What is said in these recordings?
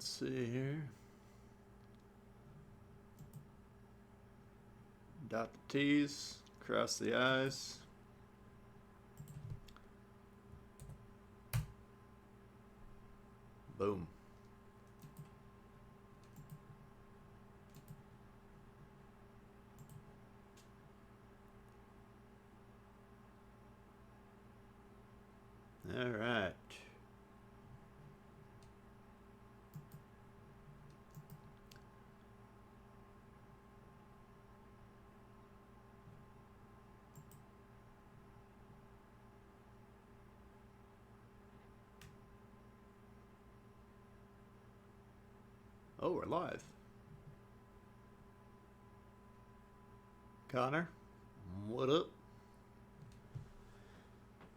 Let's see here. Dot the T's, cross the I's. Boom. All right. Oh, we're live. Connor, what up?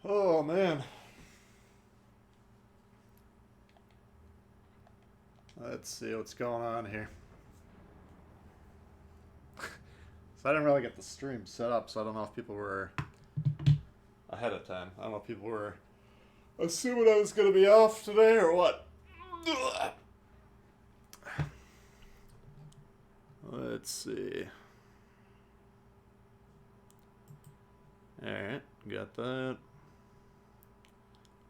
Oh, man. Let's see what's going on here. So I didn't really get the stream set up, so I don't know if people were ahead of time. I don't know if people were assuming I was going to be off today or what. Let's see. Alright, got that.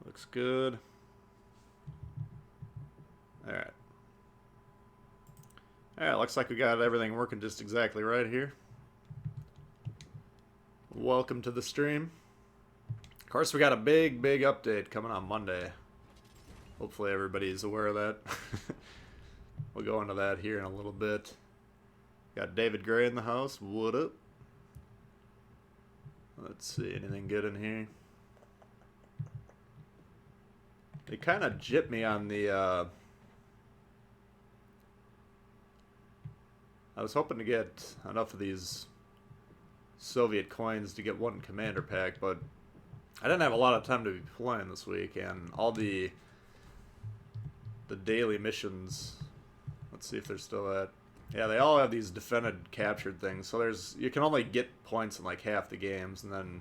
Looks good. Alright. Alright, looks like we got everything working just exactly right here. Welcome to the stream. Of course, we got a big update coming on Monday. Hopefully everybody's aware of that. We'll go into that here in a little bit. Got David Gray in the house. What up? Let's see, anything good in here? They kind of gypped me on the, I was hoping to get enough of these Soviet coins to get one commander pack, but I didn't have a lot of time to be playing this week, and all the daily missions, let's see if they're still at. Yeah, they all have these defended, captured things. So you can only get points in like half the games, and then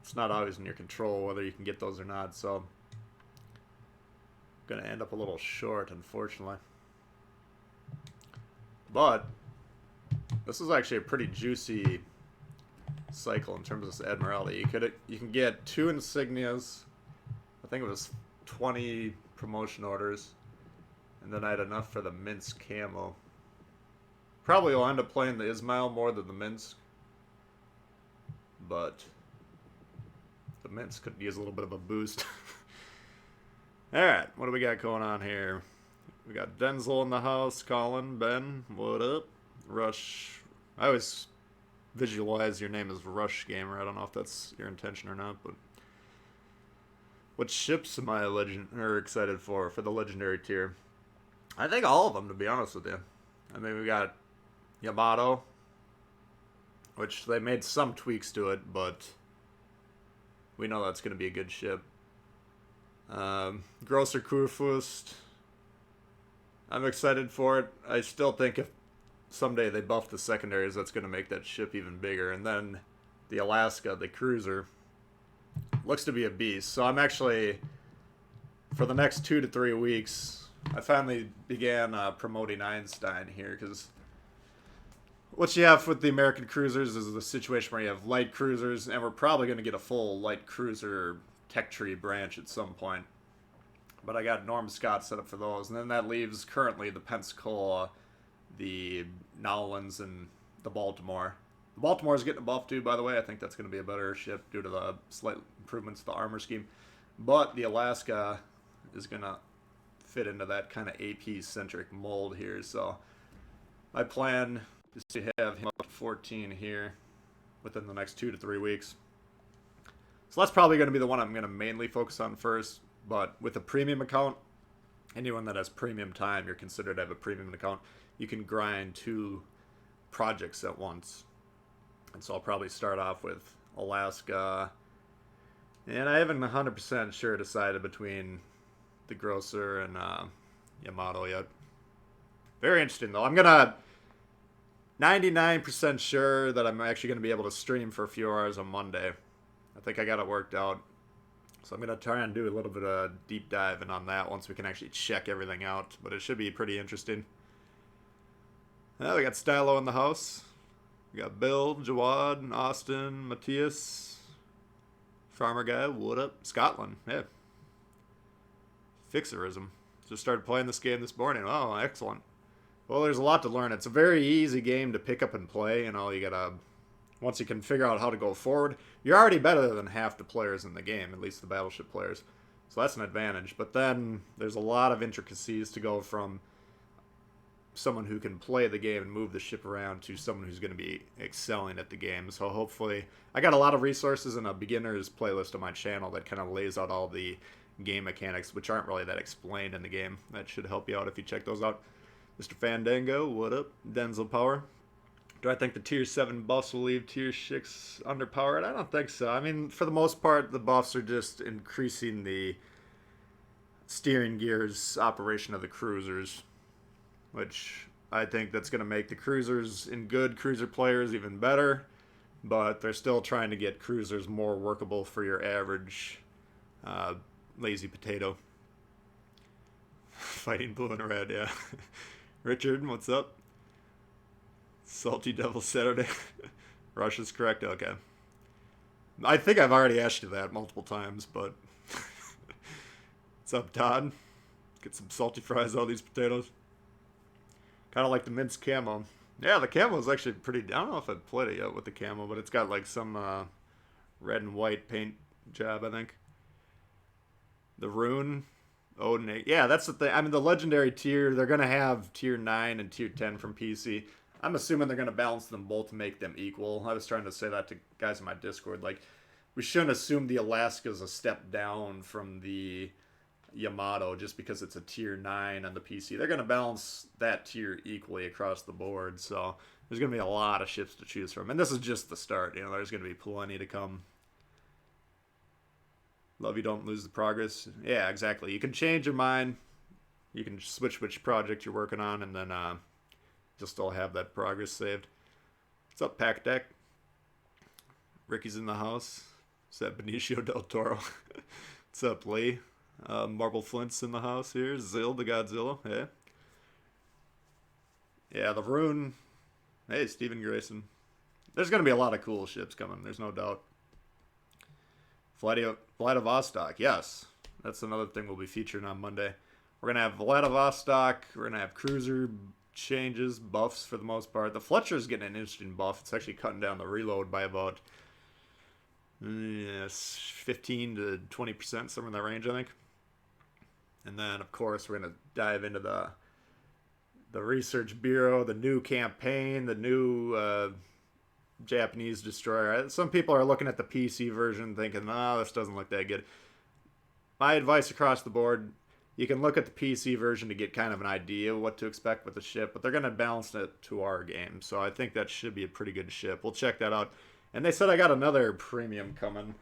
it's not always in your control whether you can get those or not. So, gonna end up a little short, unfortunately. But this is actually a pretty juicy cycle in terms of this Admiralty. You can get 2 insignias. I think it was 20 promotion orders, and then I had enough for the Minsk camo. Probably will end up playing the Ismail more than the Minsk. But the Minsk could use a little bit of a boost. Alright, what do we got going on here? We got Denzel in the house, Colin, Ben, what up? Rush. I always visualize your name as Rush Gamer. I don't know if that's your intention or not, but what ships am I excited for the legendary tier? I think all of them, to be honest with you. I mean, we got Yamato, which they made some tweaks to it, but we know that's going to be a good ship. Grosser Kurfürst, I'm excited for it. I still think if someday they buff the secondaries, that's going to make that ship even bigger. And then the Alaska, the cruiser, looks to be a beast. So I'm actually, for the next 2 to 3 weeks, I finally began promoting Einstein here, because what you have with the American cruisers is the situation where you have light cruisers, and we're probably going to get a full light cruiser tech tree branch at some point. But I got Norm Scott set up for those, and then that leaves currently the Pensacola, the Nowlands, and the Baltimore. The Baltimore is getting a buff too, by the way. I think that's going to be a better ship due to the slight improvements to the armor scheme. But the Alaska is going to fit into that kind of AP-centric mold here, so my plan is to have him up to 14 here within the next 2 to 3 weeks. So that's probably going to be the one I'm going to mainly focus on first, but with a premium account, anyone that has premium time, you're considered to have a premium account, you can grind 2 projects at once. And so I'll probably start off with Alaska, and I haven't 100% sure decided between the Grosser and Yamato yet. Very interesting though. I'm gonna 99% sure that I'm actually gonna be able to stream for a few hours on Monday. I think I got it worked out. So I'm going to try and do a little bit of deep diving on that once we can actually check everything out. But it should be pretty interesting. We got Stylo in the house. We got Bill, Jawad, Austin, Matthias, Farmer Guy, what up? Scotland, yeah. Fixerism. Just started playing this game this morning. Oh, excellent. Well, there's a lot to learn. It's a very easy game to pick up and play. You know, you gotta... Once you can figure out how to go forward, you're already better than half the players in the game, at least the battleship players. So that's an advantage. But then there's a lot of intricacies to go from someone who can play the game and move the ship around to someone who's going to be excelling at the game. So hopefully, I got a lot of resources in a beginner's playlist on my channel that kind of lays out all the game mechanics, which aren't really that explained in the game. That should help you out if you check those out. Mr. Fandango, what up? Denzel Power. Do I think the Tier 7 buffs will leave Tier 6 underpowered? I don't think so. I mean, for the most part, the buffs are just increasing the steering gears operation of the cruisers, which I think that's going to make the cruisers in good cruiser players even better, but they're still trying to get cruisers more workable for your average lazy potato. Fighting blue and red, yeah. Richard, what's up? Salty Devil Saturday. Russia's correct, okay. I think I've already asked you that multiple times, but... What's up, Todd? Get some salty fries out of these potatoes. Kind of like the minced camo. Yeah, the camo is actually pretty... I don't know if I've played it yet with the camo, but it's got like some red and white paint job, I think. The rune... Odin 8. Yeah, that's the thing. I mean, the legendary tier, they're going to have tier 9 and tier 10 from PC. I'm assuming they're going to balance them both to make them equal. I was trying to say that to guys in my Discord. Like, we shouldn't assume the Alaska's a step down from the Yamato just because it's a tier 9 on the PC. They're going to balance that tier equally across the board. So there's going to be a lot of ships to choose from. And this is just the start. You know, there's going to be plenty to come. Love you, don't lose the progress. Yeah, exactly. You can change your mind. You can switch which project you're working on, and then you'll still have that progress saved. What's up, Pack Deck? Ricky's in the house. Is that Benicio del Toro? What's up, Lee? Marble Flint's in the house here. Zill the Godzilla. Yeah. Yeah, the Rune. Hey, Stephen Grayson. There's going to be a lot of cool ships coming. There's no doubt. Vladivostok, yes. That's another thing we'll be featuring on Monday. We're going to have Vladivostok. We're going to have cruiser changes, buffs for the most part. The Fletcher's getting an interesting buff. It's actually cutting down the reload by about 15 to 20%, somewhere in that range, I think. And then, of course, we're going to dive into the Research Bureau, the new campaign, the new... Japanese destroyer. Some people are looking at the PC version thinking, oh, this doesn't look that good. My advice across the board, you can look at the PC version to get kind of an idea of what to expect with the ship, but they're going to balance it to our game. So I think that should be a pretty good ship. We'll check that out. And they said I got another premium coming.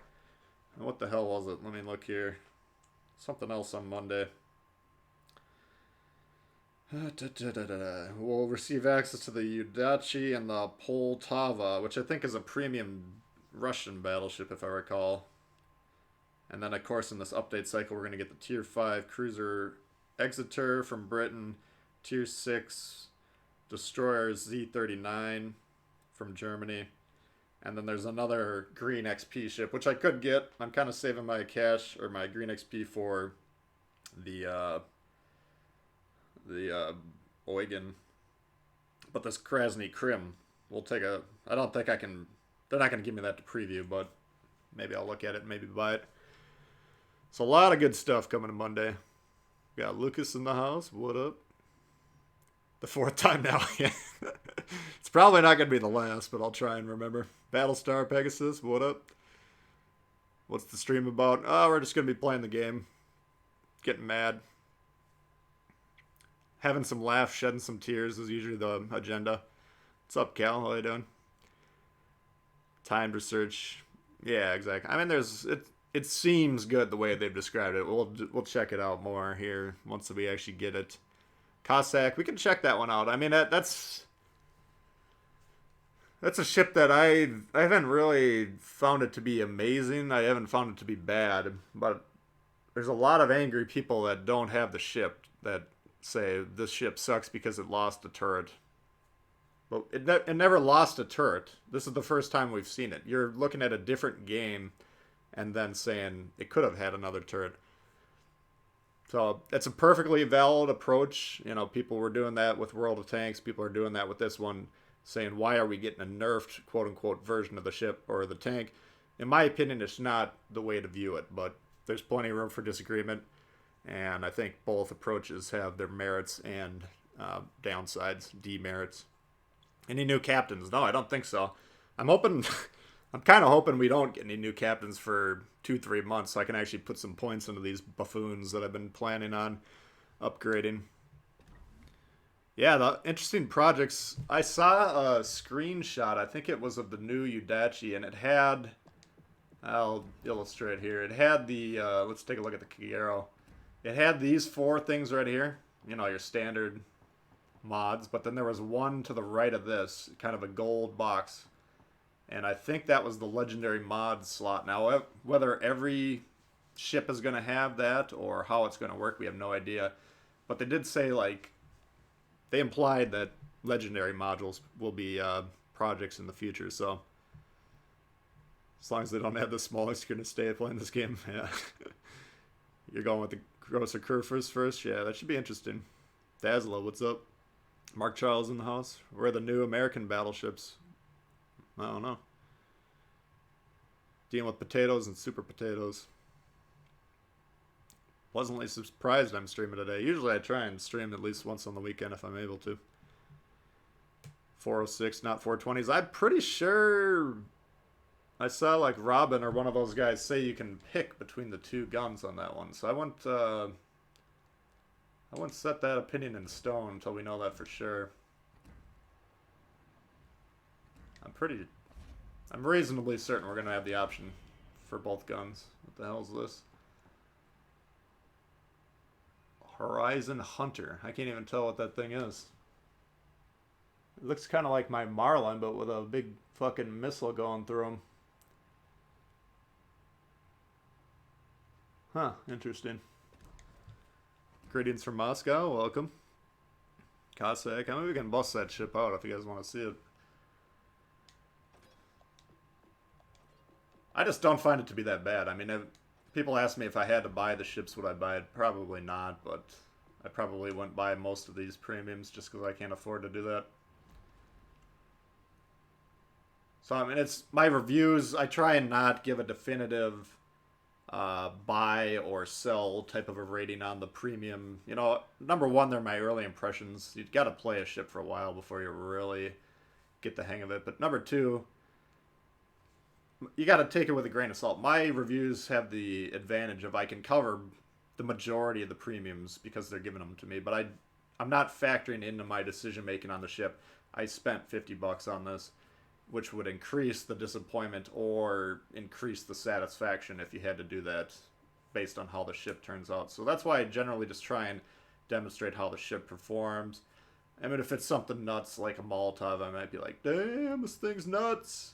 What the hell was it? Let me look here. Something else on Monday. We'll receive access to the Udachi and the Poltava, which I think is a premium Russian battleship, if I recall. And then, of course, in this update cycle, we're going to get the Tier 5 cruiser Exeter from Britain, Tier 6 destroyer Z39 from Germany. And then there's another green XP ship, which I could get. I'm kind of saving my cash, or my green XP for the Eugen, but this Krasny Krim, we'll take a... I don't think I can... They're not going to give me that to preview, but maybe I'll look at it and maybe buy it. So a lot of good stuff coming to Monday. We got Lucas in the house. What up? The fourth time now. It's probably not going to be the last, but I'll try and remember. Battlestar Pegasus. What up? What's the stream about? Oh, we're just going to be playing the game. Getting mad. Having some laughs, shedding some tears is usually the agenda. What's up, Cal? How you doing? Timed research. Yeah, exactly. I mean, it seems good the way they've described it. We'll check it out more here once we actually get it. Cossack, we can check that one out. I mean, that's That's a ship that I haven't really found it to be amazing. I haven't found it to be bad, but there's a lot of angry people that don't have the ship that say this ship sucks because it lost a turret. But it never lost a turret. This is the first time we've seen it. You're looking at a different game and then saying it could have had another turret. So it's a perfectly valid approach. You know, people were doing that with World of Tanks. People are doing that with this one, saying, why are we getting a nerfed, quote unquote, version of the ship or the tank? In my opinion, it's not the way to view it, but there's plenty of room for disagreement. And I think both approaches have their merits and downsides, demerits. Any new captains? No, I don't think so. I'm hoping, I'm kind of hoping we don't get any new captains for 2-3 months, so I can actually put some points into these buffoons that I've been planning on upgrading. Yeah, the interesting projects. I saw a screenshot. I think it was of the new Udachi, and it had. I'll illustrate here. It had the. Let's take a look at the Kagero. It had these 4 things right here. You know, your standard mods, but then there was one to the right of this, kind of a gold box. And I think that was the legendary mod slot. Now, whether every ship is going to have that or how it's going to work, we have no idea. But they did say, like, they implied that legendary modules will be projects in the future, so as long as they don't have the smallest, you're going to stay playing this game. Yeah. You're going with the grosser curve first? Yeah, that should be interesting. Dazzler, what's up? Mark Charles in the house. Where are the new American battleships? I don't know. Dealing with potatoes and super potatoes. Pleasantly surprised I'm streaming today. Usually I try and stream at least once on the weekend if I'm able to. 406, not 420s. I'm pretty sure I saw like Robin or one of those guys say you can pick between the 2 guns on that one. So I won't set that opinion in stone until we know that for sure. I'm reasonably certain we're going to have the option for both guns. What the hell is this? Horizon Hunter. I can't even tell what that thing is. It looks kind of like my Marlin, but with a big fucking missile going through him. Huh, interesting. Greetings from Moscow, welcome. Cossack. I mean, we can bust that ship out if you guys want to see it. I just don't find it to be that bad. I mean, if people ask me if I had to buy the ships, would I buy it? Probably not, but I probably wouldn't buy most of these premiums just because I can't afford to do that. So, I mean, it's my reviews. I try and not give a definitive buy or sell type of a rating on the premium. You know, number one, they're my early impressions. You've got to play a ship for a while before you really get the hang of it. But number two, you got to take it with a grain of salt. My reviews have the advantage of I can cover the majority of the premiums because they're giving them to me. But I'm not factoring into my decision making on the ship. I spent $50 on this, which would increase the disappointment or increase the satisfaction if you had to do that based on how the ship turns out. So that's why I generally just try and demonstrate how the ship performs. I mean, if it's something nuts like a Molotov, I might be like, damn, this thing's nuts.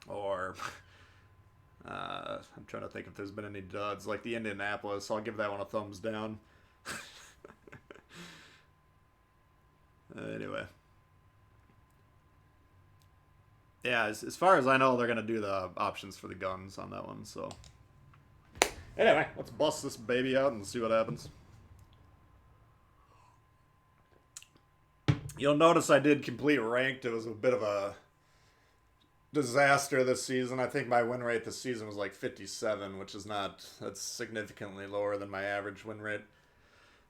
Or, I'm trying to think if there's been any duds. Like the Indianapolis, I'll give that one a thumbs down. Anyway. Yeah, as far as I know, they're going to do the options for the guns on that one, so. Anyway, let's bust this baby out and see what happens. You'll notice I did complete ranked. It was a bit of a disaster this season. I think my win rate this season was like 57, which is not, that's significantly lower than my average win rate.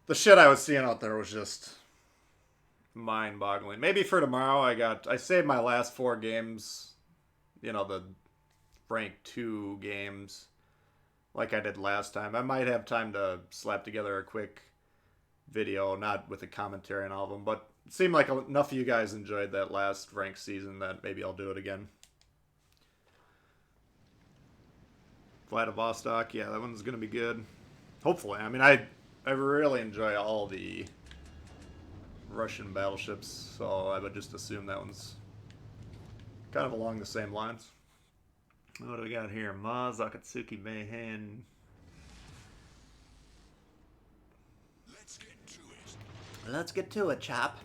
The shit I was seeing out there was just mind-boggling. Maybe for tomorrow I saved my last 4 games, you know, the rank 2 games like I did last time. I might have time to slap together a quick video, not with a commentary on all of them, but it seemed like enough of you guys enjoyed that last ranked season that maybe I'll do it again. Vladivostok, yeah, that one's gonna be good. Hopefully. I mean, I really enjoy all the Russian battleships, so I would just assume that one's kind of along the same lines. What do we got here? Maz, Akatsuki, Meihan. Let's get to it, chap.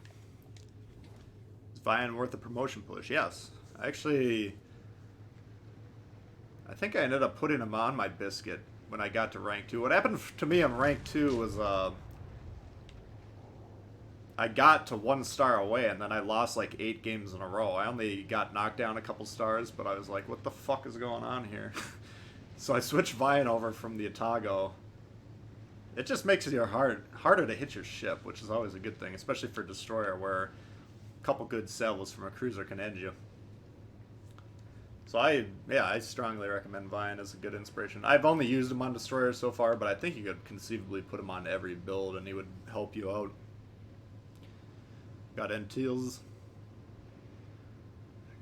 Is Vian worth a promotion push? Yes. Actually, I think I ended up putting him on my biscuit when I got to rank 2. What happened to me on rank 2 was I got to 1 star away, and then I lost like 8 games in a row. I only got knocked down a couple stars, but I was like, what the fuck is going on here? So I switched Vian over from the Atago. It just makes it harder to hit your ship, which is always a good thing, especially for Destroyer, where a couple good salvos from a cruiser can end you. So I strongly recommend Vian as a good inspiration. I've only used him on Destroyer so far, but I think you could conceivably put him on every build, and he would help you out. Got Entiels.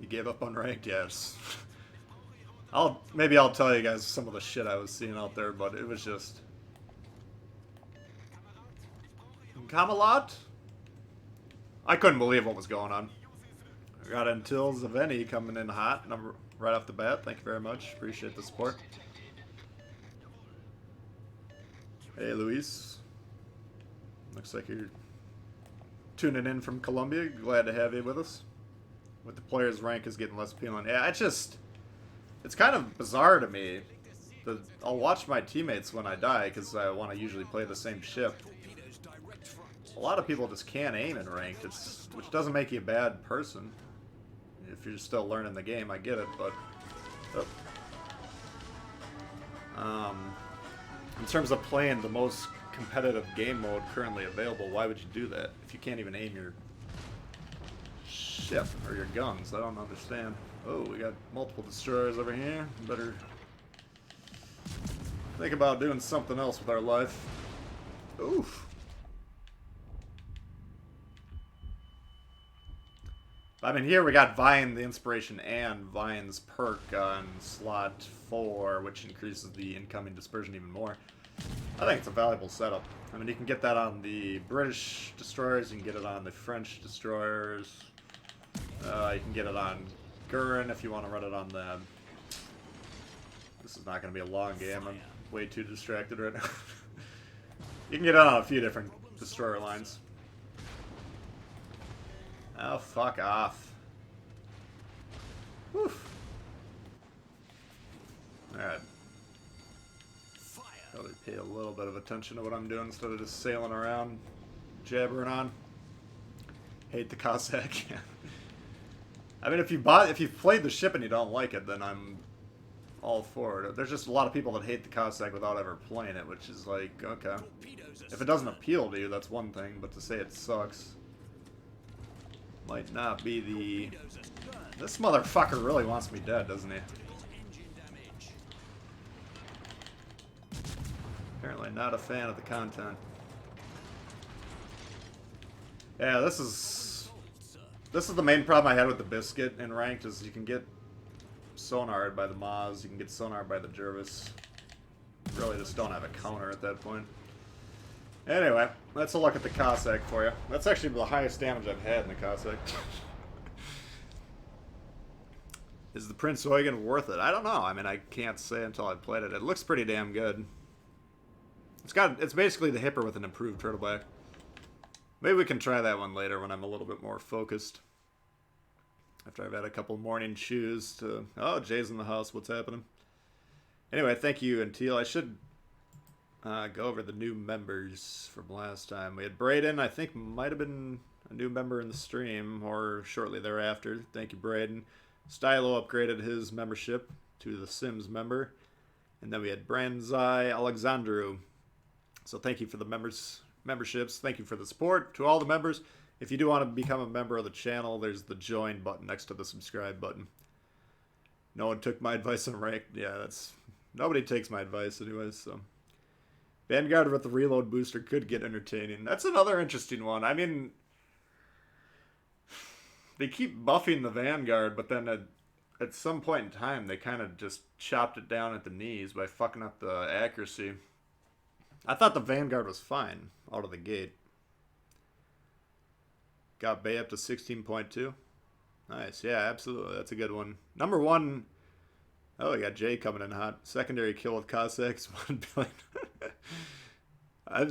You gave up on ranked? Yes. Maybe I'll tell you guys some of the shit I was seeing out there, but it was just... Camelot? I couldn't believe what was going on. I got Entiels of any coming in hot, right off the bat. Thank you very much. Appreciate the support. Hey, Luis. Looks like you're tuning in from Colombia. Glad to have you with us. With the player's rank is getting less appealing. Yeah, it's kind of bizarre to me. I'll watch my teammates when I die because I want to usually play the same ship. A lot of people just can't aim in ranked, which doesn't make you a bad person. If you're still learning the game, I get it, but... in terms of playing the most competitive game mode currently available, why would you do that if you can't even aim your ship or your guns? I don't understand. Oh, we got multiple destroyers over here. Better think about doing something else with our life. Oof. I mean, here we got Vian the Inspiration and Vian's perk on slot 4, which increases the incoming dispersion even more. I think it's a valuable setup. I mean, you can get that on the British destroyers, you can get it on the French destroyers, you can get it on Gurren if you want to run it on them. This is not going to be a long game. I'm way too distracted right now. You can get it on a few different destroyer lines. Oh, fuck off. Whew. Alright. Probably pay a little bit of attention to what I'm doing instead of just sailing around, jabbering on. Hate the Cossack. I mean, if you've played the ship and you don't like it, then I'm all for it. There's just a lot of people that hate the Cossack without ever playing it, which is like, okay. If it doesn't appeal to you, that's one thing, but to say it sucks might not be the... This motherfucker really wants me dead, doesn't he? Apparently not a fan of the content. Yeah, this is the main problem I had with the Biscuit in ranked, is you can get sonared by the Maz, you can get sonared by the Jervis. Really just don't have a counter at that point. Anyway, let's a look at the Cossack for you. That's actually the highest damage I've had in the Cossack. Is the Prince Eugen worth it? I don't know. I mean, I can't say until I've played it. It looks pretty damn good. It's basically the Hipper with an improved turtleback. Maybe we can try that one later when I'm a little bit more focused. After I've had a couple morning chews to... Oh, Jay's in the house. What's happening? Anyway, thank you, and Teal. I should go over the new members from last time. We had Braden, I think might have been a new member in the stream, or shortly thereafter. Thank you, Braden. Stylo upgraded his membership to the Sims member. And then we had Branzai Alexandru. So thank you for the memberships. Thank you for the support to all the members. If you do want to become a member of the channel, there's the join button next to the subscribe button. No one took my advice on rank. Yeah, nobody takes my advice anyways, so... Vanguard with the reload booster could get entertaining. That's another interesting one. I mean, they keep buffing the Vanguard, but then at some point in time, they kind of just chopped it down at the knees by fucking up the accuracy. I thought the Vanguard was fine out of the gate. Got Bay up to 16.2. Nice. Yeah, absolutely. That's a good one. Number one. Oh, we got Jay coming in hot. Secondary kill with Cossacks. 1 billion. I,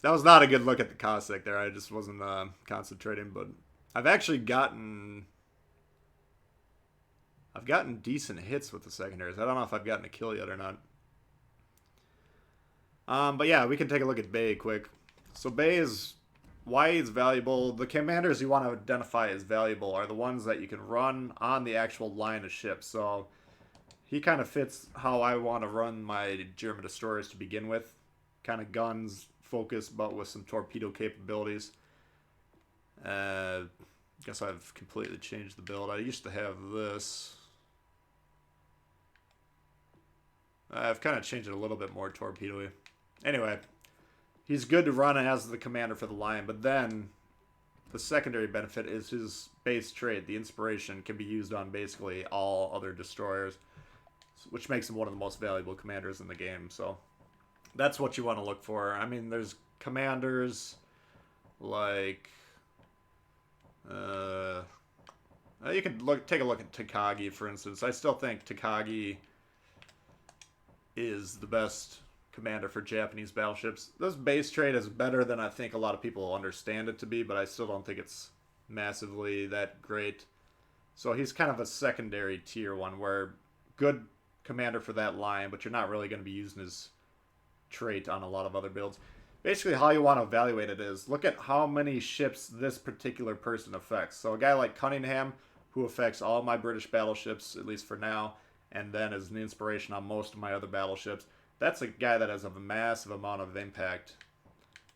that was not a good look at the Cossack there. I just wasn't concentrating. But I've actually gotten. I've gotten decent hits with the secondaries. I don't know if I've gotten a kill yet or not. But yeah, we can take a look at Bay quick. So Bay is why he's valuable. The commanders you want to identify as valuable are the ones that you can run on the actual line of ships. So he kind of fits how I want to run my German destroyers to begin with. Kind of guns focused, but with some torpedo capabilities. Guess I've completely changed the build. I used to have this. I've kind of changed it a little bit more torpedo-y. Anyway, he's good to run as the commander for the line, but then the secondary benefit is his base trait. The inspiration can be used on basically all other destroyers, which makes him one of the most valuable commanders in the game. So that's what you want to look for. I mean, there's commanders like you can take a look at Takagi, for instance. I still think Takagi is the best commander for Japanese battleships. This base trait is better than I think a lot of people understand it to be, but I still don't think it's massively that great. So he's kind of a secondary tier one, where good commander for that line, but you're not really going to be using his trait on a lot of other builds. Basically, how you want to evaluate it is look at how many ships this particular person affects. So a guy like Cunningham, who affects all my British battleships, at least for now, and then is an inspiration on most of my other battleships, that's a guy that has a massive amount of impact.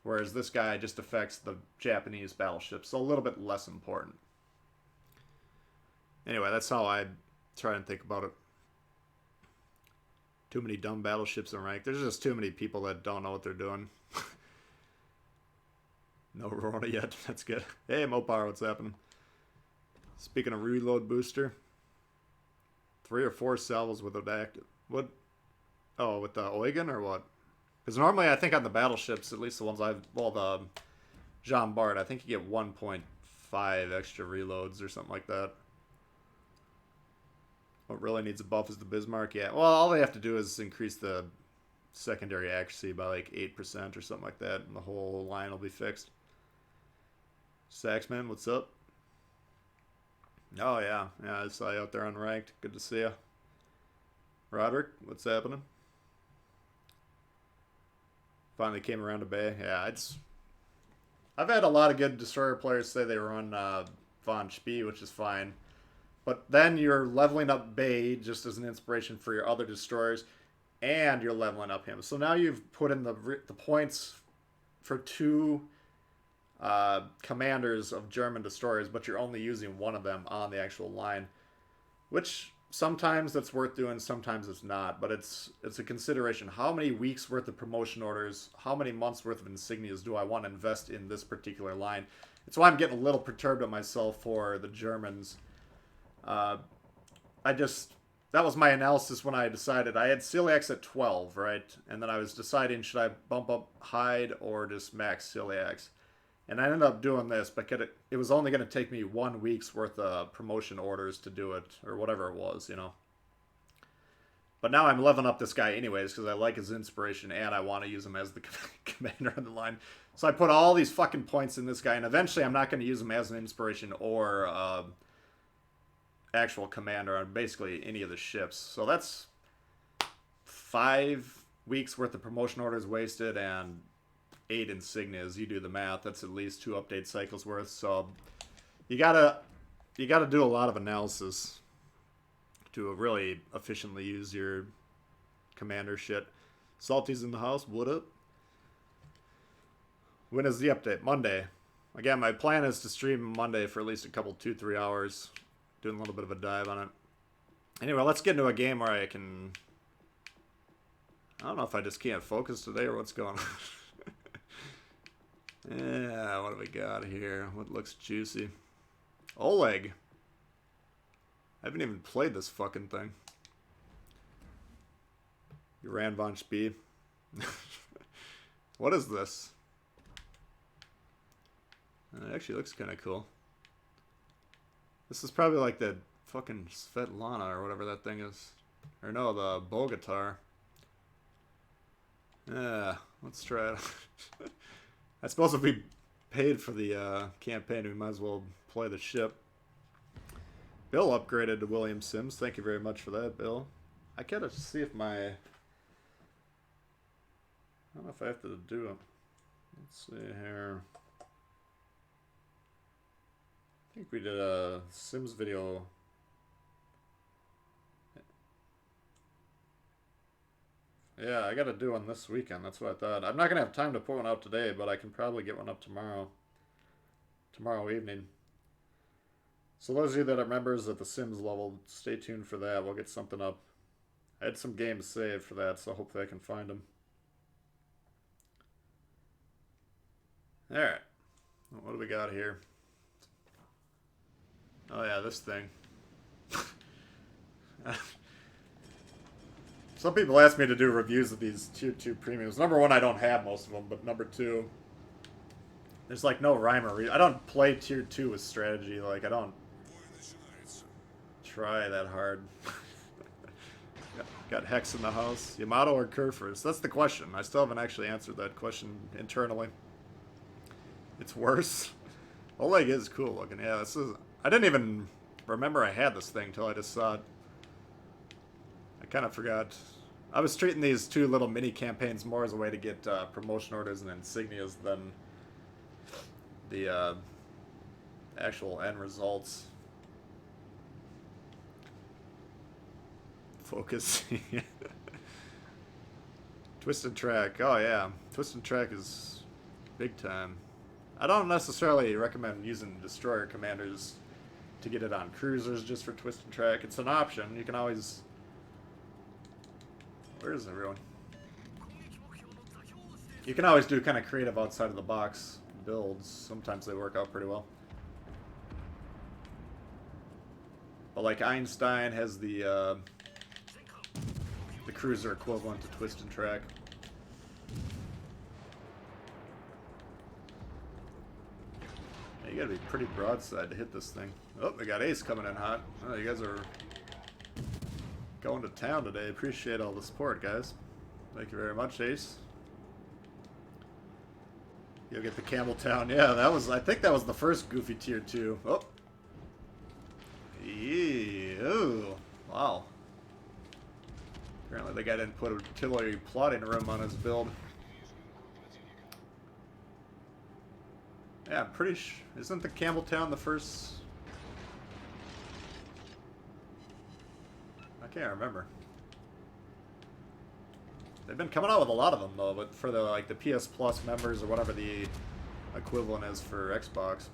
Whereas this guy just affects the Japanese battleships, so a little bit less important. Anyway, that's how I try and think about it. Too many dumb battleships in rank. There's just too many people that don't know what they're doing. No Rona yet. That's good. Hey, Mopar, what's happening? Speaking of reload booster, 3 or 4 salvos with it active. What? Oh, with the Eugen or what? Because normally I think on the battleships, at least the ones I've, well, the Jean Bart, I think you get 1.5 extra reloads or something like that. What really needs a buff is the Bismarck. Yeah, well, all they have to do is increase the secondary accuracy by like 8% or something like that, and the whole line will be fixed. Saxman, what's up? Oh, yeah. Yeah, I saw you out there unranked. Good to see you. Roderick, what's happening? Finally came around to Bay. Yeah, I've had a lot of good destroyer players say they run Von Spee, which is fine. But then you're leveling up Bay just as an inspiration for your other destroyers, and you're leveling up him. So now you've put in the points for 2 commanders of German destroyers, but you're only using one of them on the actual line, which sometimes that's worth doing, sometimes it's not, but it's a consideration. How many weeks worth of promotion orders, how many months worth of insignias do I want to invest in this particular line? It's why I'm getting a little perturbed at myself for the Germans. That was my analysis when I decided. I had Celiacs at 12, right? And then I was deciding, should I bump up Hyde or just max Celiacs? And I ended up doing this, but it was only going to take me 1 week's worth of promotion orders to do it, or whatever it was, you know. But now I'm leveling up this guy anyways, because I like his inspiration, and I want to use him as the commander on the line. So I put all these fucking points in this guy, and eventually I'm not going to use him as an inspiration or actual commander on basically any of the ships. So that's 5 weeks worth of promotion orders wasted, and 8 insignias. You do the math. That's at least 2 update cycles worth. So you gotta do a lot of analysis to really efficiently use your commander shit. Salty's in the house. What up? When is the update? Monday. Again, my plan is to stream Monday for at least a couple 2-3 hours, doing a little bit of a dive on it. Anyway, let's get into a game where I can. I don't know if I just can't focus today or what's going on. Yeah, what do we got here? What looks juicy? Oleg. I haven't even played this fucking thing. You ran Von Spee. What is this? It actually looks kind of cool. This is probably like the fucking Svetlana or whatever that thing is. Or no, the Bogatar. Yeah, let's try it. I suppose if we paid for the campaign, we might as well play the ship. Bill upgraded to William Sims. Thank you very much for that, Bill. I gotta see if my... I don't know if I have to do it. Let's see here. I think we did a Sims video. Yeah, I gotta do one this weekend. That's what I thought. I'm not gonna have time to put one out today, but I can probably get one up tomorrow. Tomorrow evening. So those of you that are members at the Sims level, stay tuned for that. We'll get something up. I had some games saved for that, so hopefully I can find them. Alright. What do we got here? Oh yeah, this thing. Some people ask me to do reviews of these tier 2 premiums. Number one, I don't have most of them, but number two, there's like no rhyme or reason. I don't play tier 2 with strategy. Like, I don't try that hard. Got Hex in the house. Yamato or Kerfers? That's the question. I still haven't actually answered that question internally. It's worse. Oleg is cool looking. Yeah, this is... I didn't even remember I had this thing until I just saw it. I kind of forgot. I was treating these two little mini campaigns more as a way to get promotion orders and insignias than the actual end results. Focus. Twisted Track. Oh yeah, Twisted Track is big time. I don't necessarily recommend using destroyer commanders to get it on cruisers just for Twisted Track. It's an option. You can always... Where is everyone? You can always do kind of creative outside of the box builds. Sometimes they work out pretty well. But like Einstein has the cruiser equivalent to Twisted Track. You gotta be pretty broadside to hit this thing. Oh, they got Ace coming in hot. Oh, you guys are going to town today. Appreciate all the support, guys. Thank you very much, Ace. You'll get the Campbelltown. Yeah, that was... I think that was the first Goofy Tier 2. Oh. Ew. Wow. Apparently the guy didn't put artillery plotting room on his build. Yeah, I'm pretty sure... Isn't the Campbelltown the first... I can't remember. They've been coming out with a lot of them, though, but for the, like, the PS Plus members or whatever the equivalent is for Xbox.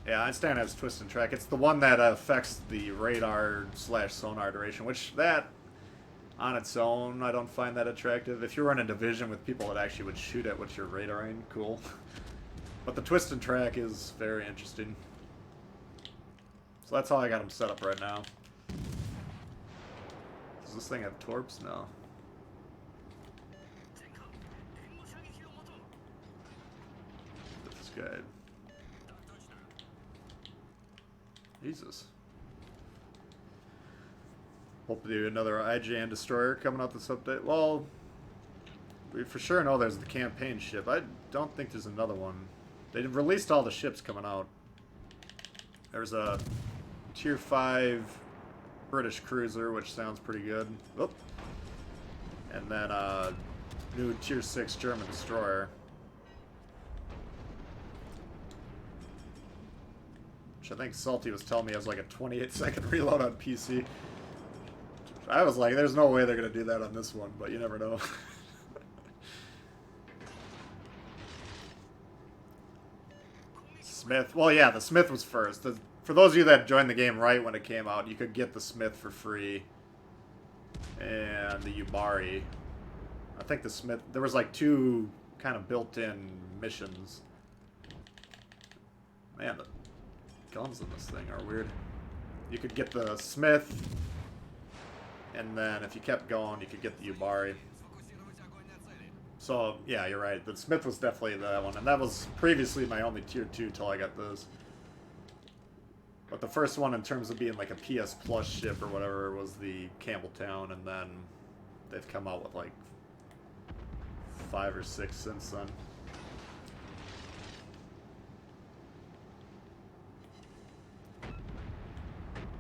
Yeah, Einstein has Twisted Track. It's the one that affects the radar/sonar duration, which that, on its own, I don't find that attractive. If you were in a division with people that actually would shoot at what you're radaring, cool. But the Twisted Track is very interesting. So that's how I got them set up right now. Does this thing have torps? No. This guy. Jesus. Hopefully another IGN destroyer coming out this update. Well, we for sure know there's the campaign ship. I don't think there's another one. They released all the ships coming out. There's a Tier 5 British cruiser, which sounds pretty good. Oop. And then a new Tier 6 German destroyer. Which I think Salty was telling me has like a 28-second reload on PC. I was like, there's no way they're going to do that on this one, but you never know. Smith. Well, yeah, the Smith was first. For those of you that joined the game right when it came out, you could get the Smith for free. And the Yubari. I think the Smith... There was like two kind of built-in missions. Man, the guns in this thing are weird. You could get the Smith... And then if you kept going, you could get the Yubari. So, yeah, you're right. The Smith was definitely that one. And that was previously my only Tier 2 till I got this. But the first one in terms of being like a PS Plus ship or whatever was the Campbelltown, and then they've come out with like 5 or 6 since then.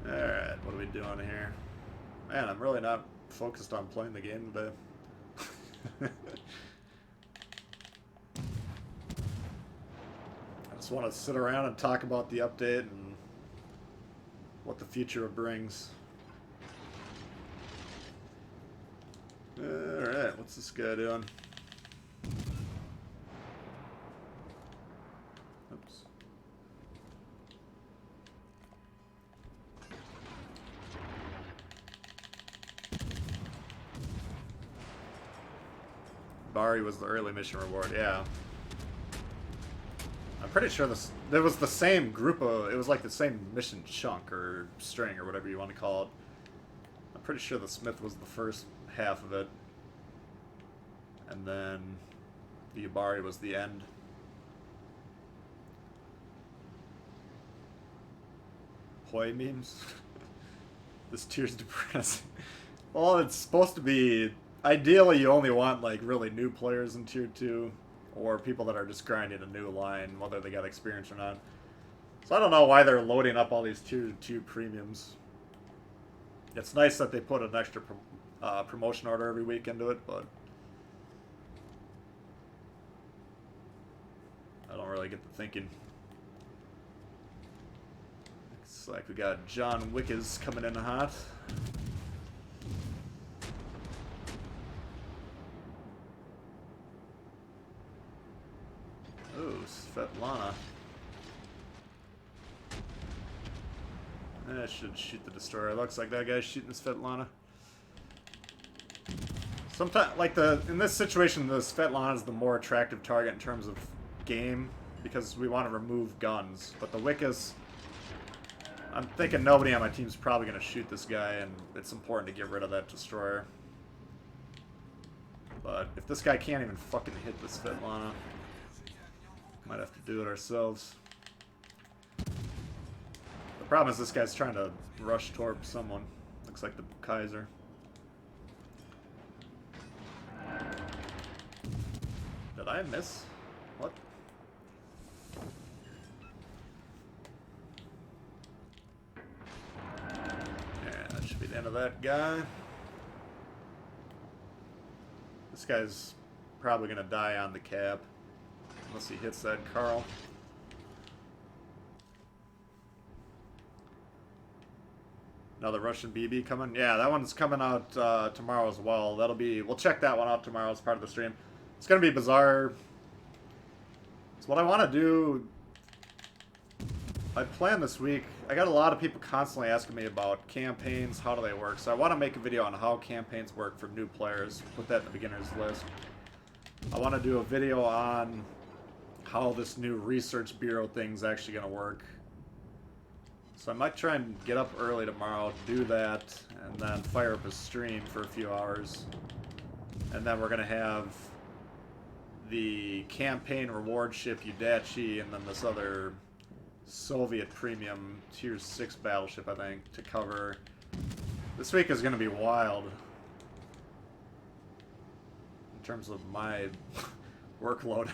Alright, what are we doing here? Man, I'm really not focused on playing the game today. I just want to sit around and talk about the update and what the future brings. Alright, what's this guy doing? Oops. Bari was the early mission reward, yeah. I'm pretty sure there was the same group of, it was like the same mission chunk or string or whatever you want to call it. I'm pretty sure the Smith was the first half of it. And then the Yubari was the end. Hoi memes? This tier's depressing. Well, it's supposed to be, ideally you only want like really new players in tier 2. Or people that are just grinding a new line, whether they got experience or not. So I don't know why they're loading up all these tier 2 premiums. It's nice that they put an extra promotion order every week into it, but I don't really get the thinking. Looks like we got John Wickes coming in hot. Ooh, Svetlana. I should shoot the destroyer. Looks like that guy's shooting Svetlana. Sometimes, like in this situation, the Svetlana is the more attractive target in terms of game because we want to remove guns. But the Wickas, I'm thinking nobody on my team's probably going to shoot this guy, and it's important to get rid of that destroyer. But if this guy can't even fucking hit the Svetlana, might have to do it ourselves. The problem is this guy's trying to rush toward someone. Looks like the Kaiser. Did I miss? What? Yeah, that should be the end of that guy. This guy's probably gonna die on the cab. Unless he hits that Carl. Another Russian BB coming. Yeah, that one's coming out tomorrow as well. That'll be. We'll check that one out tomorrow as part of the stream. It's gonna be bizarre. It's what I want to do. I plan this week. I got a lot of people constantly asking me about campaigns. How do they work? So I want to make a video on how campaigns work for new players. Put that in the beginners list. I want to do a video on how this new research bureau thing's actually going to work. So I might try and get up early tomorrow, do that, and then fire up a stream for a few hours. And then we're going to have the campaign reward ship Udachi, and then this other Soviet premium tier 6 battleship, I think, to cover. This week is going to be wild in terms of my workload.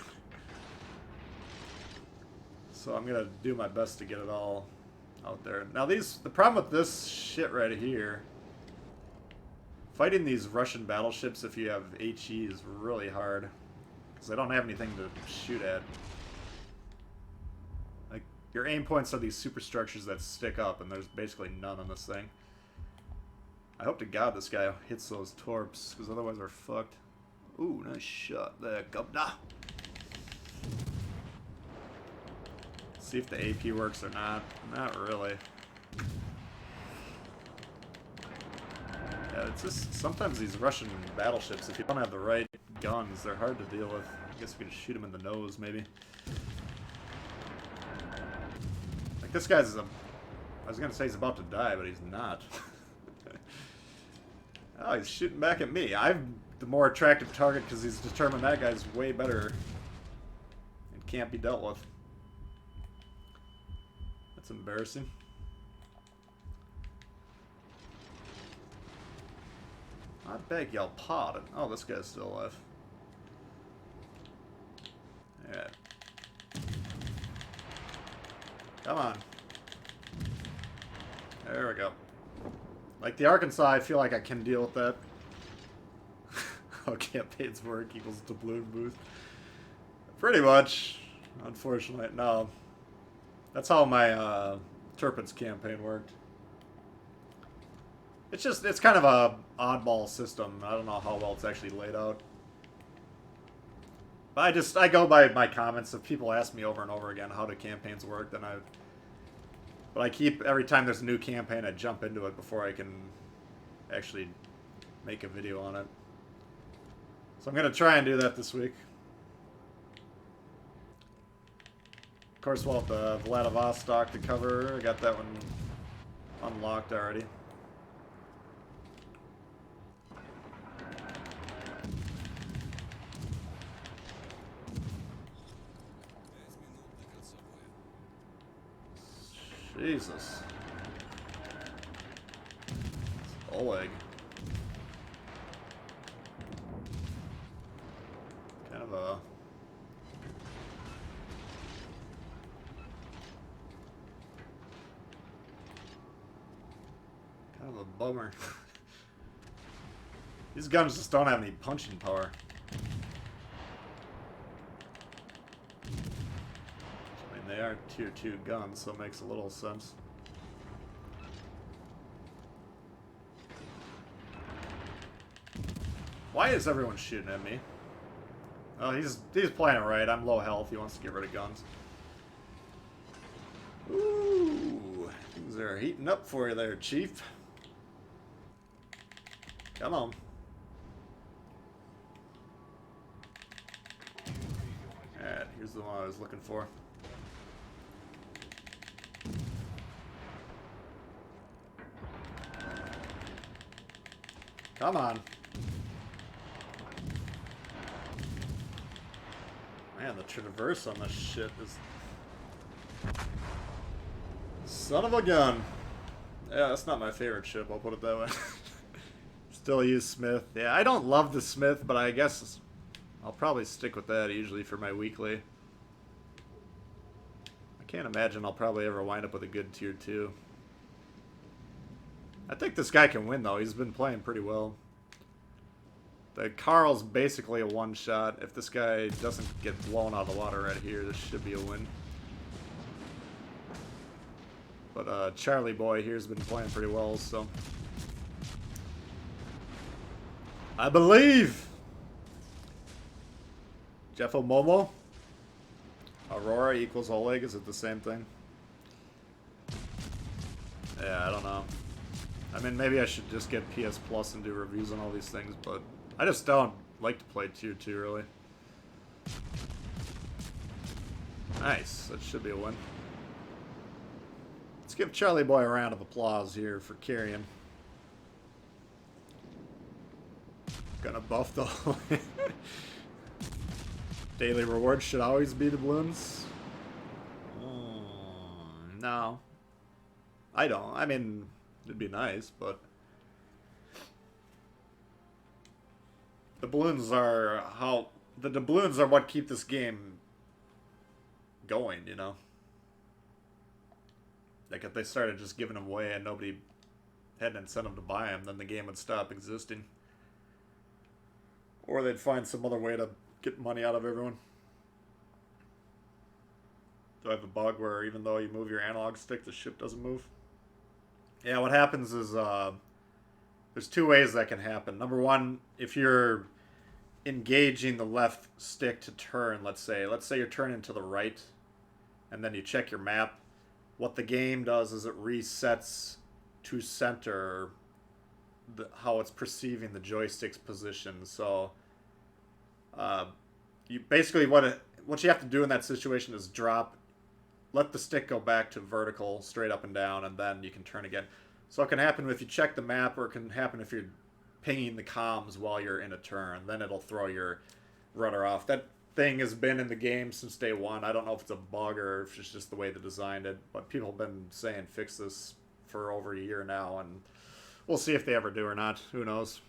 So I'm gonna do my best to get it all out there. Now the problem with this shit right here, fighting these Russian battleships if you have HE is really hard. Because they don't have anything to shoot at. Like, your aim points are these superstructures that stick up, and there's basically none on this thing. I hope to God this guy hits those torps, because otherwise we're fucked. Ooh, nice shot there, governor. See if the AP works or not. Not really. Yeah, it's just sometimes these Russian battleships, if you don't have the right guns, they're hard to deal with. I guess we can shoot them in the nose, maybe. Like this guy's I was gonna say he's about to die, but he's not. Oh, he's shooting back at me. I'm the more attractive target because he's determined that guy's way better and can't be dealt with. That's embarrassing. I beg y'all pardon. Oh, this guy's still alive. Yeah. Come on. There we go. Like the Arkansas, I feel like I can deal with that. How campaigns work equals doubloon boost. Pretty much. Unfortunately, no. That's how my Turpin's campaign worked. It's kind of a oddball system. I don't know how well it's actually laid out. But I go by my comments. If people ask me over and over again how do campaigns work, then but I keep, every time there's a new campaign, I jump into it before I can actually make a video on it. So I'm going to try and do that this week. Of course, we'll have the Vladivostok to cover. I got that one unlocked already. Jesus. Oleg. Kind of a... Kind of a bummer. These guns just don't have any punching power. They are tier 2 guns, so it makes a little sense. Why is everyone shooting at me? Oh, he's playing it right. I'm low health. He wants to get rid of guns. Ooh, things are heating up for you there, Chief. Come on. Alright, here's the one I was looking for. Come on. Man, the traverse on this shit is... Son of a gun. Yeah, that's not my favorite ship, I'll put it that way. Still use Smith. Yeah, I don't love the Smith, but I guess I'll probably stick with that usually for my weekly. I can't imagine I'll probably ever wind up with a good tier 2. I think this guy can win, though. He's been playing pretty well. The Carl's basically a one-shot. If this guy doesn't get blown out of the water right here, this should be a win. But Charlie Boy here's been playing pretty well, so... I believe! Jeff Momo? Aurora equals Oleg? Is it the same thing? Yeah, I don't know. I mean, maybe I should just get PS Plus and do reviews on all these things, but I just don't like to play tier 2, really. Nice. That should be a win. Let's give Charlie Boy a round of applause here for carrying. Gonna buff the daily rewards should always be the balloons. No. I don't. I mean... It'd be nice, but the doubloons are the doubloons are what keep this game going, you know? Like if they started just giving them away and nobody had an incentive to buy them, then the game would stop existing. Or they'd find some other way to get money out of everyone. Do I have a bug where even though you move your analog stick, the ship doesn't move? Yeah, what happens is there's two ways that can happen. Number one, if you're engaging the left stick to turn, let's say you're turning to the right, and then you check your map, what the game does is it resets to center how it's perceiving the joystick's position. So you basically what you have to do in that situation is let the stick go back to vertical, straight up and down, and then you can turn again. So it can happen if you check the map, or it can happen if you're pinging the comms while you're in a turn. Then it'll throw your rudder off. That thing has been in the game since day one. I don't know if it's a bug or if it's just the way they designed it, but people have been saying fix this for over a year now, and we'll see if they ever do or not. Who knows?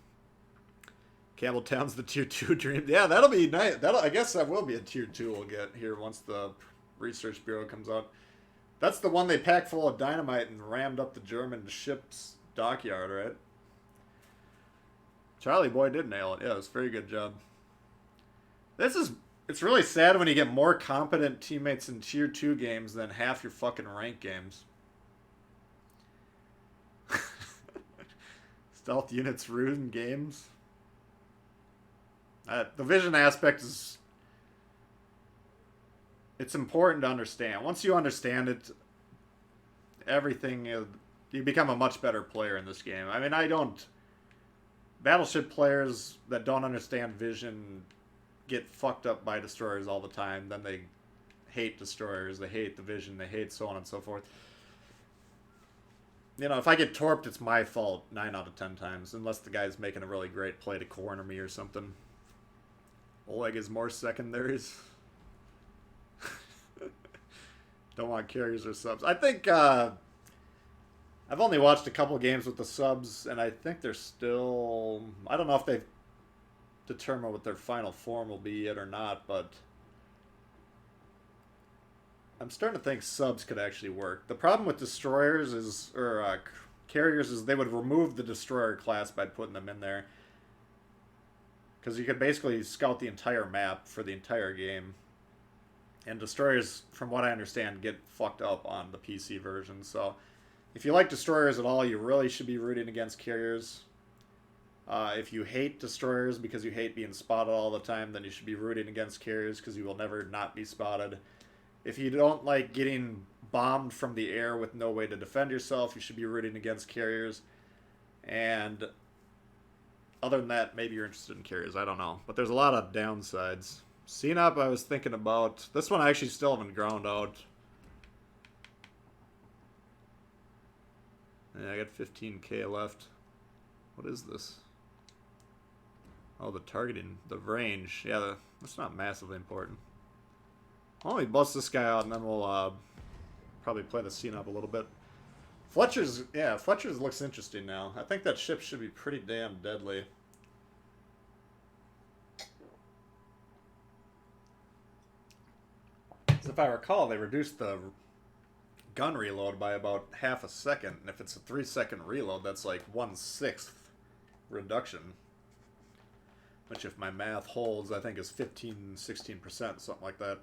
Campbelltown's the tier 2 dream. Yeah, that'll be nice. I guess that will be a tier 2 we'll get here once the Research Bureau comes out. That's the one they packed full of dynamite and rammed up the German ship's dockyard, right? Charlie Boy did nail it. Yeah, it was a very good job. It's really sad when you get more competent teammates in tier 2 games than half your fucking rank games. Stealth units ruin games. The vision aspect is... It's important to understand. Once you understand it, everything... You become a much better player in this game. I mean, I don't... Battleship players that don't understand vision get fucked up by destroyers all the time. Then they hate destroyers, they hate the vision, they hate so on and so forth. You know, if I get torped, it's my fault 9 out of 10 times. Unless the guy's making a really great play to corner me or something. Oleg is more secondaries. Don't want carriers or subs. I think, I've only watched a couple games with the subs, and I think they're still... I don't know if they've determined what their final form will be yet or not, but... I'm starting to think subs could actually work. The problem with destroyers is, or carriers, is they would remove the destroyer class by putting them in there. Because you could basically scout the entire map for the entire game. And destroyers, from what I understand, get fucked up on the PC version. So, if you like destroyers at all, you really should be rooting against carriers. If you hate destroyers because you hate being spotted all the time, then you should be rooting against carriers because you will never not be spotted. If you don't like getting bombed from the air with no way to defend yourself, you should be rooting against carriers. And other than that, maybe you're interested in carriers. I don't know. But there's a lot of downsides. CNOP I was thinking about. This one I actually still haven't ground out. Yeah, I got 15k left. What is this? Oh, the targeting. The range. Yeah, that's not massively important. Why don't we bust this guy out and then we'll probably play the scene up a little bit. Fletcher's looks interesting now. I think that ship should be pretty damn deadly. So if I recall, they reduced the gun reload by about half a second. And if it's a 3-second reload, that's like 1/6 reduction. Which, if my math holds, I think is 15-16%, something like that.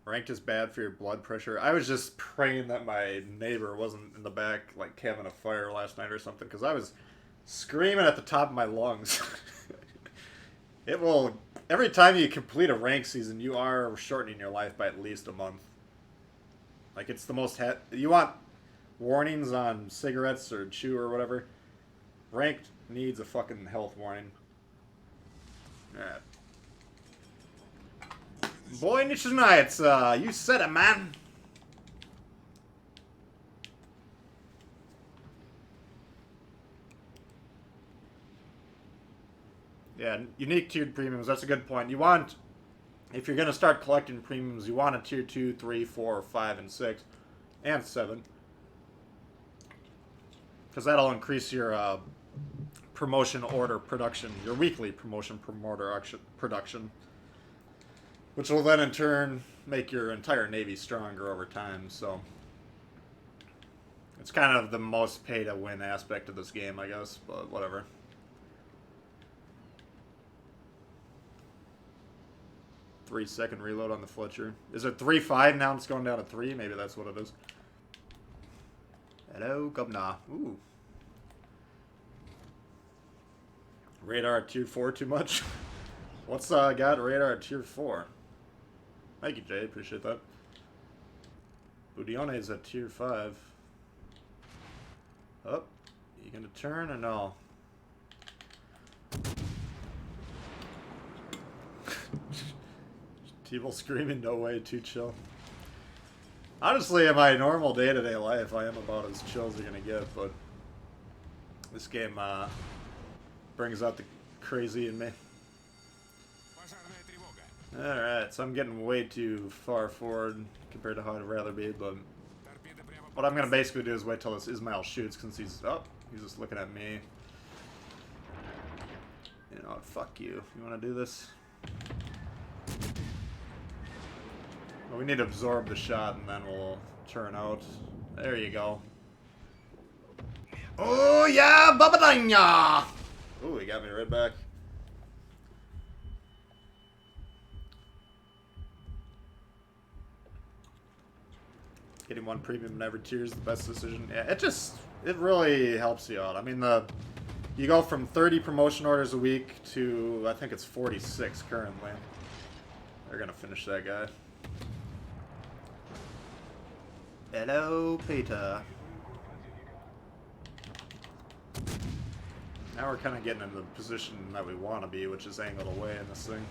Ranked is bad for your blood pressure. I was just praying that my neighbor wasn't in the back, like, having a fire last night or something, because I was screaming at the top of my lungs. It will... Every time you complete a rank season, you are shortening your life by at least a month. Like, it's the most... You want warnings on cigarettes or chew or whatever? Ranked needs a fucking health warning. Alright. Boy, Nishinites, you said it, man. Yeah, unique tiered premiums, that's a good point. You want, if you're going to start collecting premiums, you want a tier 2, 3, 4, 5, and 6, and 7. Because that'll increase your promotion order production, your weekly promotion promoter production. Which will then, in turn, make your entire Navy stronger over time, so... It's kind of the most pay-to-win aspect of this game, I guess, but whatever. Three-second reload on the Fletcher. Is it 3-5 now? It's going down to 3? Maybe that's what it is. Hello, Governor. Ooh. Radar tier 4 too much? What's got radar tier 4? Thank you, Jay. Appreciate that. Budione is at tier 5. Oh, you gonna turn or no? People screaming, no way, too chill. Honestly, in my normal day-to-day life, I am about as chill as you're gonna get, but this game brings out the crazy in me. Alright, so I'm getting way too far forward compared to how I'd rather be, but what I'm going to basically do is wait till this Ismail shoots, since he's just looking at me. You know what? Fuck you. You want to do this? Well, we need to absorb the shot and then we'll turn out. There you go. Oh yeah, babadanya! Oh, he got me right back. Getting one premium in every tier is the best decision. Yeah, it really helps you out. I mean, you go from 30 promotion orders a week to, I think it's 46 currently. They're gonna finish that guy. Hello, Peter. Now we're kind of getting in the position that we want to be, which is angled away in this thing.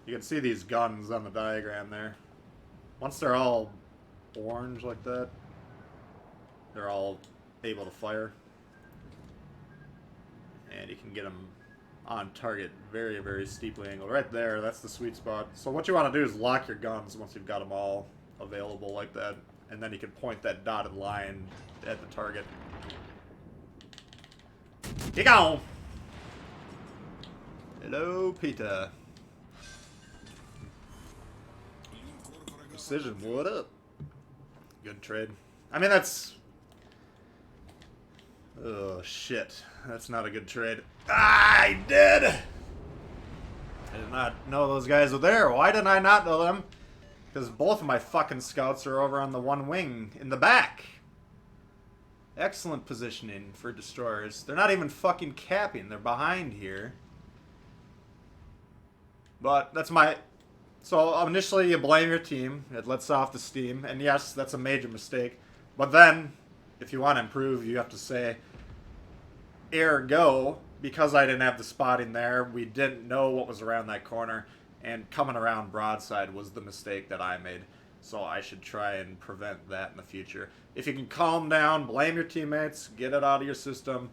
You can see these guns on the diagram there. Once they're all orange like that, they're all able to fire. And you can get them on target very, very steeply angled. Right there, that's the sweet spot. So what you want to do is lock your guns once you've got them all available like that. And then you can point that dotted line at the target. You go! Hello, Peter. Precision, what up? Good trade. I mean, that's... Oh, shit. That's not a good trade. Ah, I did! I did not know those guys were there. Why did I not know them? Because both of my fucking scouts are over on the one wing in the back. Excellent positioning for destroyers. They're not even fucking capping. They're behind here. But that's my... So initially you blame your team. It lets off the steam. And yes, that's a major mistake. But then, if you want to improve, you have to say, ergo, because I didn't have the spotting there, we didn't know what was around that corner. And coming around broadside was the mistake that I made. So I should try and prevent that in the future. If you can calm down, blame your teammates, get it out of your system,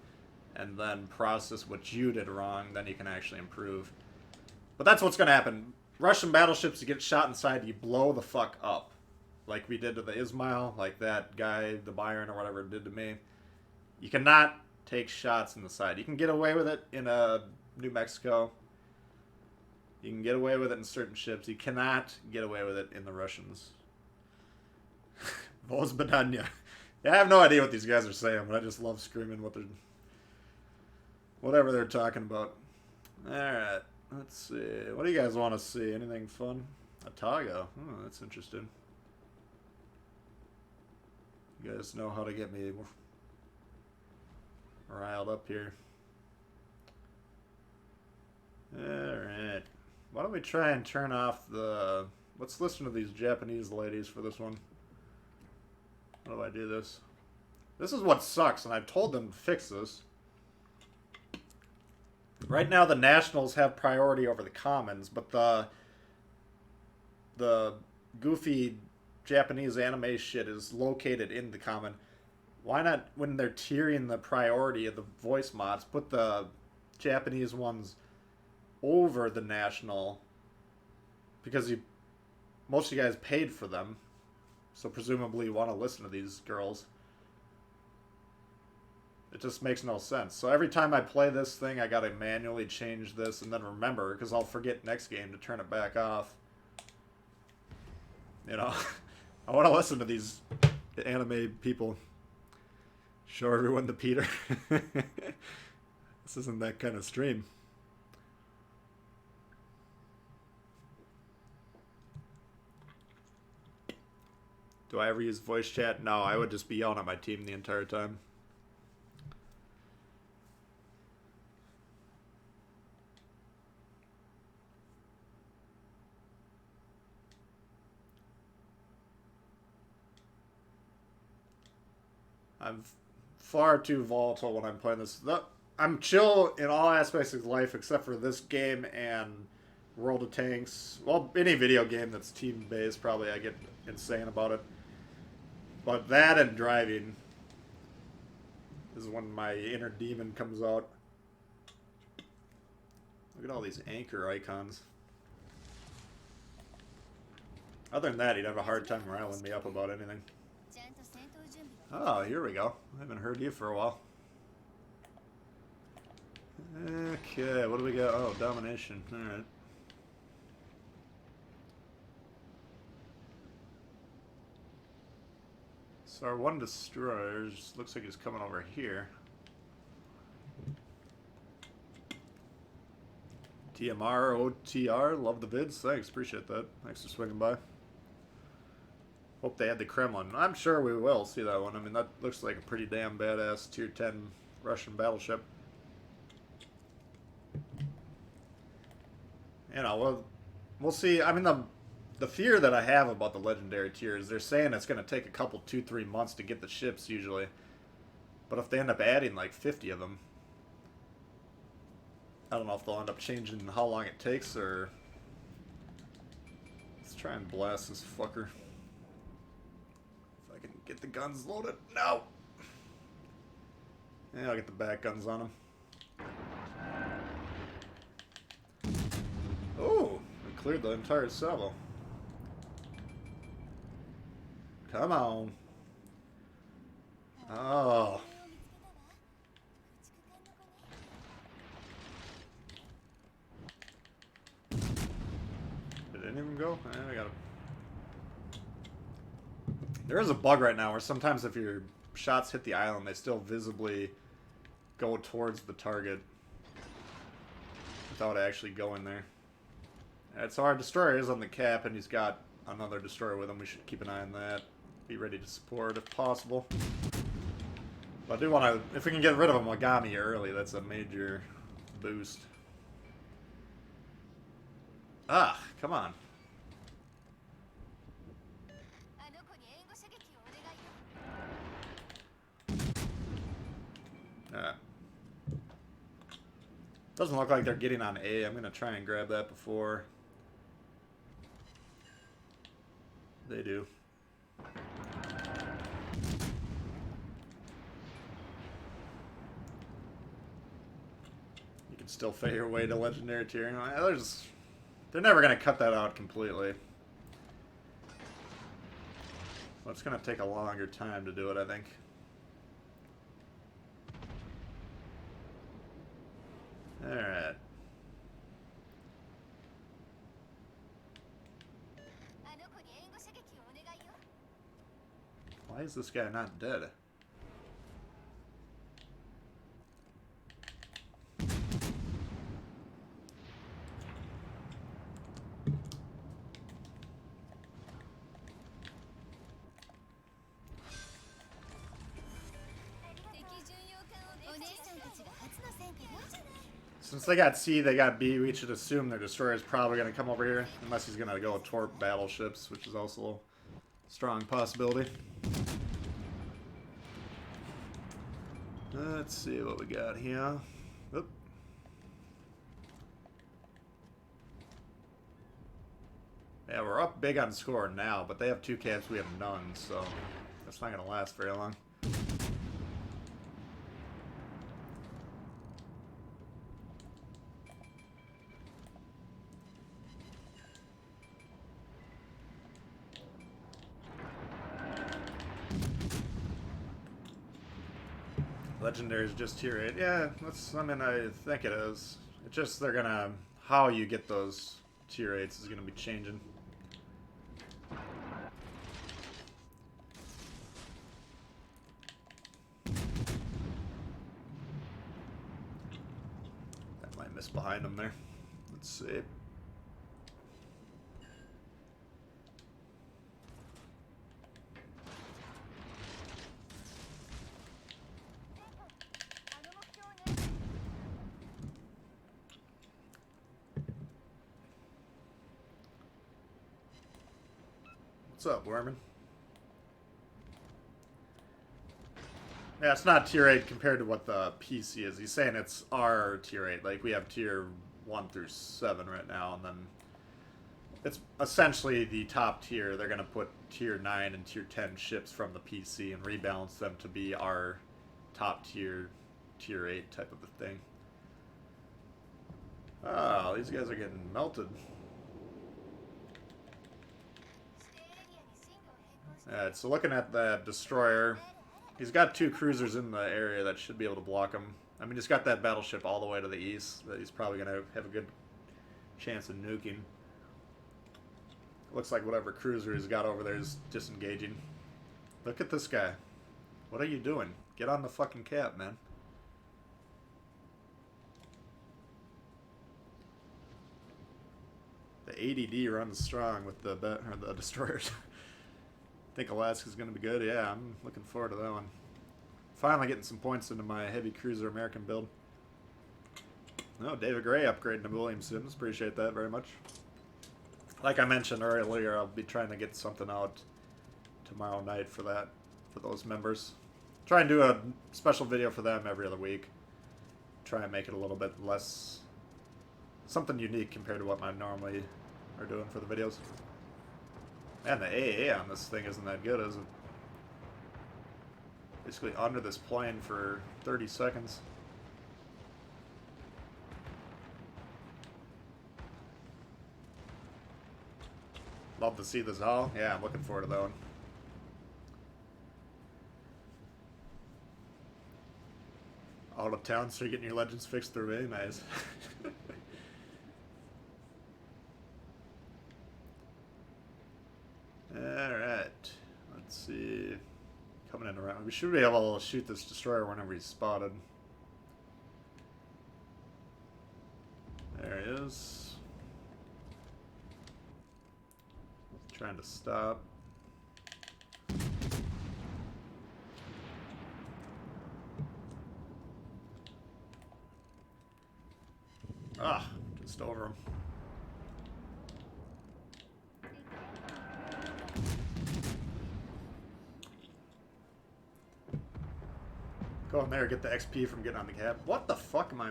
and then process what you did wrong, then you can actually improve. But that's what's going to happen. Russian battleships, you get shot inside, you blow the fuck up. Like we did to the Ismail, like that guy, the Byron or whatever, did to me. You cannot take shots in the side. You can get away with it in New Mexico. You can get away with it in certain ships. You cannot get away with it in the Russians. Vozbadanya. Yeah, I have no idea what these guys are saying, but I just love screaming whatever they're talking about. Alright, let's see. What do you guys want to see? Anything fun? Atago. Oh, that's interesting. You guys know how to get me riled up here. Alright. Why don't we try and turn off the... Let's listen to these Japanese ladies for this one. How do I do this? This is what sucks, and I've told them to fix this. Right now, the Nationals have priority over the Commons, but the goofy Japanese anime shit is located in the Common. Why not, when they're tiering the priority of the voice mods, put the Japanese ones over the National? Because most of you guys paid for them. So presumably you want to listen to these girls. It just makes no sense. So every time I play this thing, I gotta manually change this and then remember, because I'll forget next game to turn it back off. You know, I want to listen to these anime people. Show everyone the Peter. This isn't that kind of stream. Do I ever use voice chat? No, I would just be yelling at my team the entire time. I'm far too volatile when I'm playing this. I'm chill in all aspects of life except for this game and World of Tanks. Well, any video game that's team-based, probably I get insane about it. But that and driving is when my inner demon comes out. Look at all these anchor icons. Other than that, he'd have a hard time riling me up about anything. Oh, here we go. I haven't heard you for a while. Okay, what do we got? Oh, domination. Alright. So our one destroyer looks like he's coming over here. TMR, OTR, love the vids. Thanks, appreciate that. Thanks for swinging by. Hope they had the Kremlin. I'm sure we will see that one. I mean, that looks like a pretty damn badass tier 10 Russian battleship. You know, we'll see. I mean, the fear that I have about the legendary tiers, they're saying it's going to take a couple, 2-3 months to get the ships usually. But if they end up adding like 50 of them, I don't know if they'll end up changing how long it takes, or... Let's try and blast this fucker. If I can get the guns loaded. No! Yeah, I'll get the back guns on him. Oh! We cleared the entire salvo. Come on. Oh. Did it even go? I got it. There is a bug right now where sometimes if your shots hit the island, they still visibly go towards the target without actually going there. Alright, so our destroyer is on the cap, and he's got another destroyer with him. We should keep an eye on that. Be ready to support if possible. But I do want to, if we can get rid of a Wargaming early, that's a major boost. Ah, come on. Doesn't look like they're getting on A. I'm going to try and grab that before they do. You can still fade your way to legendary tier. They're never going to cut that out completely. So it's going to take a longer time to do it, I think. Alright. Why is this guy not dead? Since they got C, they got B, we should assume their destroyer is probably going to come over here. Unless he's going to go torp battleships, which is also a strong possibility. Let's see what we got here. Oop. Yeah, we're up big on score now, but they have 2 caps, we have none, so that's not going to last very long. Legendary is just tier 8. Yeah, I mean, I think it is. It's just they're gonna... How you get those tier 8s is gonna be changing. That might miss behind them there. Let's see. What's up, Werman? Yeah, it's not tier 8 compared to what the PC is. He's saying it's our tier 8. Like, we have tier 1 through 7 right now, and then it's essentially the top tier. They're going to put tier 9 and tier 10 ships from the PC and rebalance them to be our top tier, tier 8 type of a thing. Oh, these guys are getting melted. Alright, so looking at that destroyer, he's got 2 cruisers in the area that should be able to block him. I mean, he's got that battleship all the way to the east that he's probably going to have a good chance of nuking. Looks like whatever cruiser he's got over there is disengaging. Look at this guy. What are you doing? Get on the fucking cap, man. The ADD runs strong with the destroyers. Think Alaska's going to be good? Yeah, I'm looking forward to that one. Finally getting some points into my heavy cruiser American build. Oh, David Gray upgrading to William Sims. Appreciate that very much. Like I mentioned earlier, I'll be trying to get something out tomorrow night for that, for those members. Try and do a special video for them every other week. Try and make it a little bit less, something unique compared to what I normally are doing for the videos. Man, the AA on this thing isn't that good, is it? Basically under this plane for 30 seconds. Love to see this hull. Yeah, I'm looking forward to that one. Out of town, so you're getting your legends fixed through very nice. Alright. Let's see. Coming in around. We should be able to shoot this destroyer whenever he's spotted. There he is. Trying to stop. Ah, just over him. Go in there, get the XP from getting on the cap. What the fuck am I?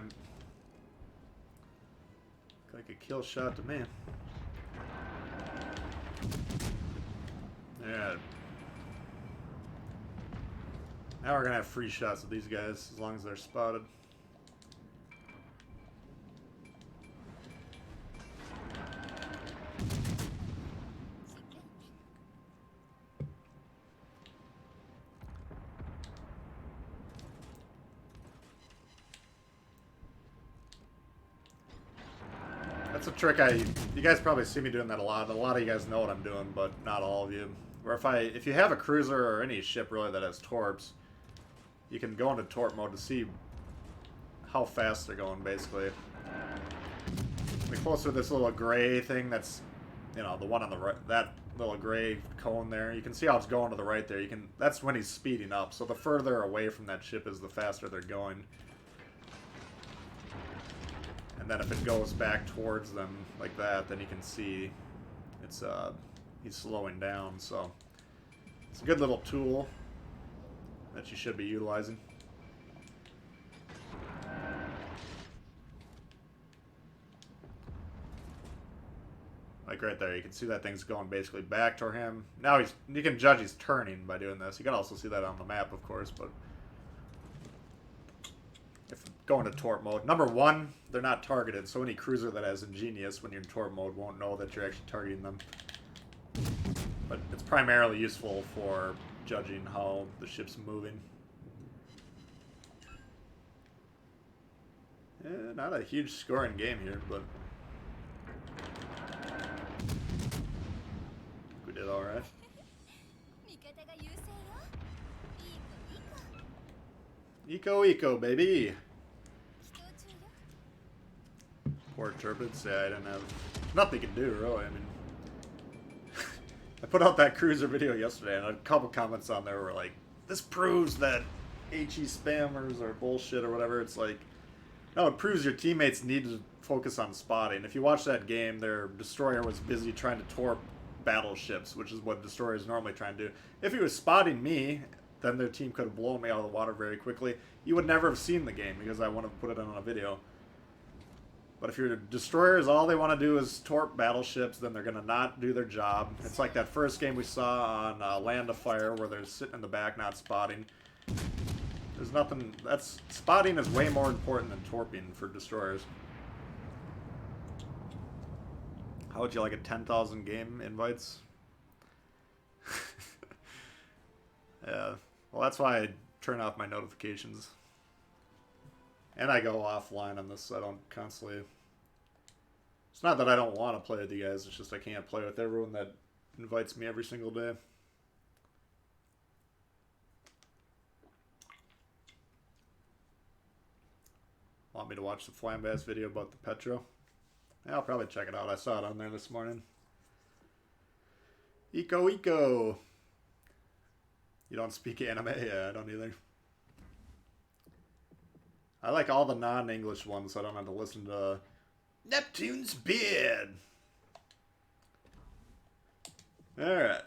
Like a kill shot to me. Yeah. Now we're gonna have free shots with these guys as long as they're spotted. That's a trick you guys probably see me doing that a lot. A lot of you guys know what I'm doing, but not all of you. Where if you have a cruiser or any ship really that has torps, you can go into torp mode to see how fast they're going, basically. The closer to this little gray thing that's, you know, the one on the right, that little gray cone there, you can see how it's going to the right there. That's when he's speeding up. So the further away from that ship is, the faster they're going. And then if it goes back towards them like that, then you can see it's he's slowing down. So it's a good little tool that you should be utilizing. Like right there, you can see that thing's going basically back toward him. Now you can judge he's turning by doing this. You can also see that on the map, of course, but if going to torp mode. Number one, they're not targeted, so any cruiser that has Ingenious when you're in torp mode won't know that you're actually targeting them. But it's primarily useful for judging how the ship's moving. Yeah, not a huge scoring game here, but we did alright. Eco, baby! Poor Turbids. Yeah, I didn't have nothing to do, really. I mean, I put out that cruiser video yesterday, and a couple comments on there were like, this proves that HE spammers are bullshit or whatever. It's like, no, it proves your teammates need to focus on spotting. If you watch that game, their destroyer was busy trying to torp battleships, which is what destroyers normally try and do. If he was spotting me, then their team could have blown me out of the water very quickly. You would never have seen the game because I wouldn't have put it on a video. But if your destroyers, all they want to do is torp battleships, then they're going to not do their job. It's like that first game we saw on Land of Fire where they're sitting in the back not spotting. There's nothing... Spotting is way more important than torping for destroyers. How would you like a 10,000 game invites? Yeah. Well, that's why I turn off my notifications. And I go offline on this, so I don't constantly... It's not that I don't want to play with you guys, it's just I can't play with everyone that invites me every single day. Want me to watch the Flambast video about the Petro? Yeah, I'll probably check it out. I saw it on there this morning. Eco. You don't speak anime? Yeah, I don't either. I like all the non-English ones so I don't have to listen to Neptune's Beard. Alright.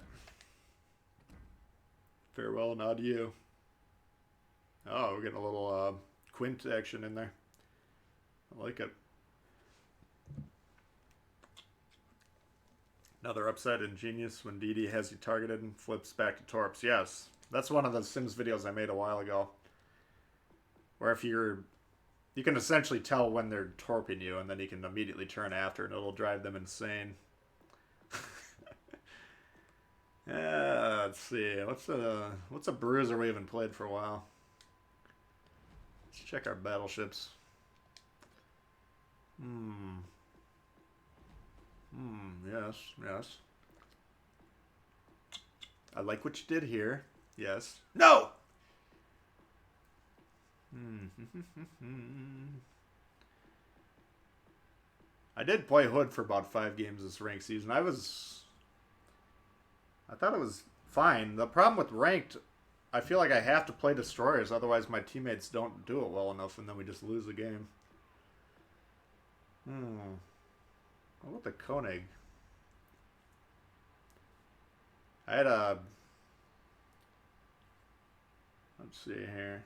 Farewell and adieu. Oh, we're getting a little quint action in there. I like it. Another upside in Genius when DD has you targeted and flips back to torps. Yes, that's one of the Sims videos I made a while ago. Where if you can essentially tell when they're torping you, and then you can immediately turn after, and it'll drive them insane. Yeah, let's see. What's a bruiser we haven't played for a while? Let's check our battleships. Yes. I like what you did here. Yes. No! I did play Hood for about 5 games this ranked season. I thought it was fine. The problem with ranked, I feel like I have to play destroyers, otherwise my teammates don't do it well enough, and then we just lose the game. What about the Koenig? I had a... Let's see here.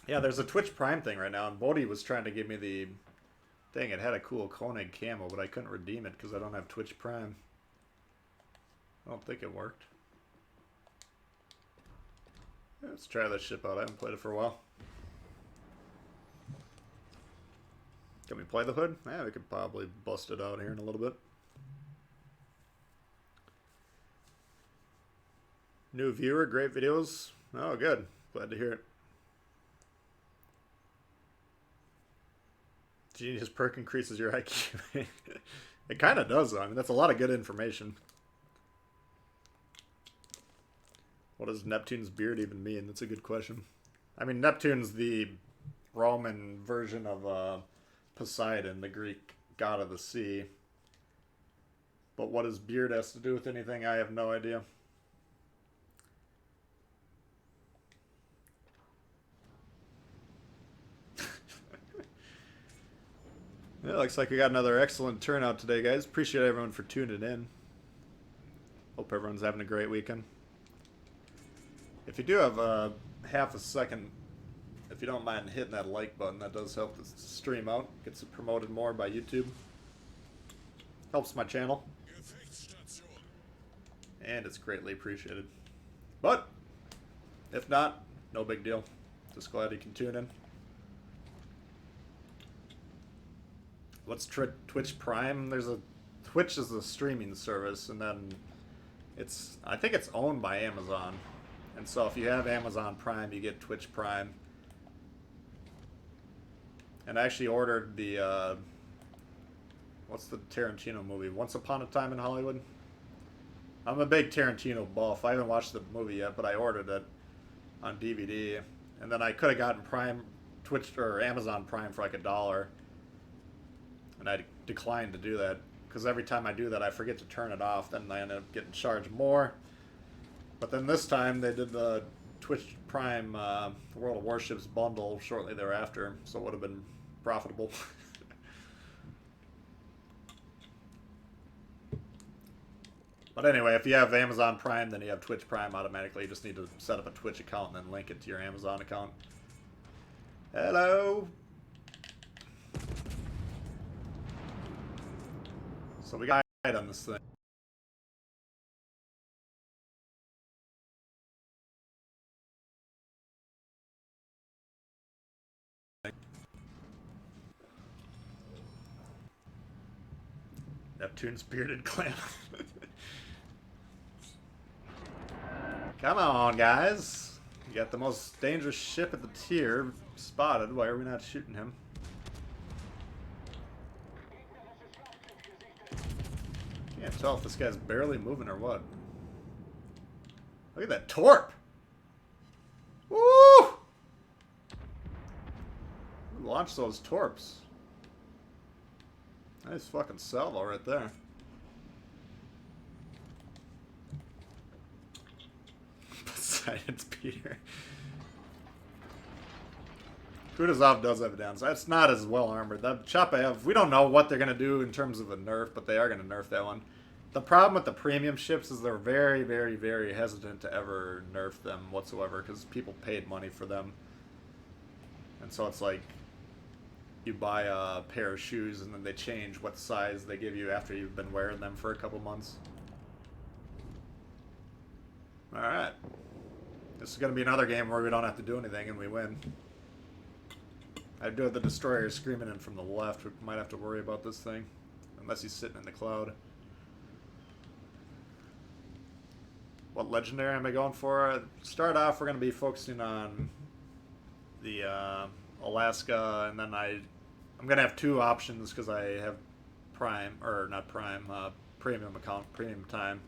Yeah, there's a Twitch Prime thing right now, and Bodhi was trying to give me the thing. It had a cool Koenig camo, but I couldn't redeem it because I don't have Twitch Prime. I don't think it worked. Yeah, let's try this ship out. I haven't played it for a while. Can we play the Hood? Yeah, we could probably bust it out here in a little bit. New viewer, great videos. Oh, good. Glad to hear it. Genius perk increases your IQ. It kind of does, though. I mean, that's a lot of good information. What does Neptune's beard even mean? That's a good question. I mean, Neptune's the Roman version of Poseidon, the Greek god of the sea. But what his beard has to do with anything, I have no idea. Yeah, looks like we got another excellent turnout today, guys. Appreciate everyone for tuning in. Hope everyone's having a great weekend. If you do have half a second, if you don't mind hitting that like button, that does help the stream out. Gets it promoted more by YouTube. Helps my channel. And it's greatly appreciated. But, if not, no big deal. Just glad you can tune in. What's Twitch Prime? Twitch is a streaming service, and then I think it's owned by Amazon. And so if you have Amazon Prime, you get Twitch Prime. And I actually ordered the, what's the Tarantino movie? Once Upon a Time in Hollywood? I'm a big Tarantino buff. I haven't watched the movie yet, but I ordered it on DVD. And then I could have gotten Twitch or Amazon Prime for like $1. And I declined to do that, because every time I do that, I forget to turn it off. Then I end up getting charged more. But then this time, they did the Twitch Prime World of Warships bundle shortly thereafter, so it would have been profitable. But anyway, if you have Amazon Prime, then you have Twitch Prime automatically. You just need to set up a Twitch account and then link it to your Amazon account. Hello! So we got a guide on this thing. Neptune's bearded clan. Come on, guys. You got the most dangerous ship at the tier spotted. Why are we not shooting him? Can't tell if this guy's barely moving or what. Look at that torp! Woo! Launch those torps. Nice fucking salvo right there. Besides Peter. Kutuzov does have a downside. It's not as well armored. That Chapayev, we don't know what they're going to do in terms of a nerf, but they are going to nerf that one. The problem with the premium ships is they're very, very, very hesitant to ever nerf them whatsoever because people paid money for them. And so it's like you buy a pair of shoes and then they change what size they give you after you've been wearing them for a couple months. Alright. This is going to be another game where we don't have to do anything and we win. I do have the destroyer screaming in from the left. We might have to worry about this thing. Unless he's sitting in the cloud. What legendary am I going for? Start off, we're going to be focusing on the Alaska, and then I'm going to have two options because I have Prime, or not Prime, Premium account, Premium time.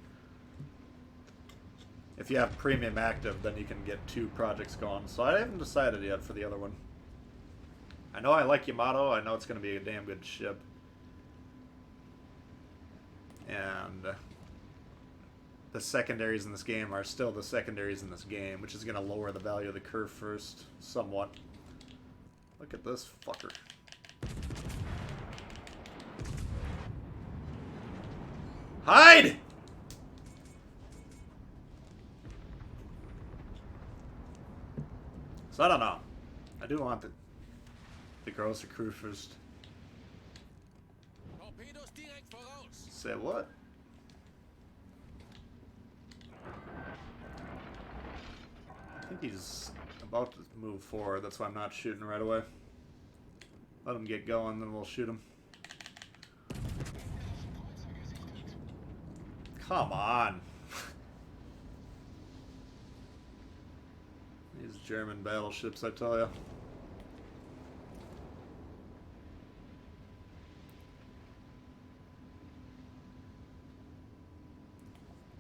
If you have Premium active, then you can get two projects going. So I haven't decided yet for the other one. I know I like Yamato. I know it's going to be a damn good ship. And the secondaries in this game are still the secondaries in this game, which is going to lower the value of the curve first somewhat. Look at this fucker. Hide! So I don't know. I do want the girls to crew first. Say what? I think he's about to move forward. That's why I'm not shooting right away. Let him get going, then we'll shoot him. Come on. These German battleships, I tell you.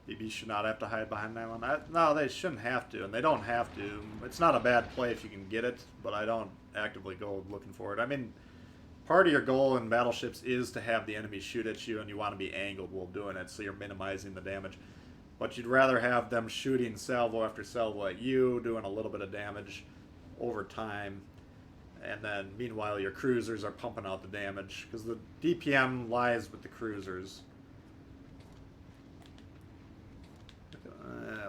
BB should not have to hide behind that one. No, they shouldn't have to, and they don't have to. It's not a bad play if you can get it, but I don't actively go looking for it. I mean, part of your goal in battleships is to have the enemy shoot at you, and you want to be angled while doing it, so you're minimizing the damage. But you'd rather have them shooting salvo after salvo at you, doing a little bit of damage over time, and then meanwhile your cruisers are pumping out the damage, because the DPM lies with the cruisers.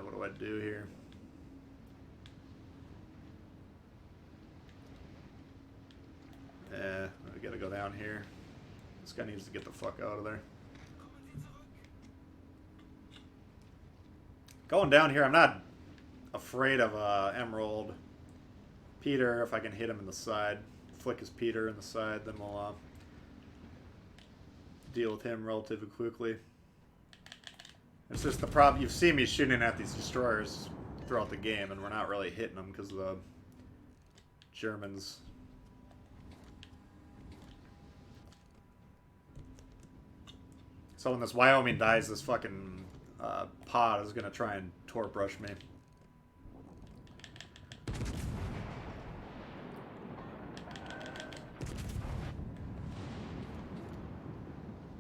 What do I do here? I gotta go down here. This guy needs to get the fuck out of there. Going down here, I'm not afraid of Emerald. Peter, if I can hit him in the side. Flick his Peter in the side, then we'll deal with him relatively quickly. It's just the problem. You've seen me shooting at these destroyers throughout the game, and we're not really hitting them because of the Germans. So when this Wyoming dies, this fucking pod is going to try and torp rush me.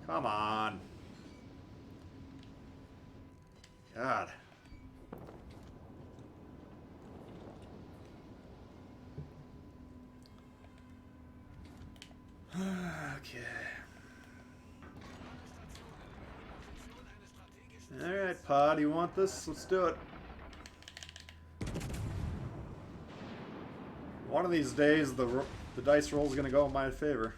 Come on. God. Okay. Alright, Pod, you want this? Let's do it. One of these days, the dice roll is going to go in my favor.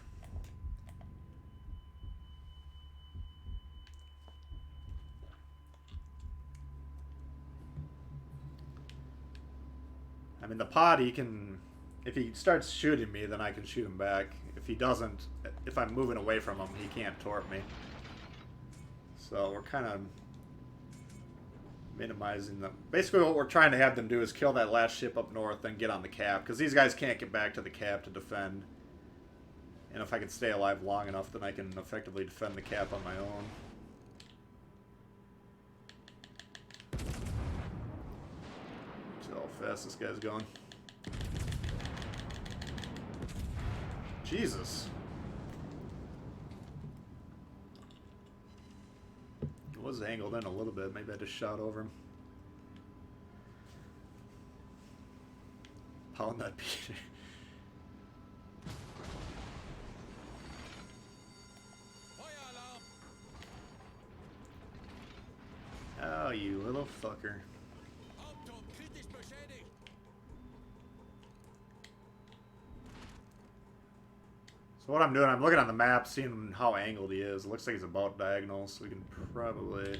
I mean, the pod, he can... If he starts shooting me, then I can shoot him back. If he doesn't, if I'm moving away from him, he can't torp me. So we're kind of minimizing them. Basically, what we're trying to have them do is kill that last ship up north, then get on the cap, because these guys can't get back to the cap to defend. And if I can stay alive long enough, then I can effectively defend the cap on my own. See how fast this guy's going. Jesus. It was angled in a little bit. Maybe I just shot over him. Pound that Peter. Oh, you little fucker. So what I'm doing, I'm looking on the map, seeing how angled he is. It looks like he's about diagonal, so we can probably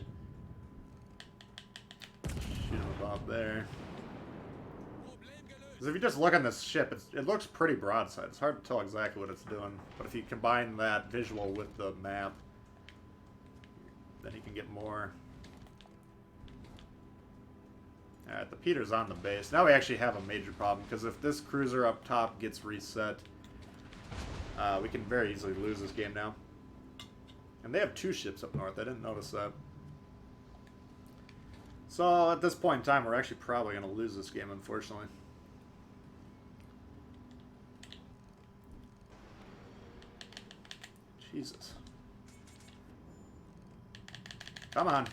shoot him about there. Because if you just look on this ship, it looks pretty broadside. It's hard to tell exactly what it's doing. But if you combine that visual with the map, then you can get more. Alright, the Peter's on the base. Now we actually have a major problem, because if this cruiser up top gets reset, we can very easily lose this game now. And they have 2 ships up north. I didn't notice that. So at this point in time, we're actually probably going to lose this game, unfortunately. Jesus. Come on.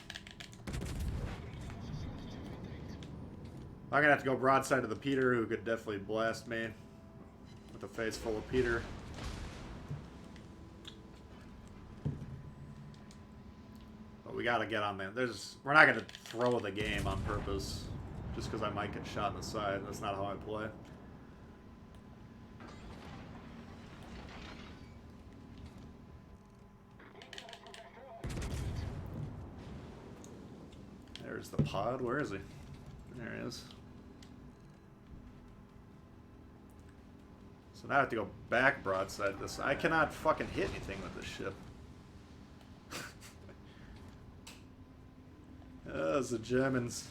I'm going to have to go broadside to the Peter, who could definitely blast me with a face full of Peter. But we got to get on there. We're not going to throw the game on purpose just because I might get shot in the side. That's not how I play. There's the pod. Where is he? There he is. So now I have to go back broadside this. I cannot fucking hit anything with this ship. It's the Germans.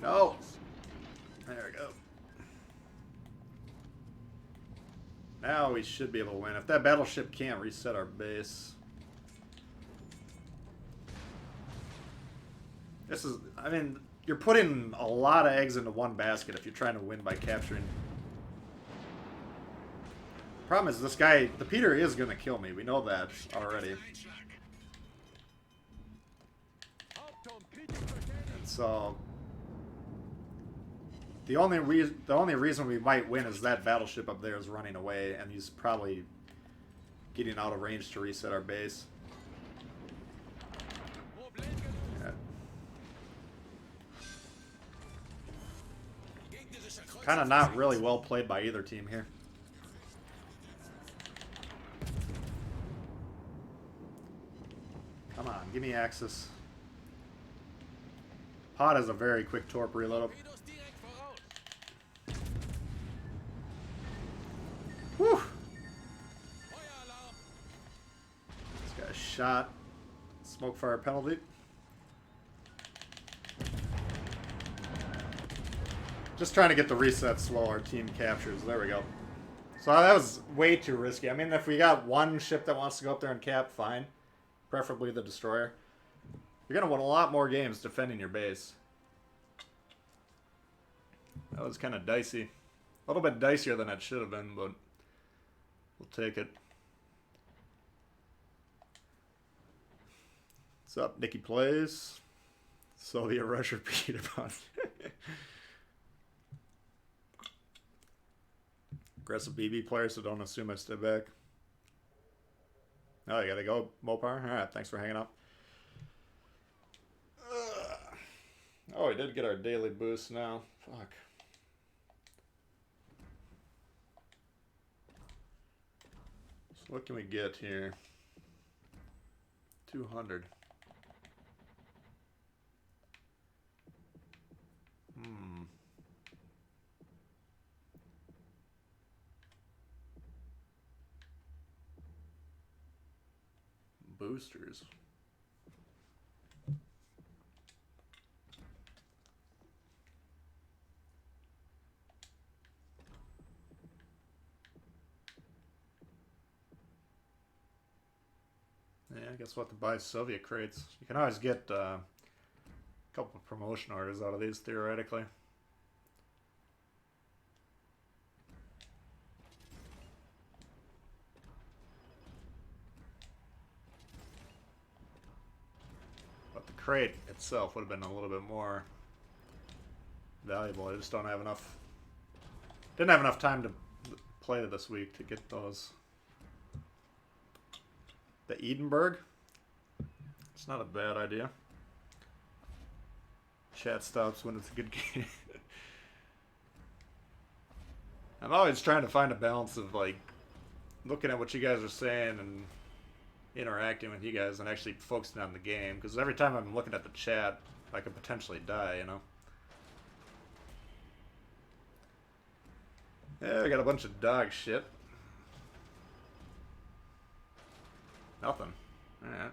No. There we go. Now we should be able to win. If that battleship can't reset our base. This is, I mean, you're putting a lot of eggs into one basket if you're trying to win by capturing. Problem is, this guy, the Peter is going to kill me. We know that already. And so, the only reason we might win is that battleship up there is running away, and he's probably getting out of range to reset our base. Kind of not really well played by either team here. Come on, give me access. Pod has a very quick torp reload. Whew! This guy's shot. Smoke fire penalty. Just trying to get the resets while our team captures. There we go. So that was way too risky. I mean, if we got one ship that wants to go up there and cap, fine. Preferably the destroyer. You're going to win a lot more games defending your base. That was kind of dicey. A little bit dicier than it should have been, but we'll take it. What's up, Nicky Plays? Soviet Russia repeat about aggressive BB player, so don't assume I stay back. Oh, you gotta go, Mopar? Alright, thanks for hanging out. Oh, we did get our daily boost now. Fuck. So what can we get here? 200. Boosters. Yeah, I guess we'll have to buy Soviet crates. You can always get a couple of promotion orders out of these, theoretically. But the crate itself would have been a little bit more valuable. I just don't have enough... Didn't have enough time to play this week to get those. The Edinburgh? It's not a bad idea. Chat stops when it's a good game. I'm always trying to find a balance of like looking at what you guys are saying and interacting with you guys and actually focusing on the game, because every time I'm looking at the chat I could potentially die, you know. Yeah, I got a bunch of dog shit. Nothing. Alright.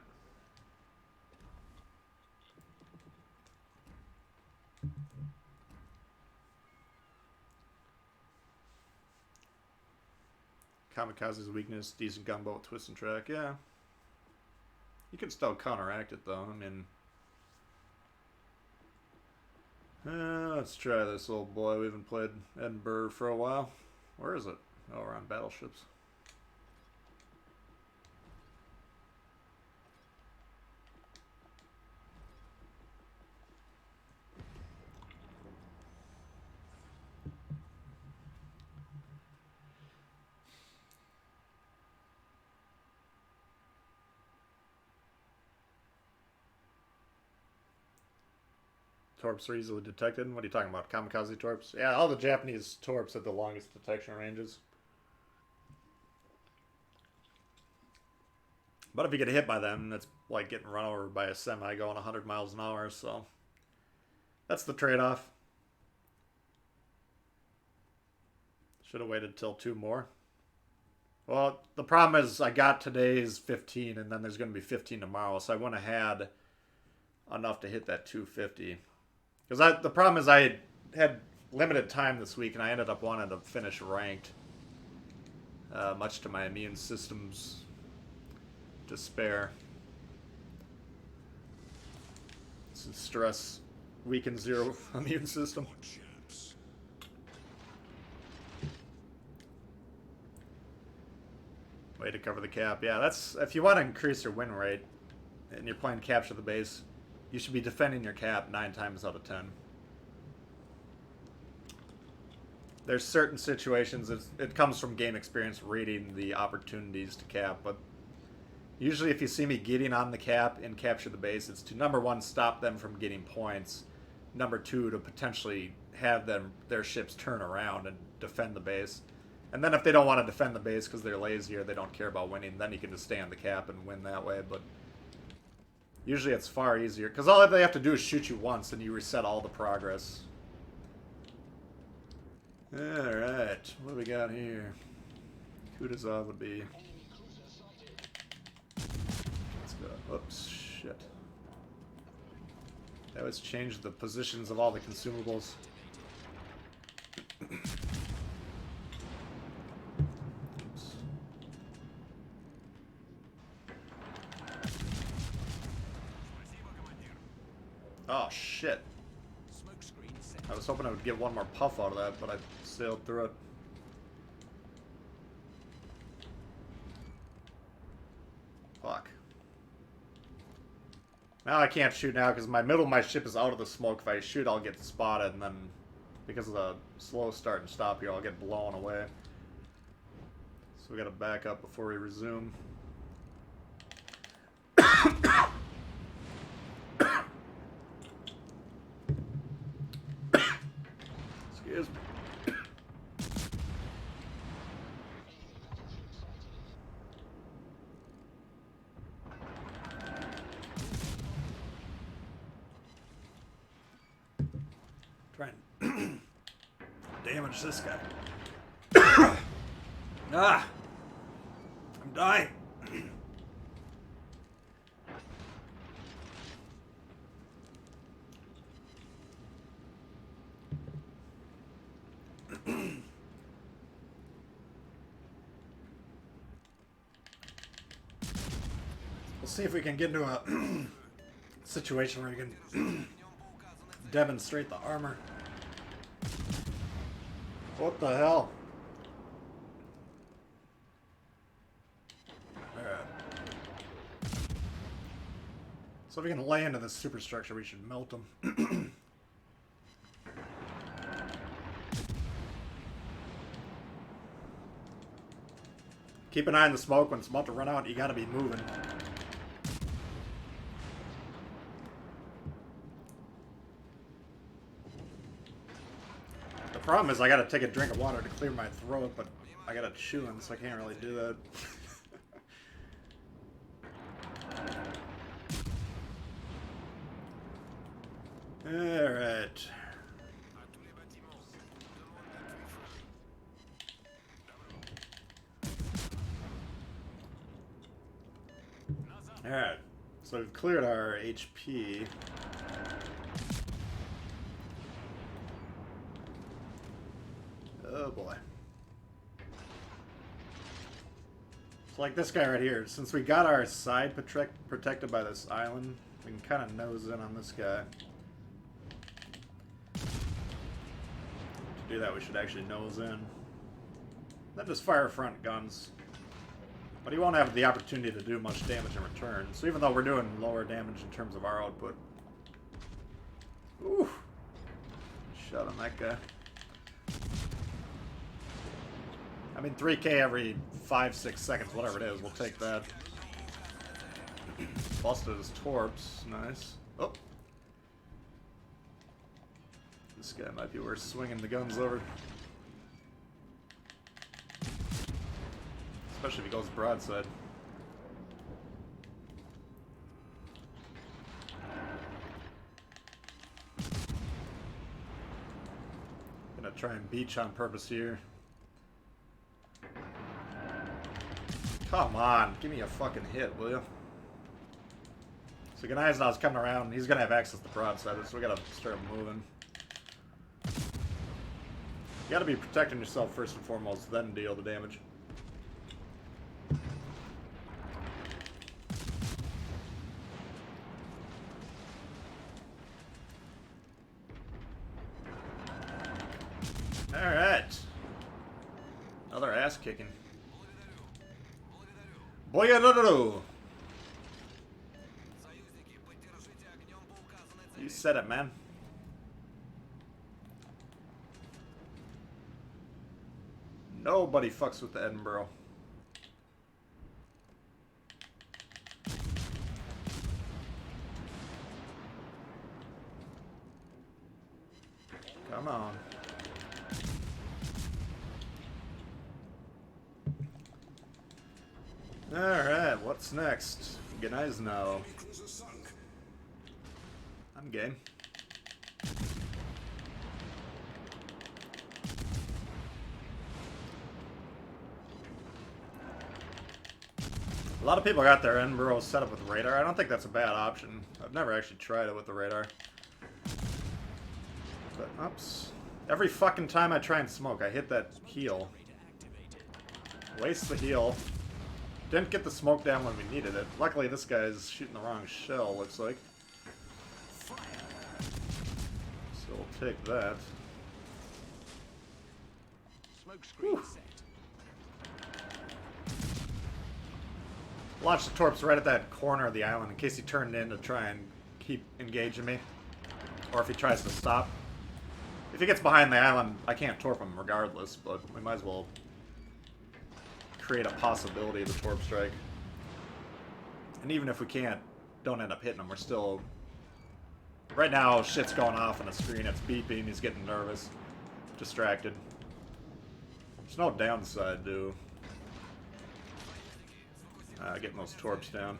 Kamikaze's weakness, decent gunboat, twist and track, yeah. You can still counteract it though, I mean... let's try this old boy. We haven't played Edinburgh for a while. Where is it? Oh, we're on battleships. Torps are easily detected. What are you talking about? Kamikaze torps? Yeah, all the Japanese torps have the longest detection ranges. But if you get hit by them, it's like getting run over by a semi going 100 miles an hour, so that's the trade-off. Should have waited till 2 more. Well, the problem is I got today's 15, and then there's going to be 15 tomorrow, so I wouldn't have had enough to hit that 250. Because the problem is I had limited time this week, and I ended up wanting to finish ranked, much to my immune system's despair. Since stress weakens your immune system. Way to cover the cap. Yeah, that's if you want to increase your win rate and you're playing capture the base, you should be defending your cap 9 times out of 10. There's certain situations, it comes from game experience reading the opportunities to cap, but usually if you see me getting on the cap and capture the base, it's to number 1, stop them from getting points, number 2, to potentially have their ships turn around and defend the base. And then if they don't want to defend the base because they're lazy or they don't care about winning, then you can just stay on the cap and win that way. But usually it's far easier, because all they have to do is shoot you once and you reset all the progress. Alright, what do we got here? Kutuzov would be... Let's go. Oops, shit. They always change the positions of all the consumables. Oh, shit. I was hoping I would get one more puff out of that, but I sailed through it. Fuck. Now I can't shoot now because my middle of my ship is out of the smoke. If I shoot, I'll get spotted, and then because of the slow start and stop here, I'll get blown away. So we gotta back up before we resume. Excuse me. Try and damage this guy. Ah! I'm dying. We'll see if we can get into a situation where we can demonstrate the armor. What the hell? Alright. So if we can lay into this superstructure, we should melt them. Keep an eye on the smoke. When it's about to run out, you gotta be moving. The problem is I gotta take a drink of water to clear my throat, but I gotta chew in, so I can't really do that. Alright. Alright. So we've cleared our HP. Oh boy. It's like this guy right here. Since we got our side protected by this island, we can kind of nose in on this guy. To do that, we should actually nose in. Then just fire front guns. But he won't have the opportunity to do much damage in return. So even though we're doing lower damage in terms of our output. Ooh. Shot on that guy. I mean, 3K every 5-6 seconds, whatever it is, we'll take that. Busted his torps. Nice. Oh. This guy might be worth swinging the guns over. Especially if he goes broadside. Gonna try and beach on purpose here. Come on, give me a fucking hit, will you? So Ganaisnow's coming around. He's gonna have access to broadside, so we gotta start moving. You gotta be protecting yourself first and foremost, then deal the damage. Alright. Another ass kicking. Boyadoo! You said it, man. Nobody fucks with the Edinburgh. Come on. Alright, what's next? Gnaisnow. I'm game. A lot of people got their Edinburgh set up with radar. I don't think that's a bad option. I've never actually tried it with the radar. But, oops. Every fucking time I try and smoke, I hit that heal. Waste the heal. Didn't get the smoke down when we needed it. Luckily, this guy's shooting the wrong shell, looks like. So we'll take that. Whew. Launch the torps right at that corner of the island in case he turned in to try and keep engaging me. Or if he tries to stop. If he gets behind the island, I can't torp him regardless, but we might as well create a possibility of the torp strike. And even if we don't end up hitting him, we're still... Right now, shit's going off on the screen, it's beeping, he's getting nervous, distracted. There's no downside to getting those torps down.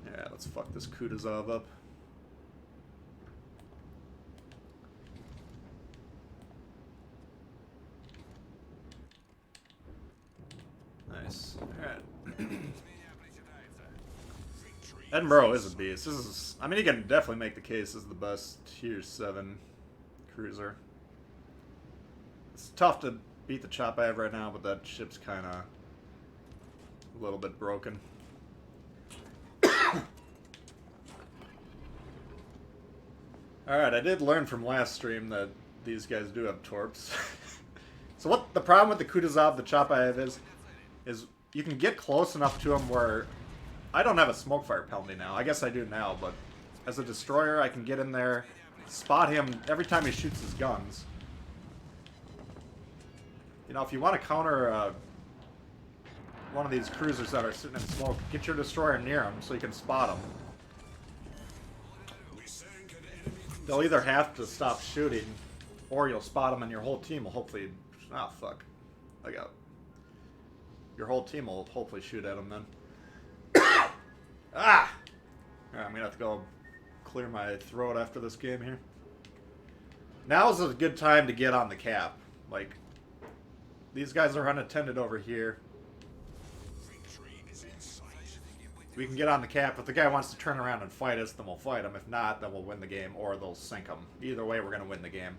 Yeah, let's fuck this Kutuzov up. Nice. Alright. Edinburgh is a beast. This is, I mean, you can definitely make the case this is the best Tier 7 cruiser. It's tough to beat the chop I have right now, but that ship's kind of a little bit broken. Alright, I did learn from last stream that these guys do have torps. So what the problem with the Kutuzov, the Chapayev is you can get close enough to him where I don't have a smoke fire penalty now. I guess I do now, but as a destroyer I can get in there, spot him every time he shoots his guns. You know, if you want to counter one of these cruisers that are sitting in smoke, get your destroyer near him so you can spot him. They'll either have to stop shooting, or you'll spot them and your whole team will hopefully... Ah, fuck. Look out. Your whole team will hopefully shoot at them then. Ah! Alright, I'm gonna have to go clear my throat after this game here. Now's a good time to get on the cap. Like, these guys are unattended over here. We can get on the cap. If the guy wants to turn around and fight us, then we'll fight him. If not, then we'll win the game, or they'll sink him. Either way, we're going to win the game.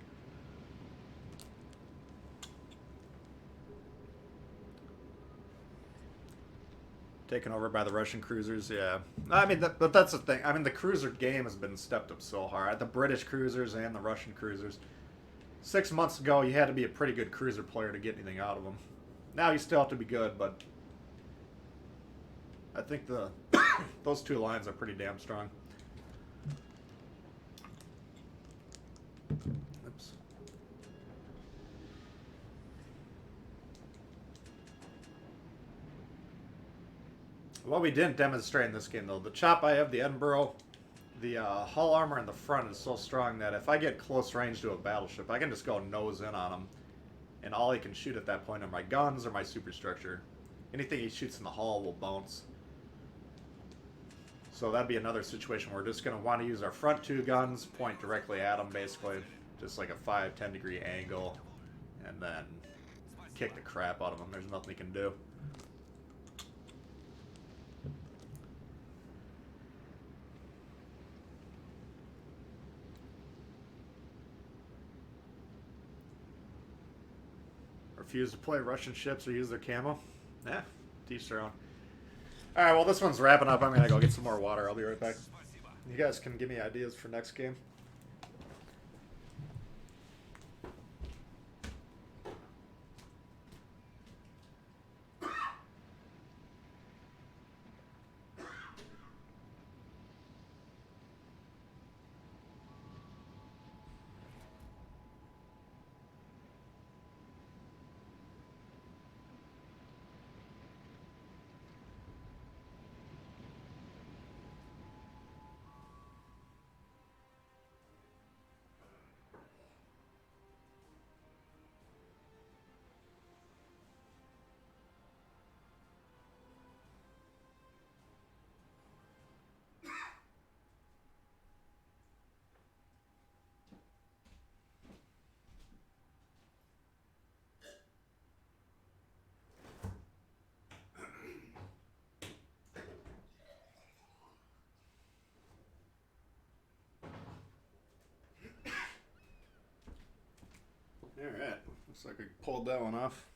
Taken over by the Russian cruisers, yeah. I mean, but that's the thing. I mean, the cruiser game has been stepped up so hard. The British cruisers and the Russian cruisers. 6 months ago, you had to be a pretty good cruiser player to get anything out of them. Now you still have to be good, but... I think those two lines are pretty damn strong. Oops. What we didn't demonstrate in this game, though, the chop I have, the Edinburgh, the hull armor in the front is so strong that if I get close range to a battleship, I can just go nose in on him, and all he can shoot at that point are my guns or my superstructure. Anything he shoots in the hull will bounce. So that'd be another situation where we're just going to want to use our front two guns, point directly at them, basically. Just like a 5-10 degree angle. And then kick the crap out of them. There's nothing he can do. Refuse to play Russian ships or use their camo? Yeah, teach their own. Alright, well this one's wrapping up. I'm gonna go get some more water. I'll be right back. You guys can give me ideas for next game. Alright, looks like I pulled that one off.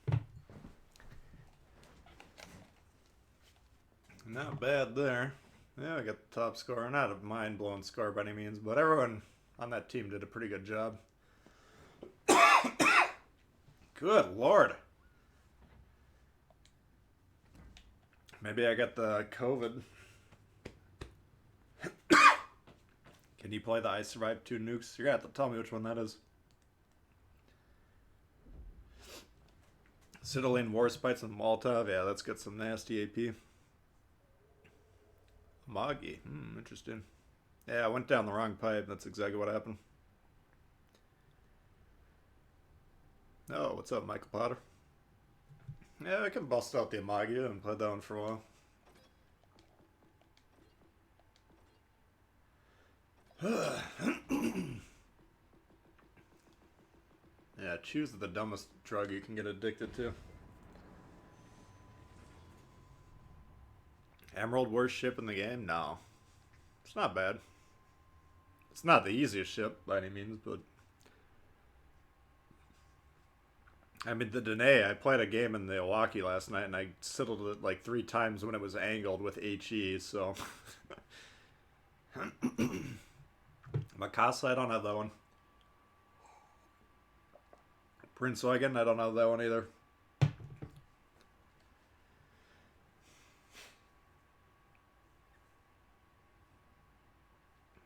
Not bad there. Yeah, I got the top score. Not a mind-blowing score by any means, but everyone on that team did a pretty good job. Good lord. Maybe I got the COVID. Can you play the I Survived 2 nukes? You're gonna have to tell me which one that is. Citylene Warspites and Molotov. Yeah, that's got some nasty AP. Magi. Interesting. Yeah, I went down the wrong pipe. That's exactly what happened. Oh, what's up, Michael Potter? Yeah, I can bust out the Amagi. I haven't played that one for a while. Yeah, choose the dumbest drug you can get addicted to. Emerald, worst ship in the game? No. It's not bad. It's not the easiest ship by any means, but I mean, the Dene, I played a game in the Milwaukee last night, and I settled it like 3 times when it was angled with HE, so... Mikasa, I don't have that one. Prince Eugen, I don't have that one either.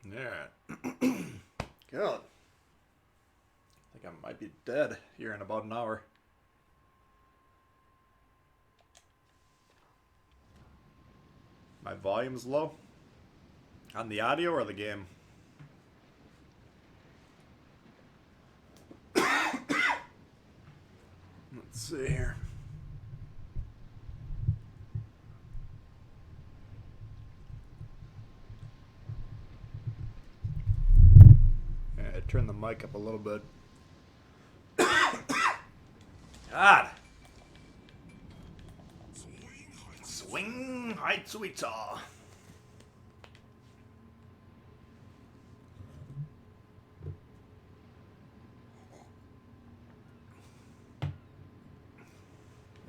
Alright. God. I think I might be dead here in about an hour. My volume's low. On the audio or the game? Let's see here. Yeah, I turned the mic up a little bit. God! Swing high Tsuita.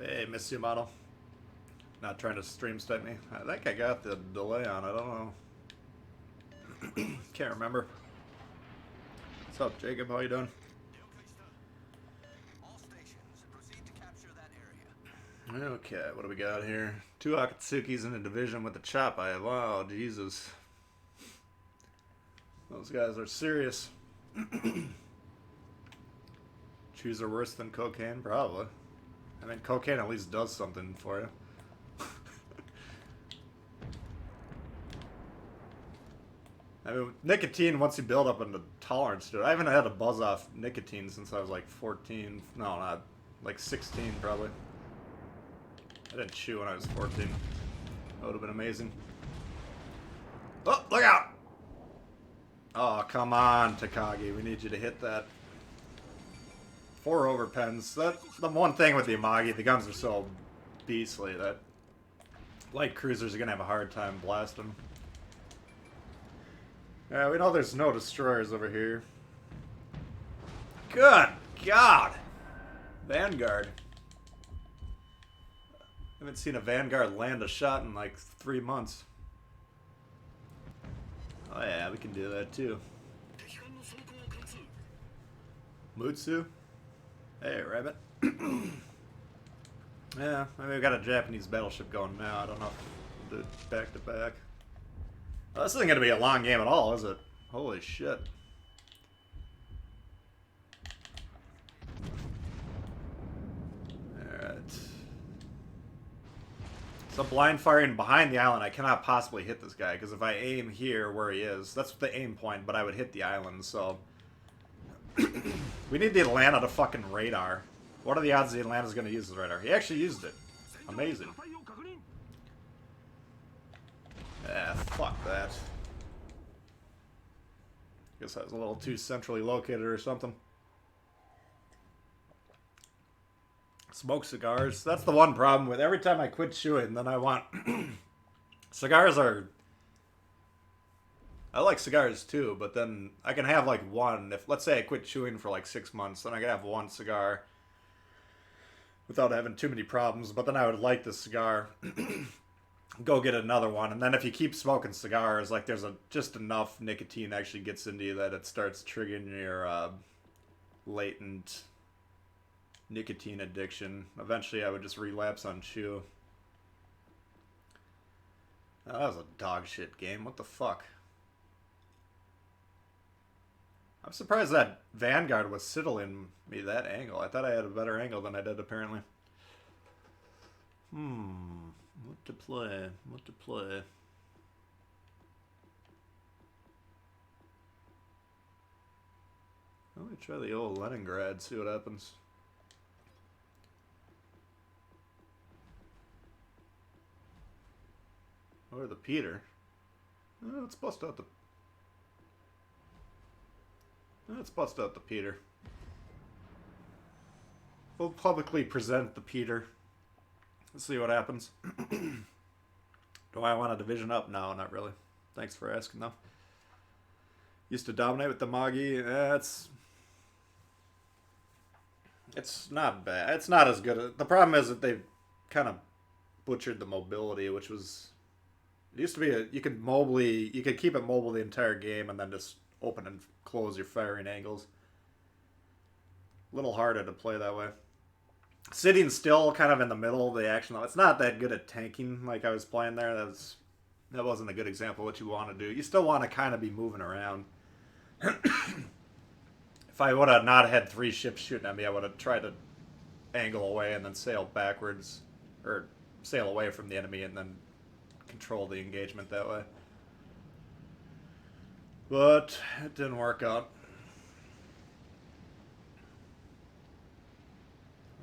Hey, Miss Yamato. Not trying to stream snipe me. I think I got the delay on. I don't know. Can't remember. What's up, Jacob? How you doing? Okay, what do we got here? 2 Akatsukis in a division with a chop. Wow, Jesus. Those guys are serious. Chews are worse than cocaine? Probably. I mean, cocaine at least does something for you. I mean, nicotine, once you build up into tolerance to it, I haven't had a buzz off nicotine since I was like 14. No, not like 16 probably. I didn't chew when I was 14. That would have been amazing. Oh, look out! Oh, come on, Takagi. We need you to hit that. 4 overpens. That's the one thing with the Amagi. The guns are so beastly that light cruisers are going to have a hard time blasting. Yeah, we know there's no destroyers over here. Good God! Vanguard. I haven't seen a Vanguard land a shot in like 3 months. Oh yeah, we can do that too. Mutsu? Hey, Rabbit. Yeah, I mean, we've got a Japanese battleship going now. I don't know if we'll do it back to back. Well, this isn't going to be a long game at all, is it? Holy shit. Alright. So blind firing behind the island, I cannot possibly hit this guy, because if I aim here where he is, that's the aim point, but I would hit the island, so... We need the Atlanta to fucking radar. What are the odds the Atlanta's going to use the radar? He actually used it. Amazing. Yeah, fuck that. Guess I was a little too centrally located or something. Smoke cigars. That's the one problem with every time I quit chewing, then I want... Cigars are... I like cigars too, but then I can have like one. If let's say I quit chewing for like 6 months, then I can have one cigar without having too many problems. But then I would light the cigar, go get another one, and then if you keep smoking cigars, like there's just enough nicotine actually gets into you that it starts triggering your latent nicotine addiction. Eventually, I would just relapse on chew. Oh, that was a dog shit game. What the fuck? I'm surprised that Vanguard was sittling me that angle. I thought I had a better angle than I did, apparently. What to play? What to play? Let me try the old Leningrad, see what happens. Or the Peter. Oh, let's bust out the... Let's bust out the Peter. We'll publicly present the Peter. Let's see what happens. Do I want a division up? No, not really. Thanks for asking, though. Used to dominate with the Magi. It's not bad. It's not as good. The problem is that they've kind of butchered the mobility, which was it used to be you could keep it mobile the entire game and then just open and close your firing angles. A little harder to play that way. Sitting still, kind of in the middle of the action, though, it's not that good at tanking like I was playing there. That wasn't a good example of what you want to do. You still want to kind of be moving around. If I would have not had 3 ships shooting at me, I would have tried to angle away and then sail backwards, or sail away from the enemy and then control the engagement that way. But it didn't work out.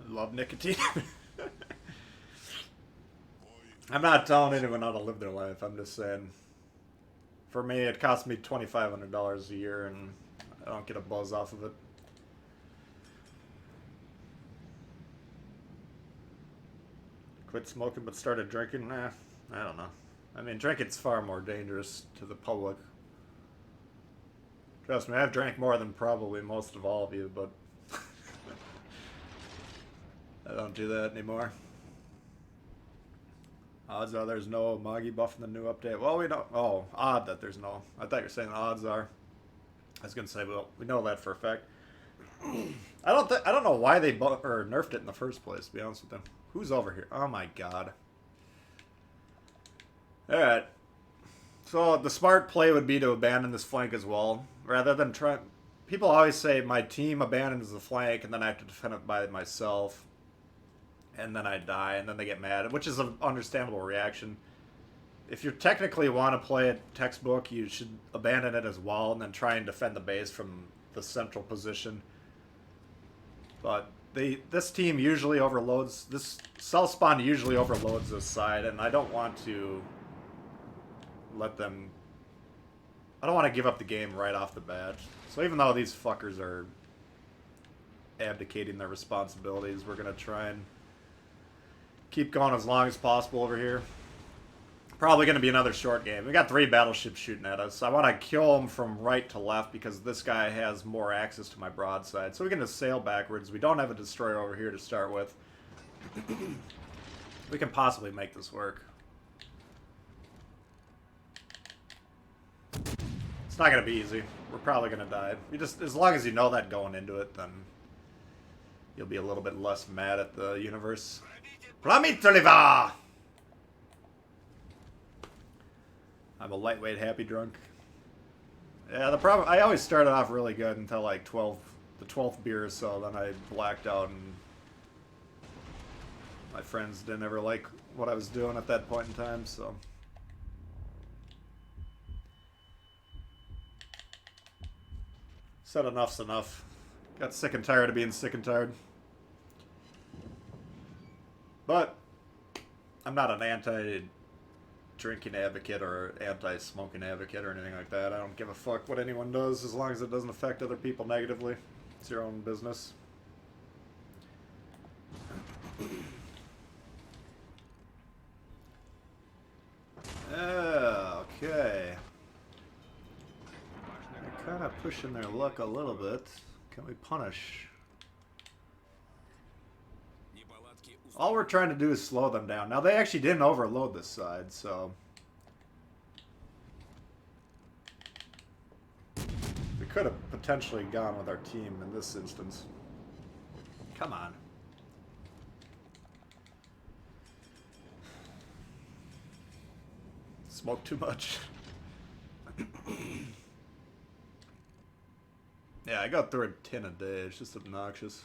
I love nicotine. I'm not telling anyone how to live their life. I'm just saying, for me, it costs me $2,500 a year, and I don't get a buzz off of it. Quit smoking but started drinking? Nah, I don't know. I mean, drinking's far more dangerous to the public. Trust me, I've drank more than probably most of all of you, but I don't do that anymore. Odds are there's no Magi buff in the new update. Well, we don't. Oh, odd that there's no. I thought you were saying the odds are. I was gonna say, well, we know that for a fact. I don't know why they nerfed it in the first place. To be honest with them. Who's over here? Oh my god. All right. So the smart play would be to abandon this flank as well, rather than try. People always say my team abandons the flank and then I have to defend it by myself, and then I die, and then they get mad, which is an understandable reaction. If you technically want to play it textbook, you should abandon it as well and then try and defend the base from the central position. But this team usually overloads, this cell spawn usually overloads this side, and I don't want to let them, I don't want to give up the game right off the bat. So even though these fuckers are abdicating their responsibilities, we're going to try and keep going as long as possible over here. Probably going to be another short game. We got 3 battleships shooting at us. I want to kill them from right to left because this guy has more access to my broadside. So we're going to sail backwards. We don't have a destroyer over here to start with. We can possibly make this work. It's not going to be easy. We're probably going to die. As long as you know that going into it, then you'll be a little bit less mad at the universe. Plamitoliva! I'm a lightweight happy drunk. Yeah, the problem, I always started off really good until like the 12th beer or so, then I blacked out and my friends didn't ever like what I was doing at that point in time, so. Said enough's enough. Got sick and tired of being sick and tired. But I'm not an anti-drinking advocate or anti-smoking advocate or anything like that. I don't give a fuck what anyone does as long as it doesn't affect other people negatively. It's your own business. Okay. They're kind of pushing their luck a little bit. Can we punish? All we're trying to do is slow them down. Now, they actually didn't overload this side, so we could have potentially gone with our team in this instance. Come on. Smoke too much. Yeah, I go through a tin a day. It's just obnoxious.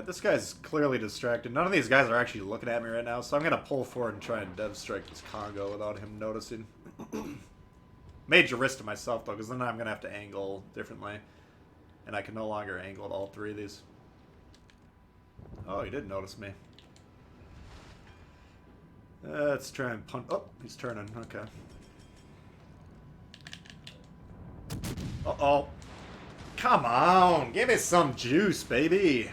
This guy's clearly distracted. None of these guys are actually looking at me right now, so I'm going to pull forward and try and dev strike this Congo without him noticing. Major risk to myself, though, because then I'm going to have to angle differently. And I can no longer angle at all 3 of these. Oh, he did notice me. Let's try and punt. Oh, he's turning. Okay. Uh-oh. Come on. Give me some juice, baby.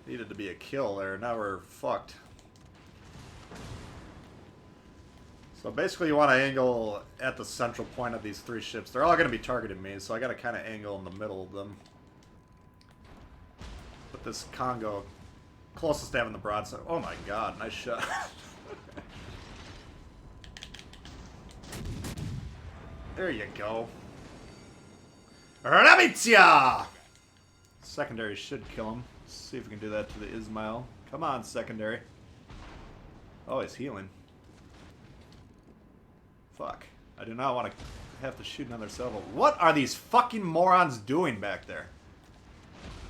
Needed to be a kill there. Now we're fucked. So basically you want to angle at the central point of these three ships. They're all going to be targeting me, so I got to kind of angle in the middle of them. Put this Congo closest to having the broadside. Oh my god, nice shot. There you go. Rabitia! Secondary should kill him. Let's see if we can do that to the Ismail. Come on, secondary. Oh, he's healing. Fuck. I do not want to have to shoot another salvo. What are these fucking morons doing back there?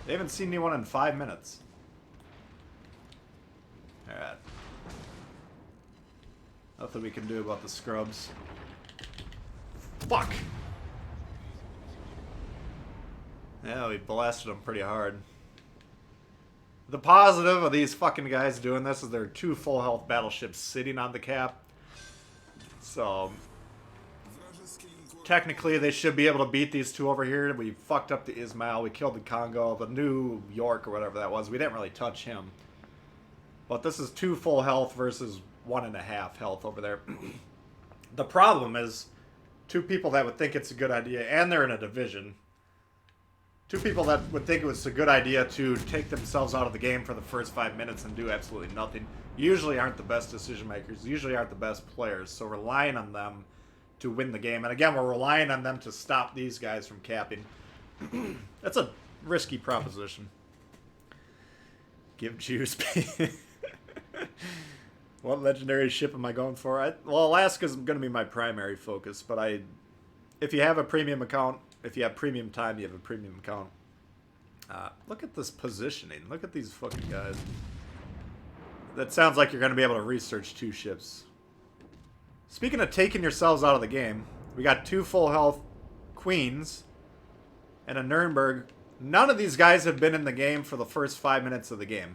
They haven't seen anyone in 5 minutes. Alright. Nothing we can do about the scrubs. Fuck! Yeah, we blasted them pretty hard. The positive of these fucking guys doing this is they're 2 full health battleships sitting on the cap. So, technically they should be able to beat these 2 over here. We fucked up the Ismail, we killed the Congo, the New York or whatever that was. We didn't really touch him. But this is 2 full health versus 1.5 health over there. The problem is 2 people that would think it's a good idea, and they're in a division. 2 people that would think it was a good idea to take themselves out of the game for the first 5 minutes and do absolutely nothing usually aren't the best decision makers, usually aren't the best players. So relying on them to win the game, and again, we're relying on them to stop these guys from capping. That's a risky proposition. Give juice. What legendary ship am I going for? Well, Alaska's going to be my primary focus, but if you have a premium account, if you have premium time, you have a premium account. Look at this positioning. Look at these fucking guys. That sounds like you're going to be able to research 2 ships. Speaking of taking yourselves out of the game, we got 2 full health queens and a Nuremberg. None of these guys have been in the game for the first 5 minutes of the game.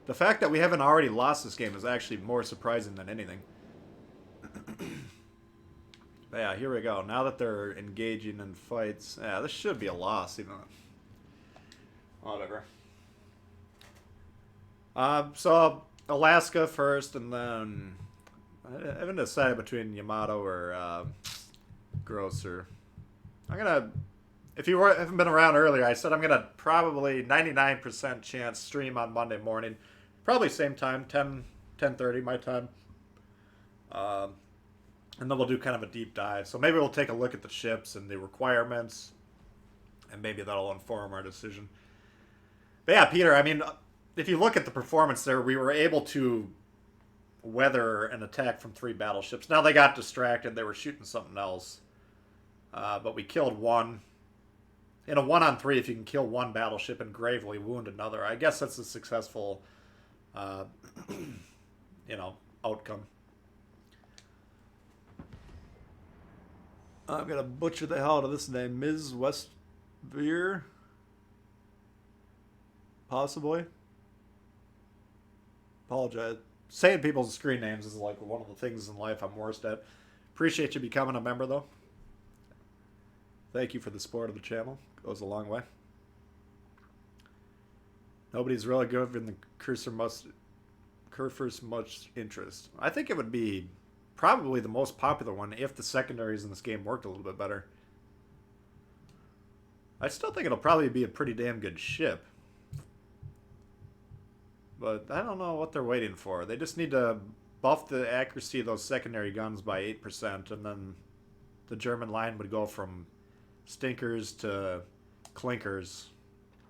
The fact that we haven't already lost this game is actually more surprising than anything. But yeah, here we go. Now that they're engaging in fights, yeah, this should be a loss, even though... Whatever. So Alaska first, and then I haven't decided between Yamato or Grosser. I'm gonna. If you haven't been around earlier, I said I'm gonna probably 99% chance stream on Monday morning, probably same time, 10:30 my time. And then we'll do kind of a deep dive. So maybe we'll take a look at the ships and the requirements, and maybe that'll inform our decision. But yeah, Peter, I mean, if you look at the performance there, we were able to weather an attack from 3 battleships. Now they got distracted. They were shooting something else. But we killed 1. In a 1-on-3, if you can kill 1 battleship and gravely wound another, I guess that's a successful, outcome. I'm going to butcher the hell out of this name. Ms. Westveer? Possibly. Apologize. Saying people's screen names is like one of the things in life I'm worst at. Appreciate you becoming a member, though. Thank you for the support of the channel. Goes a long way. Nobody's really given the cursors much interest. I think it would be probably the most popular one if the secondaries in this game worked a little bit better. I still think it'll probably be a pretty damn good ship. But I don't know what they're waiting for. They just need to buff the accuracy of those secondary guns by 8%, and then the German line would go from stinkers to clinkers.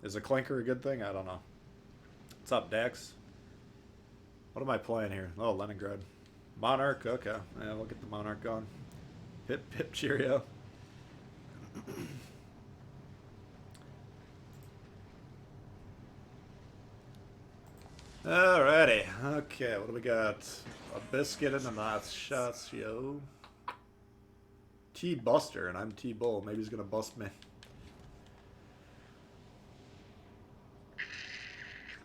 Is a clinker a good thing? I don't know. What's up, Dex? What am I playing here? Oh, Leningrad. Monarch? Okay. Yeah, we'll get the Monarch going. Pip, pip, cheerio. Alrighty. Okay, what do we got? A biscuit and a nachos. T-Buster, and I'm T-Bull. Maybe he's gonna bust me.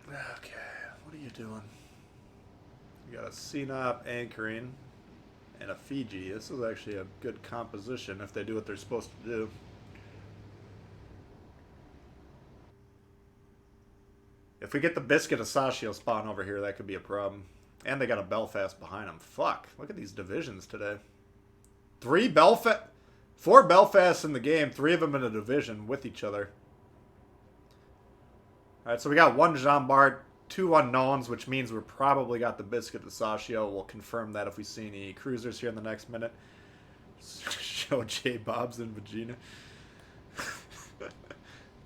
Okay, what are you doing? You got a Sinop anchoring and a Fiji. This is actually a good composition if they do what they're supposed to do. If we get the Biscuit of Sashio spawn over here, that could be a problem. And they got a Belfast behind them. Fuck. Look at these divisions today. 4 Belfasts in the game. 3 of them in a division with each other. Alright, so we got 1 Jean Bart, 2 unknowns, which means we're probably got the Biscuit of Sashio. We'll confirm that if we see any cruisers here in the next minute. Show J Bobs and Vagina.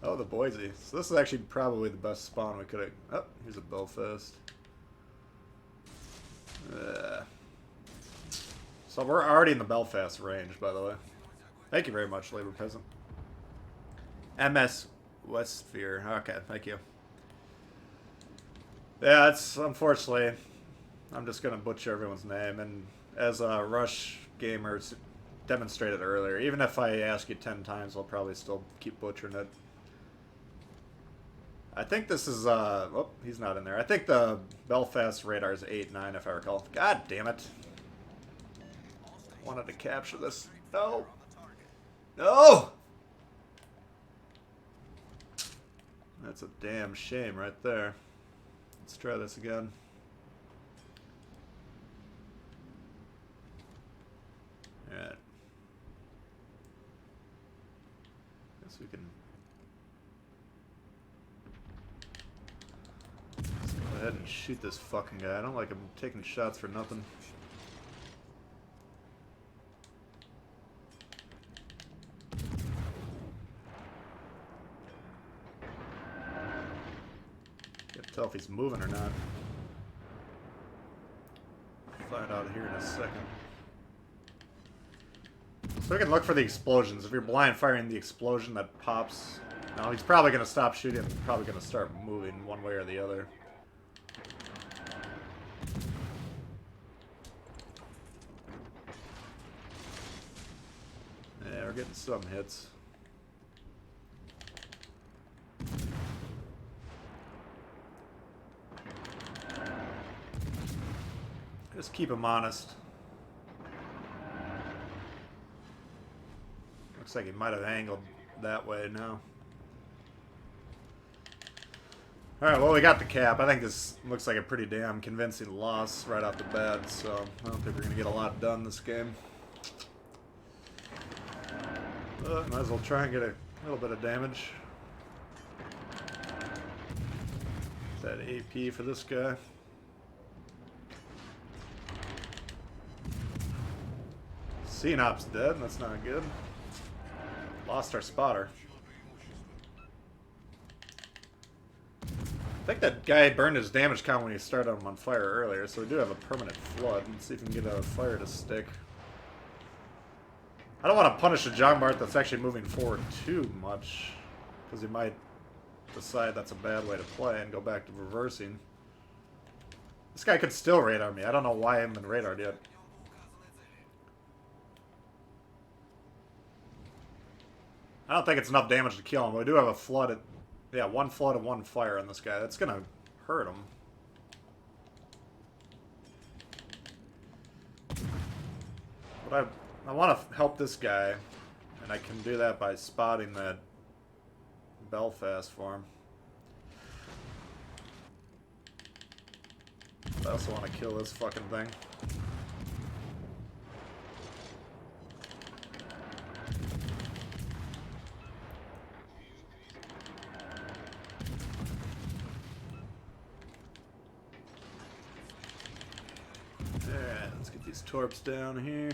Oh, the Boise. So this is actually probably the best spawn we could have... Oh, here's a Belfast. So we're already in the Belfast range, by the way. Thank you very much, Labor Peasant. MS Westsphere. Okay, thank you. Yeah, it's unfortunately... I'm just going to butcher everyone's name. And as Rush Gamers demonstrated earlier, even if I ask you 10 times, I'll probably still keep butchering it. I think this is, oh, he's not in there. I think the Belfast radar is 8-9, if I recall. God damn it. Wanted to capture this. No. No! That's a damn shame right there. Let's try this again. Alright. Guess we can... Let's go ahead and shoot this fucking guy. I don't like him taking shots for nothing. Can't tell if he's moving or not. Find out here in a second. So we can look for the explosions. If you're blind firing the explosion that pops... No, he's probably going to stop shooting. He's probably going to start moving one way or the other. Yeah, we're getting some hits. Just keep him honest. Looks like he might have angled that way now. Alright, well, we got the cap. I think this looks like a pretty damn convincing loss right off the bat, so I don't think we're going to get a lot done this game. But might as well try and get a little bit of damage. Is that AP for this guy? Synop's dead. That's not good. Lost our spotter. I think that guy burned his damage count when he started him on fire earlier, so we do have a permanent flood. Let's see if we can get a fire to stick. I don't want to punish a John Bart that's actually moving forward too much, because he might decide that's a bad way to play and go back to reversing. This guy could still radar me. I don't know why I haven't been radared yet. I don't think it's enough damage to kill him, but we do have a flood. Yeah, 1 flood and 1 fire on this guy. That's going to hurt him. But I want to help this guy, and I can do that by spotting that Belfast for him. I also want to kill this fucking thing. Alright, let's get these torps down here.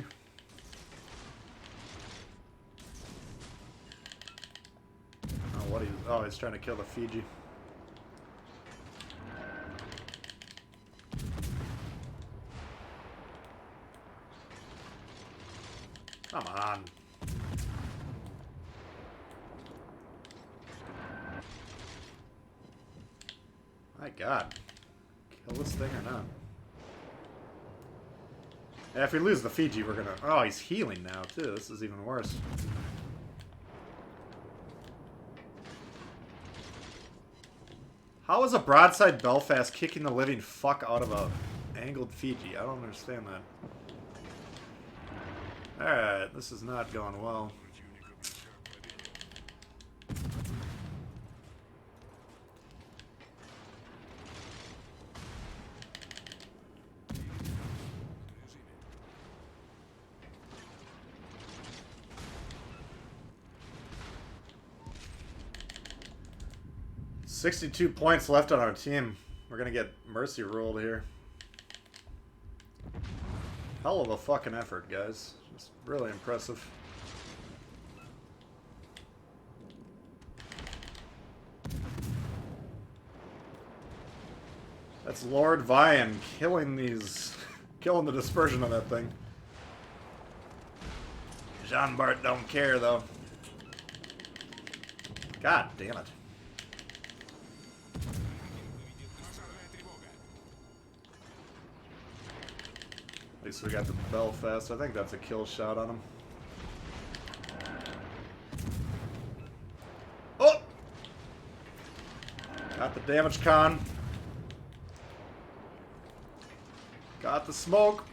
Oh, he's trying to kill the Fiji. Come on. My God. Kill this thing or not? Yeah, if we lose the Fiji, we're gonna... Oh, he's healing now, too. This is even worse. How is a broadside Belfast kicking the living fuck out of a angled Fiji? I don't understand that. Alright, this is not going well. 62 points left on our team. We're gonna get mercy ruled here. Hell of a fucking effort, guys. Just really impressive. That's Lord Vian killing the dispersion of that thing. Jean Bart don't care though. God damn it. At least we got the Belfast. I think that's a kill shot on him. Oh! Got the damage con. Got the smoke.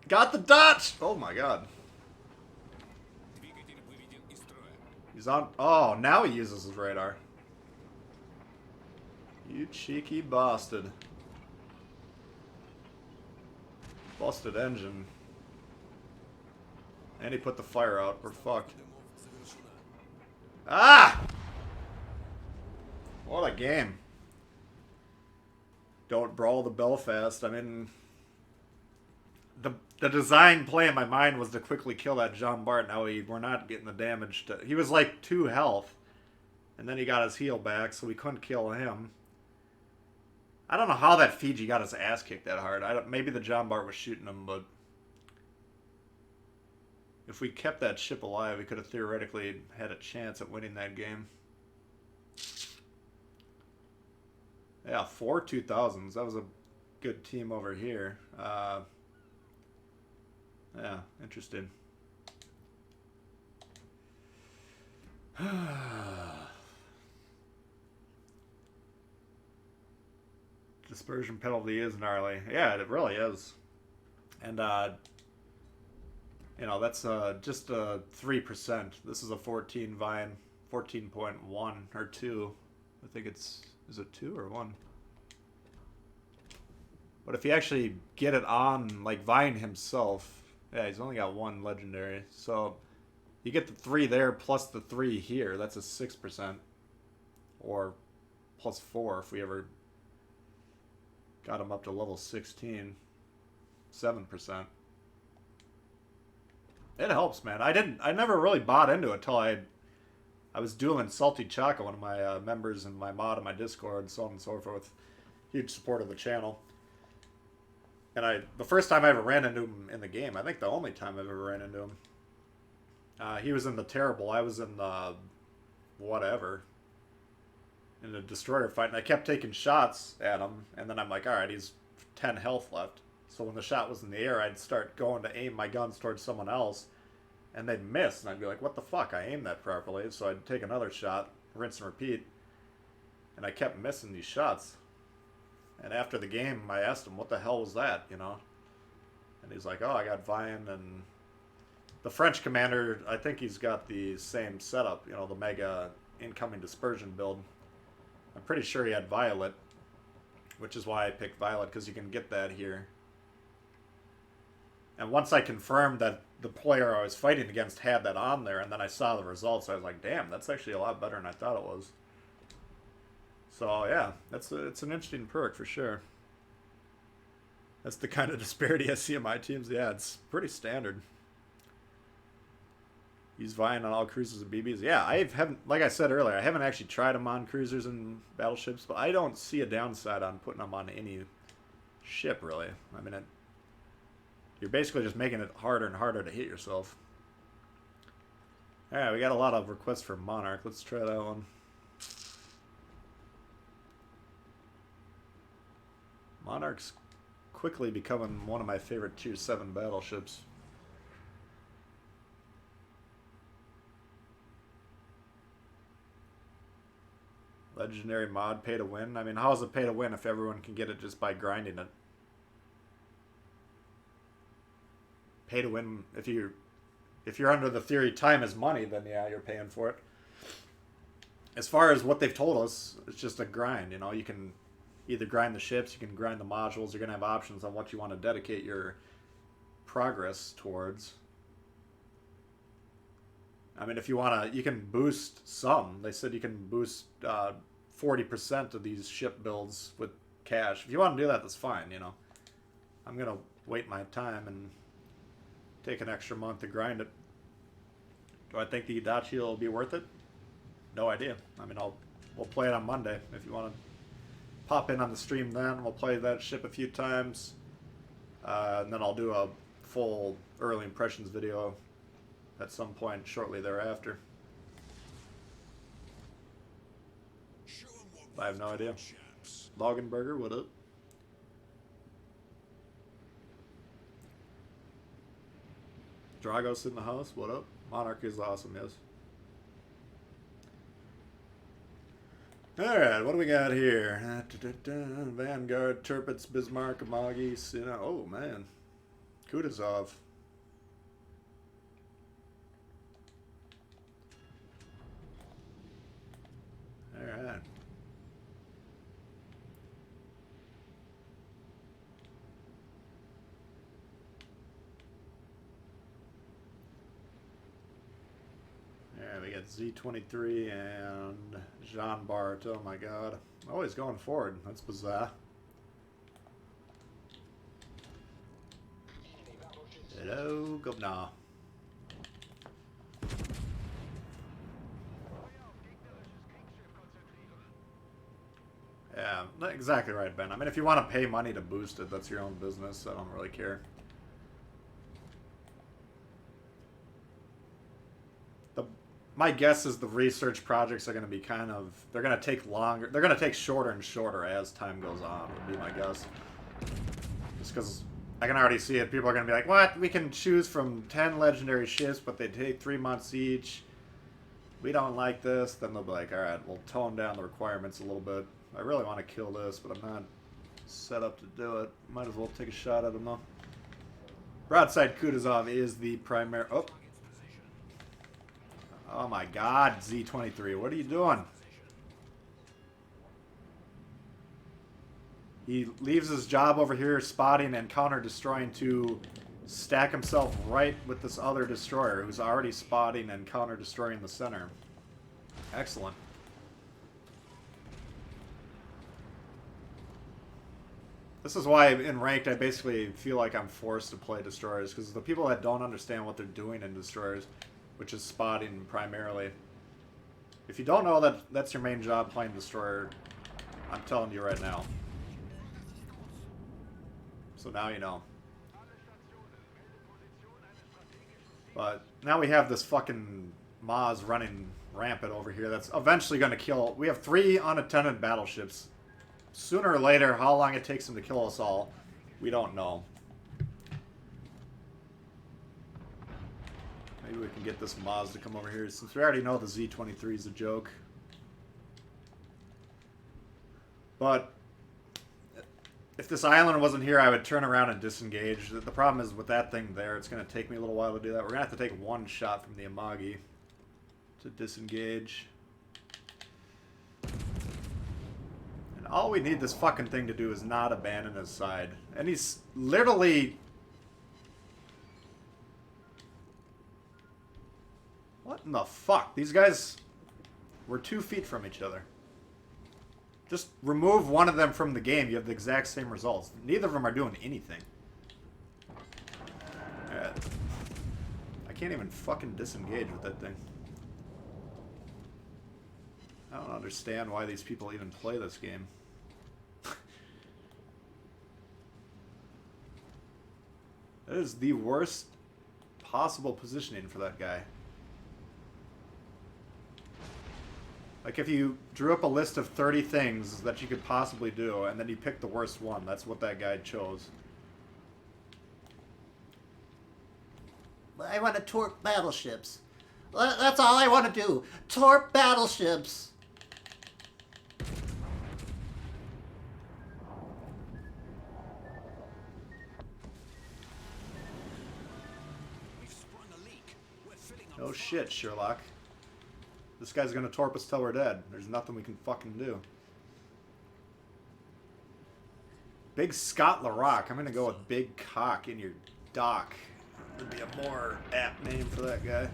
Got the dodge! Oh my god. He's on. Oh, now he uses his radar. You cheeky bastard. Busted engine. And he put the fire out. We're fucked. Ah! What a game. Don't brawl the Belfast. I mean, the design play in my mind was to quickly kill that Jean Bart. Now we're not getting the damage. He was like 2 health. And then he got his heal back, so we couldn't kill him. I don't know how that Fiji got his ass kicked that hard. Maybe the Jean Bart was shooting him, but if we kept that ship alive, we could have theoretically had a chance at winning that game. Yeah, 4 2000s. That was a good team over here. Yeah, interesting. Dispersion penalty is gnarly. Yeah, it really is. And, you know, that's just 3%. This is a 14 Vine, 14.1 or 2. I think it's, is it 2 or 1? But if you actually get it on, like Vine himself, yeah, he's only got 1 legendary. So you get the 3 there plus the 3 here. That's a 6%. Or plus 4 if we ever got him up to level 16. 7%. It helps, man. I never really bought into it till I was dueling Salty Chaka, one of my members and my mod in my Discord, and so on and so forth. Huge support of the channel. And the first time I ever ran into him in the game, I think the only time I've ever ran into him, he was in the Terrible, I was in the whatever, in the Destroyer fight, and I kept taking shots at him, and then I'm like, alright, he's 10 health left. So when the shot was in the air, I'd start going to aim my guns towards someone else, and they'd miss, and I'd be like, what the fuck, I aimed that properly. So I'd take another shot, rinse and repeat, and I kept missing these shots. And after the game, I asked him, what the hell was that, you know? And he's like, oh, I got Vian, and the French commander, I think he's got the same setup, you know, the mega incoming dispersion build. I'm pretty sure he had Violet, which is why I picked Violet, because you can get that here. And once I confirmed that the player I was fighting against had that on there, and then I saw the results, I was like, damn, that's actually a lot better than I thought it was. So, yeah, it's an interesting perk for sure. That's the kind of disparity I see in my teams. Yeah, it's pretty standard. Use Vian on all cruisers and BBs. Yeah, I haven't, like I said earlier, I haven't actually tried them on cruisers and battleships, but I don't see a downside on putting them on any ship, really. I mean, you're basically just making it harder and harder to hit yourself. Alright, we got a lot of requests for Monarch. Let's try that one. Monarch's quickly becoming one of my favorite Tier 7 battleships. Legendary mod, pay to win. I mean, how is it pay to win if everyone can get it just by grinding it? Pay to win, if you're under the theory time is money, then yeah, you're paying for it. As far as what they've told us, it's just a grind, you know. You can either grind the ships, you can grind the modules, you're going to have options on what you want to dedicate your progress towards. I mean, if you want to, you can boost some. They said you can boost 40% of these ship builds with cash. If you want to do that, that's fine, you know. I'm going to wait my time and take an extra month to grind it. Do I think the Adachi will be worth it? No idea. I mean, we'll play it on Monday. If you want to pop in on the stream then, we'll play that ship a few times. And then I'll do a full early impressions video at some point shortly thereafter. I have no idea. Loganberger, what up? Dragos in the house, what up? Monarchy is awesome, yes. Alright, what do we got here? Vanguard, Tirpitz, Bismarck, Amagi, Sina. Oh, man. Kutuzov. Alright. Yeah, we got Z23 and Jean Bart. Oh my god. Oh, he's going forward. That's bizarre. Hello, Governor. Yeah, not exactly right, Ben. I mean, if you want to pay money to boost it, that's your own business. I don't really care. My guess is the research projects are going to be kind of... They're going to take longer. They're going to take shorter and shorter as time goes on, would be my guess. Just because I can already see it. People are going to be like, what? We can choose from 10 legendary ships, but they take 3 months each. We don't like this. Then they'll be like, alright, we'll tone down the requirements a little bit. I really want to kill this, but I'm not set up to do it. Might as well take a shot at him, though. Broadside Kutuzov is the primary... Oh. Oh my god, Z23, what are you doing? He leaves his job over here spotting and counter-destroying to stack himself right with this other destroyer who's already spotting and counter-destroying the center. Excellent. This is why in Ranked I basically feel like I'm forced to play destroyers, because the people that don't understand what they're doing in destroyers, which is spotting primarily. If you don't know that that's your main job playing destroyer, I'm telling you right now. So now you know. But now we have this fucking Maz running rampant over here that's eventually going to kill... We have 3 unattended battleships. Sooner or later, how long it takes them to kill us all, we don't know. Maybe we can get this Maz to come over here, since we already know the Z23 is a joke. But if this island wasn't here, I would turn around and disengage. The problem is with that thing there, it's going to take me a little while to do that. We're going to have to take 1 shot from the Amagi to disengage. And all we need this fucking thing to do is not abandon his side. And he's literally... What in the fuck? These guys were 2 feet from each other. Just remove one of them from the game, you have the exact same results. Neither of them are doing anything. I can't even fucking disengage with that thing. I don't understand why these people even play this game. That is the worst possible positioning for that guy. Like, if you drew up a list of 30 things that you could possibly do, and then you picked the worst one, that's what that guy chose. I want to torp battleships. That's all I want to do. Torp battleships. Oh shit, Sherlock. This guy's gonna torp us till we're dead. There's nothing we can fucking do. Big Scott LaRock. I'm gonna go with Big Cock in your dock. Would be a more apt name for that guy.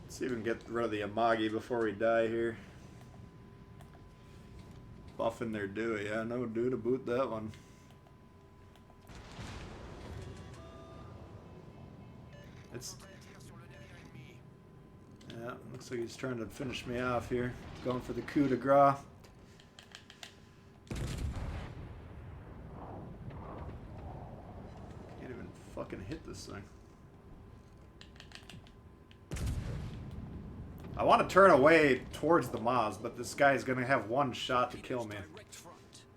Let's see if we can get rid of the Amagi before we die here. Buffing their Dewey. Yeah, no do to boot that one. It's... Yeah, looks like he's trying to finish me off here. Going for the coup de grace. Can't even fucking hit this thing. I want to turn away towards the Maz, but this guy is going to have one shot to kill me.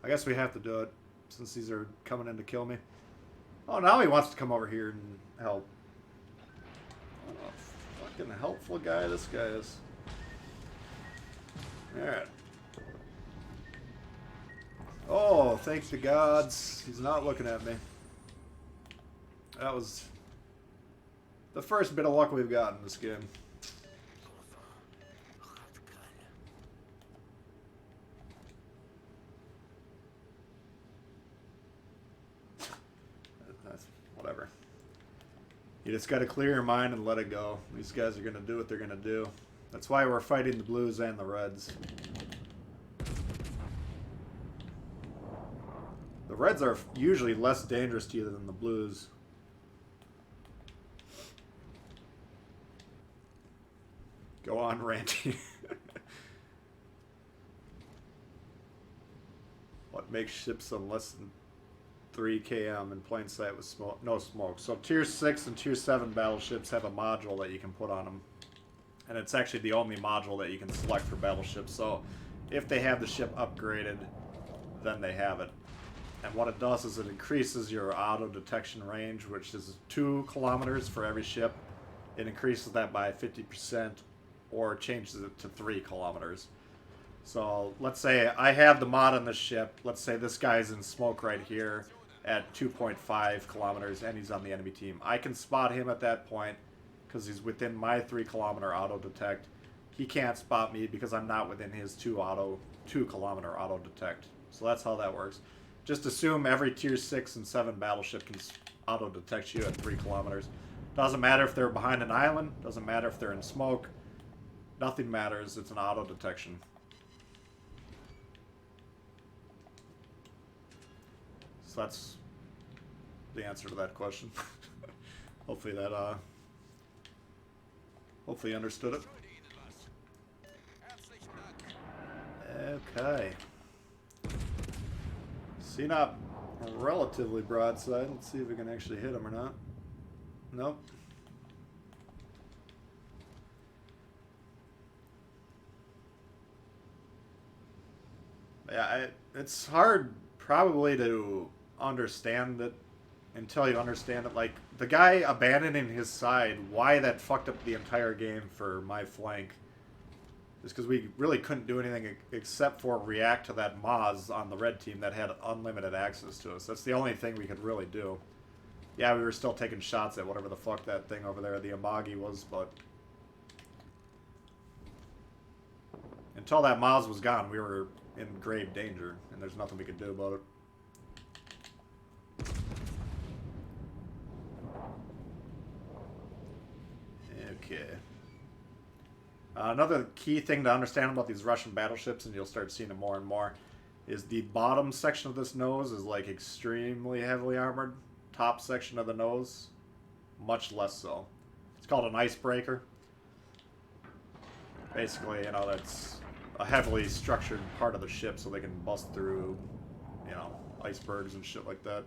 I guess we have to do it, since these are coming in to kill me. Oh, now he wants to come over here and help. What a fucking helpful guy this guy is. Alright. Oh, thank the gods. He's not looking at me. That was the first bit of luck we've got in this game. Whatever. You just gotta clear your mind and let it go. These guys are gonna do what they're gonna do. That's why we're fighting the Blues and the Reds. The Reds are usually less dangerous to you than the Blues. Go on, Randy. What makes ships on less than 3 km in plain sight with smoke? No smoke. So tier 6 and tier 7 battleships have a module that you can put on them. And it's actually the only module that you can select for battleships. So if they have the ship upgraded, then they have it. And what it does is it increases your auto detection range, which is 2 kilometers for every ship. It increases that by 50% or changes it to 3 kilometers. So let's say I have the mod on this ship. Let's say this guy's in smoke right here at 2.5 kilometers and he's on the enemy team. I can spot him at that point because he's within my 3 kilometer auto detect. He can't spot me because I'm not within his 2 kilometer auto detect. So that's how that works. Just assume every tier 6 and 7 battleship can auto detect you at 3 kilometers. Doesn't matter if they're behind an island. Doesn't matter if they're in smoke. Nothing matters. It's an auto detection. So that's the answer to that question. Hopefully that, hopefully you understood it. Okay. CNOP relatively broadside. Let's see if we can actually hit him or not. Nope. Yeah, it's hard probably to understand it until you understand it. Like, the guy abandoning his side, why that fucked up the entire game for my flank is because we really couldn't do anything except for react to that Maz on the red team that had unlimited access to us. That's the only thing we could really do. Yeah, we were still taking shots at whatever the fuck that thing over there, the Amagi was, but until that Maz was gone, we were in grave danger, and there's nothing we could do about it. Okay. Another key thing to understand about these Russian battleships, and you'll start seeing it more and more, is the bottom section of this nose is like extremely heavily armored. Top section of the nose, much less so. It's called an icebreaker. Basically, you know, that's a heavily structured part of the ship so they can bust through, you know, icebergs and shit like that.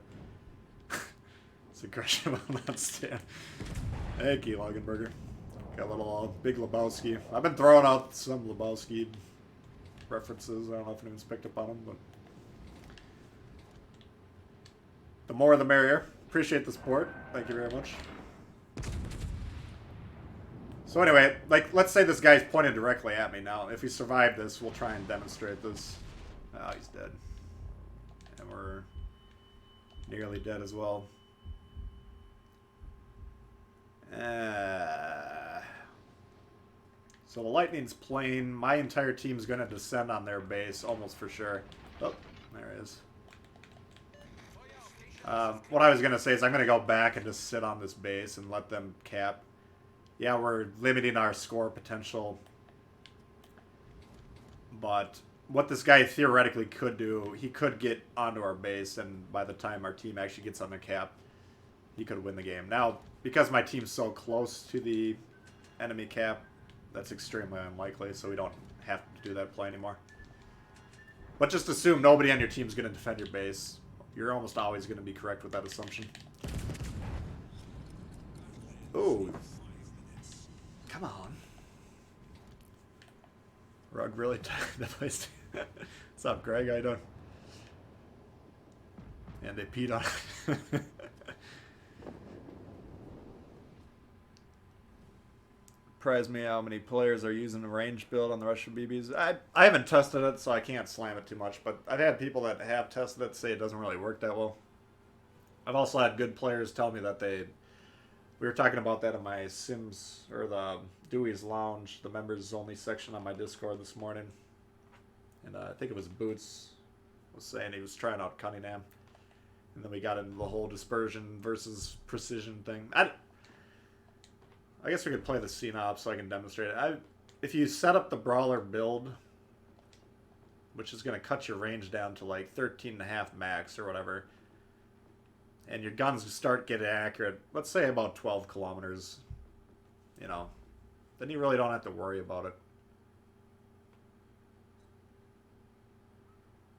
It's aggression on that stand. Thank you, Lagenberger. Got a little Big Lebowski. I've been throwing out some Lebowski references. I don't know if anyone's picked up on them, but the more the merrier. Appreciate the support. Thank you very much. So anyway, like, let's say this guy's pointed directly at me now. If we survive this, we'll try and demonstrate this. Oh, he's dead. And we're nearly dead as well. So the Lightning's plane. My entire team's going to descend on their base, almost for sure. Oh, there it is. What I was going to say is I'm going to go back and just sit on this base and let them cap. Yeah, we're limiting our score potential. But what this guy theoretically could do, he could get onto our base, and by the time our team actually gets on the cap, he could win the game. Now, because my team's so close to the enemy cap, that's extremely unlikely, so we don't have to do that play anymore. But just assume nobody on your team's going to defend your base. You're almost always going to be correct with that assumption. Ooh. Come on. Rug really tired that place. What's up, Greg? How you doing? And they peed on it. Surprised me how many players are using the range build on the Russian BBs. I haven't tested it, so I can't slam it too much, but I've had people that have tested it say it doesn't really work that well. I've also had good players tell me that we were talking about that in my Sims, or the Dewey's Lounge, the members only section on my Discord this morning. And I think it was Boots was saying he was trying out Cunningham. And then we got into the whole dispersion versus precision thing. I guess we could play the scene op so I can demonstrate it. If you set up the brawler build, which is going to cut your range down to like 13.5 max or whatever, and your guns start getting accurate, let's say about 12 kilometers, you know, then you really don't have to worry about it.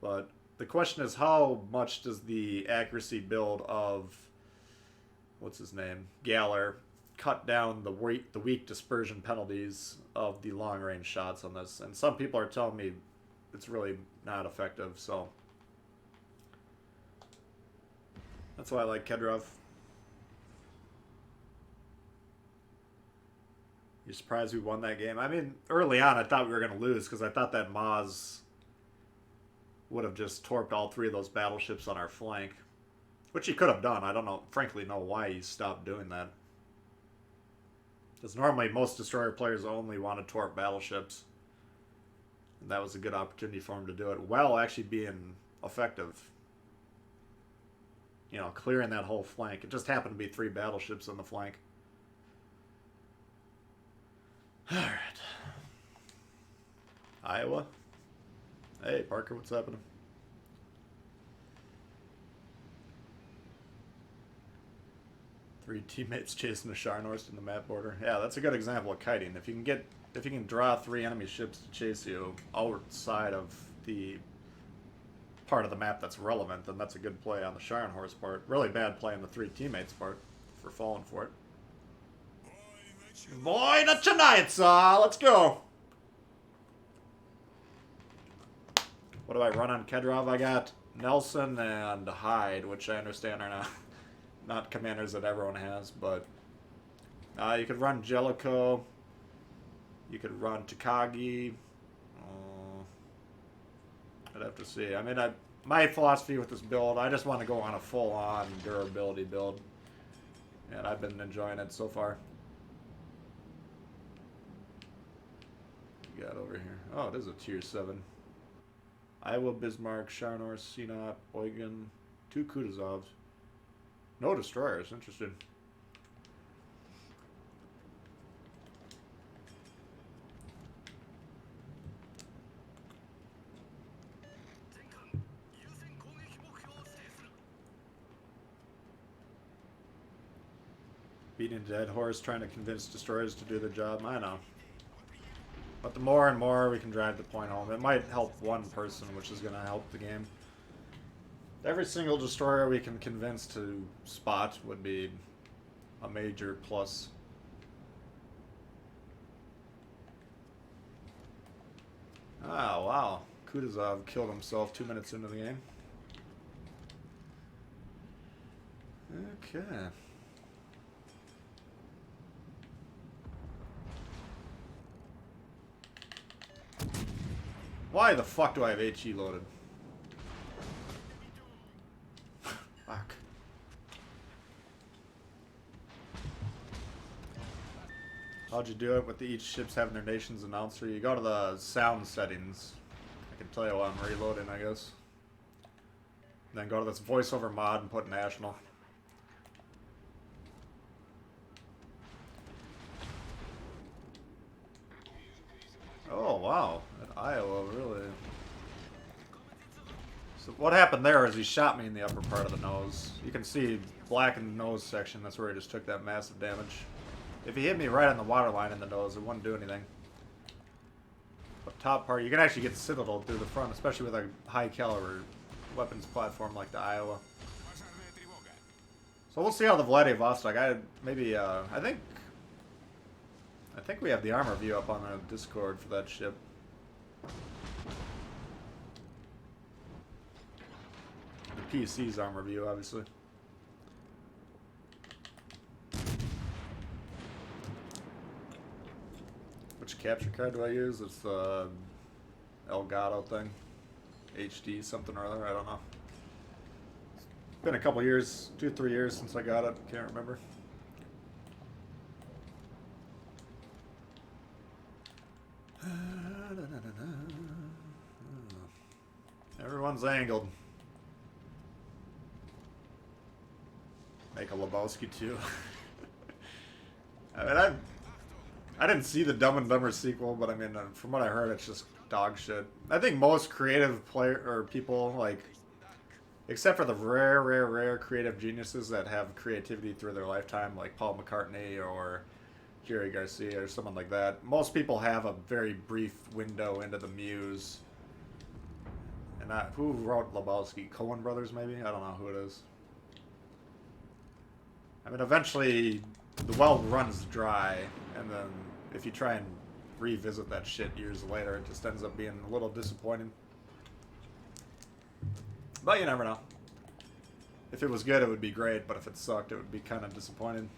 But the question is, how much does the accuracy build of, what's his name, Galler, cut down the weak dispersion penalties of the long range shots on this? And some people are telling me it's really not effective, so that's why I like Kedrov. You're surprised we won that game? I mean, early on I thought we were going to lose because I thought that Maz would have just torped all three of those battleships on our flank, which he could have done. I don't know, frankly, know why he stopped doing that. Because normally most destroyer players only want to torp battleships. And that was a good opportunity for him to do it while actually being effective. You know, clearing that whole flank. It just happened to be 3 battleships on the flank. Alright. Iowa. Hey, Parker, what's happening? Three teammates chasing a Sharnorst in the map border. Yeah, that's a good example of kiting. If you can draw 3 enemy ships to chase you outside of the part of the map that's relevant, then that's a good play on the Sharnhorse part. Really bad play on the 3 teammates part for falling for it. Boy, not tonight, saw. Let's go. What do I run on Kedrov? I got Nelson and Hyde, which I understand are not commanders that everyone has, but you could run Jellicoe. You could run Takagi. I'd have to see. I mean, my philosophy with this build, I just want to go on a full-on durability build, and I've been enjoying it so far. What you got over here? Oh, it is a tier 7. Iowa, Bismarck, Sharnor, Sinop, Eugen, 2 Kutuzovs. No destroyers. Interesting. Beating a dead horse, trying to convince destroyers to do the job. I know. But the more and more we can drive the point home, it might help one person, which is going to help the game. Every single destroyer we can convince to spot would be a major plus. Oh, wow. Kutuzov killed himself 2 minutes into the game. Okay. Why the fuck do I have HE loaded? Fuck. How'd you do it with each ships having their nation's announcer? You go to the sound settings. I can tell you while I'm reloading, I guess. Then go to this voiceover mod and put national. happened there is he shot me in the upper part of the nose. You can see black in the nose section. That's where he just took that massive damage. If he hit me right on the waterline in the nose, it wouldn't do anything. But top part, you can actually get Citadel through the front, especially with a high caliber weapons platform like the Iowa. So we'll see how the Vladivostok. I think we have the armor view up on the Discord for that ship. The PC's armor view, obviously. Which capture card do I use? It's the Elgato thing. HD something or other, I don't know. It's been a couple years, 2-3 years since I got it. Can't remember. Everyone's angled. Make a Lebowski too. I mean, I didn't see the Dumb and Dumber sequel, but I mean, from what I heard, it's just dog shit. I think most creative people, like, except for the rare creative geniuses that have creativity through their lifetime, like Paul McCartney or Jerry Garcia or someone like that. Most people have a very brief window into the muse. And who wrote Lebowski? Coen Brothers, maybe? I don't know who it is. I mean, eventually the well runs dry, and then if you try and revisit that shit years later, it just ends up being a little disappointing. But you never know. If it was good, it would be great, but if it sucked, it would be kind of disappointing.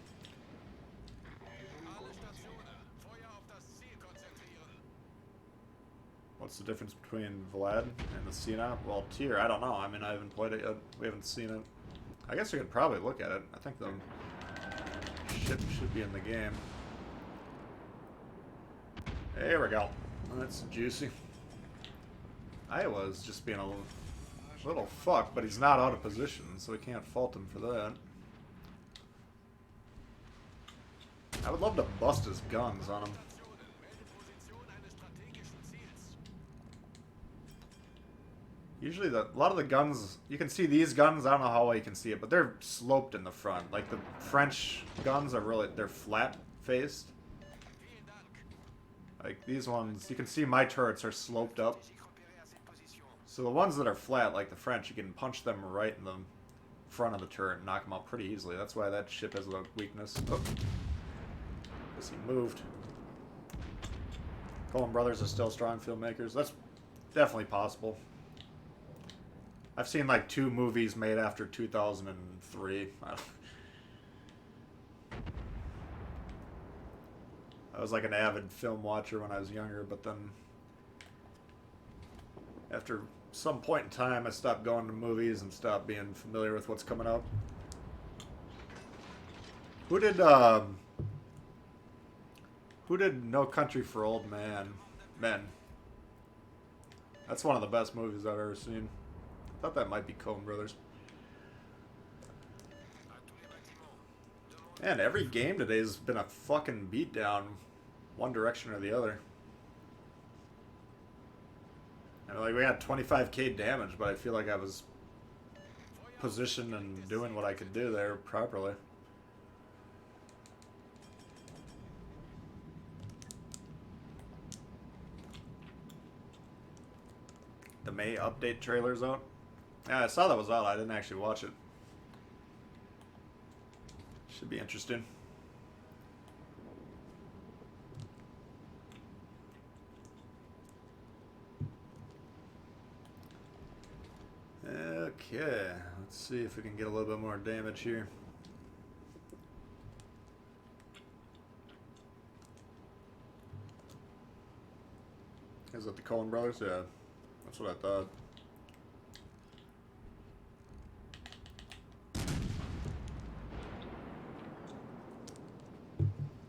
What's the difference between Vlad and the Cena? Well, tier, I don't know. I mean, I haven't played it yet. We haven't seen it. I guess we could probably look at it. I think the ship should be in the game. There we go. That's juicy. Iowa's just being a little fuck, but he's not out of position, so we can't fault him for that. I would love to bust his guns on him. Usually a lot of the guns, you can see these guns, I don't know how well you can see it, but they're sloped in the front. Like the French guns are really, they're flat faced. Like these ones, you can see my turrets are sloped up. So the ones that are flat, like the French, you can punch them right in the front of the turret and knock them out pretty easily. That's why that ship has a weakness. Oh. Guess he moved. Coen Brothers are still strong filmmakers. That's definitely possible. I've seen like 2 movies made after 2003. I was like an avid film watcher when I was younger, but then after some point in time I stopped going to movies and stopped being familiar with what's coming up. Who did No Country for Old Men? That's one of the best movies I've ever seen. I thought that might be Coen Brothers. Man, every game today has been a fucking beatdown, one direction or the other. And like we had 25k damage, but I feel like I was positioned and doing what I could do there properly. The May update trailer's out. Yeah, I saw that was out. I didn't actually watch it. Should be interesting. Okay, let's see if we can get a little bit more damage here. Is it the Coen Brothers? Yeah, that's what I thought.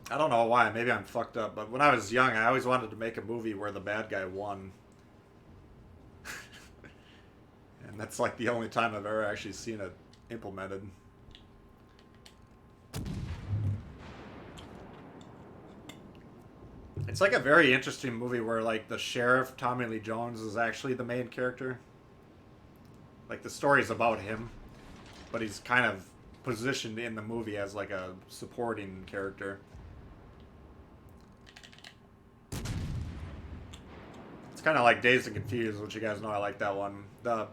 I don't know why, maybe I'm fucked up, but when I was young, I always wanted to make a movie where the bad guy won. And that's like the only time I've ever actually seen it implemented. It's like a very interesting movie where like the sheriff, Tommy Lee Jones, is actually the main character. Like, the story's about him, but he's kind of positioned in the movie as like a supporting character. It's kind of like Dazed and Confused, which you guys know I like that one. The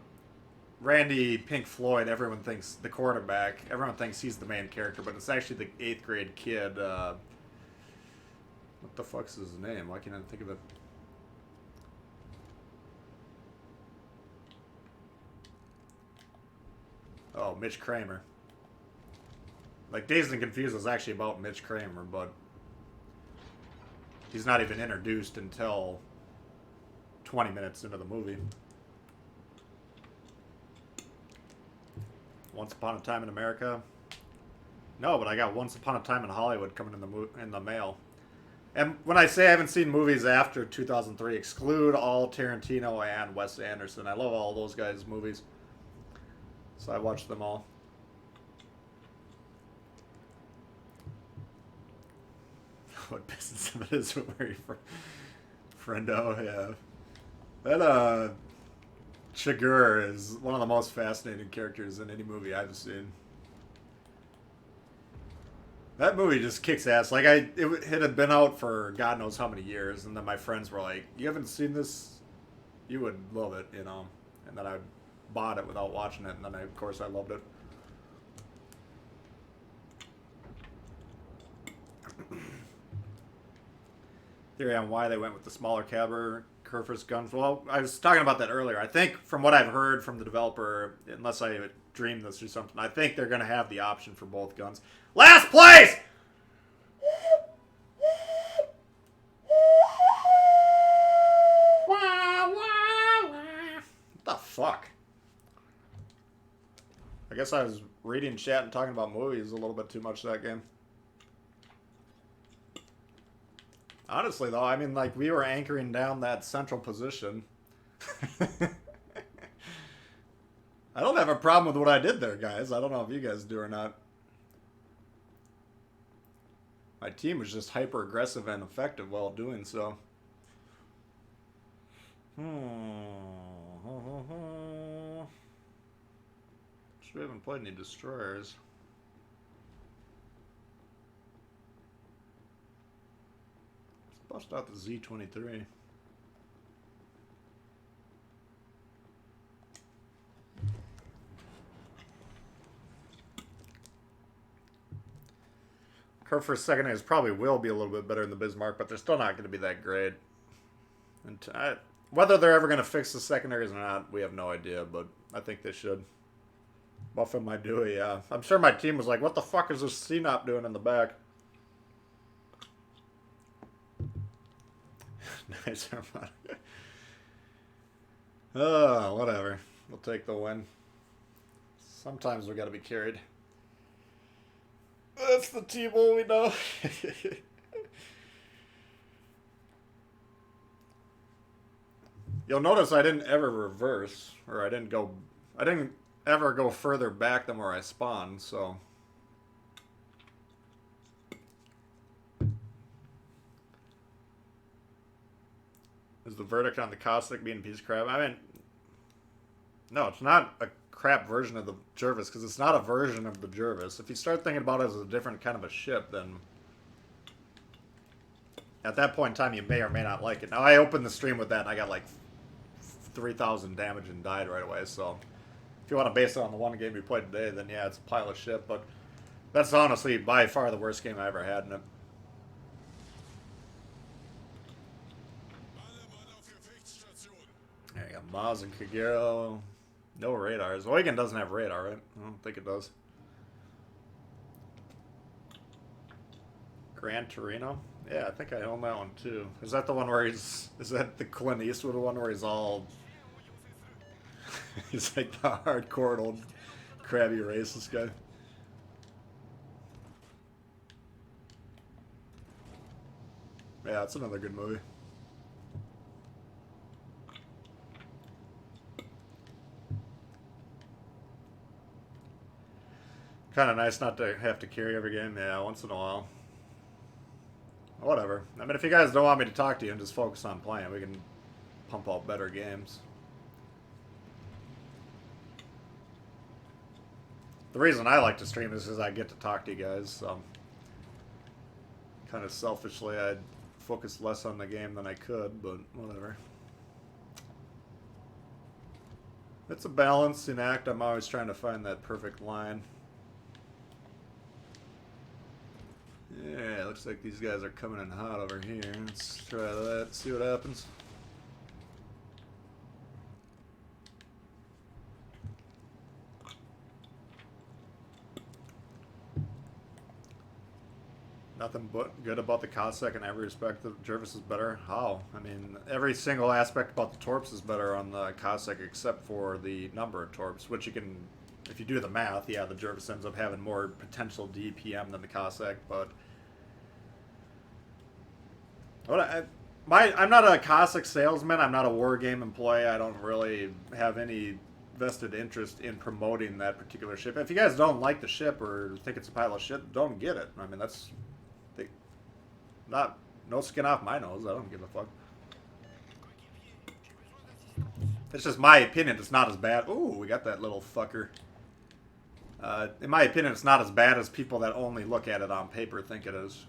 Randy Pink Floyd, everyone thinks the quarterback, everyone thinks he's the main character, but it's actually the 8th grade kid. What the fuck's his name? Why can't I think of it? Oh, Mitch Kramer. Like, Dazed and Confused is actually about Mitch Kramer, but he's not even introduced until 20 minutes into the movie. Once Upon a Time in America. No, but I got Once Upon a Time in Hollywood coming in the mail. And when I say I haven't seen movies after 2003, exclude all Tarantino and Wes Anderson. I love all those guys' movies, so I watched them all. What business of it is where you're friendo, yeah. That Chigurh is one of the most fascinating characters in any movie I've seen. That movie just kicks ass. Like, it had been out for God knows how many years, and then my friends were like, "You haven't seen this? You would love it," you know. And then I bought it without watching it, and then of course I loved it. Theory on why they went with the smaller caliber Kerfus guns. Well, I was talking about that earlier. I think from what I've heard from the developer, unless I dreamed this or something, I think they're going to have the option for both guns. Last place! What the fuck? I guess I was reading chat and talking about movies a little bit too much that game. Honestly, though, I mean, like, we were anchoring down that central position. I don't have a problem with what I did there, guys. I don't know if you guys do or not. My team was just hyper-aggressive and effective while doing so. We haven't played any destroyers. Let's bust out the Z-23. Curve for secondaries probably will be a little bit better than the Bismarck, but they're still not going to be that great. And whether they're ever going to fix the secondaries or not, we have no idea, but I think they should. Buffing my Dewey, yeah. I'm sure my team was like, what the fuck is this CNOP doing in the back? Nice, Armada. Oh, whatever. We'll take the win. Sometimes we gotta be carried. That's the T-Bull we know. You'll notice I didn't ever reverse, or I didn't ever go further back than where I spawned, so. Is the verdict on the Caustic being a piece of crap? I mean, no, it's not a crap version of the Jervis, because it's not a version of the Jervis. If you start thinking about it as a different kind of a ship, then at that point in time, you may or may not like it. Now, I opened the stream with that, and I got like 3,000 damage and died right away, so if you want to base it on the one game we played today, then yeah, it's a pile of shit, but that's honestly by far the worst game I ever had in it. There you go, Maz and Kagero. No radars. Oygen doesn't have radar, right? I don't think it does. Gran Torino? Yeah, I think I own that one too. Is that the one where he's... Is that the Clint Eastwood one where he's all... he's like the hardcore old crabby racist guy? Yeah, it's another good movie. Kind of nice not to have to carry every game. Yeah, once in a while. Whatever. I mean, if you guys don't want me to talk to you and just focus on playing, we can pump out better games. The reason I like to stream is because I get to talk to you guys. So kind of selfishly, I'd focus less on the game than I could, but whatever. It's a balancing act. I'm always trying to find that perfect line. Yeah, looks like these guys are coming in hot over here. Let's try that, see what happens. Nothing but good about the Cossack in every respect. The Jervis is better. How? I mean, every single aspect about the Torps is better on the Cossack except for the number of Torps, which you can, if you do the math, yeah, the Jervis ends up having more potential DPM than the Cossack, but I'm not a Cossack salesman. I'm not a war game employee. I don't really have any vested interest in promoting that particular ship. If you guys don't like the ship or think it's a pile of shit, don't get it. I mean, that's no skin off my nose. I don't give a fuck. It's just my opinion. It's not as bad. Ooh, we got that little fucker. In my opinion, it's not as bad as people that only look at it on paper think it is.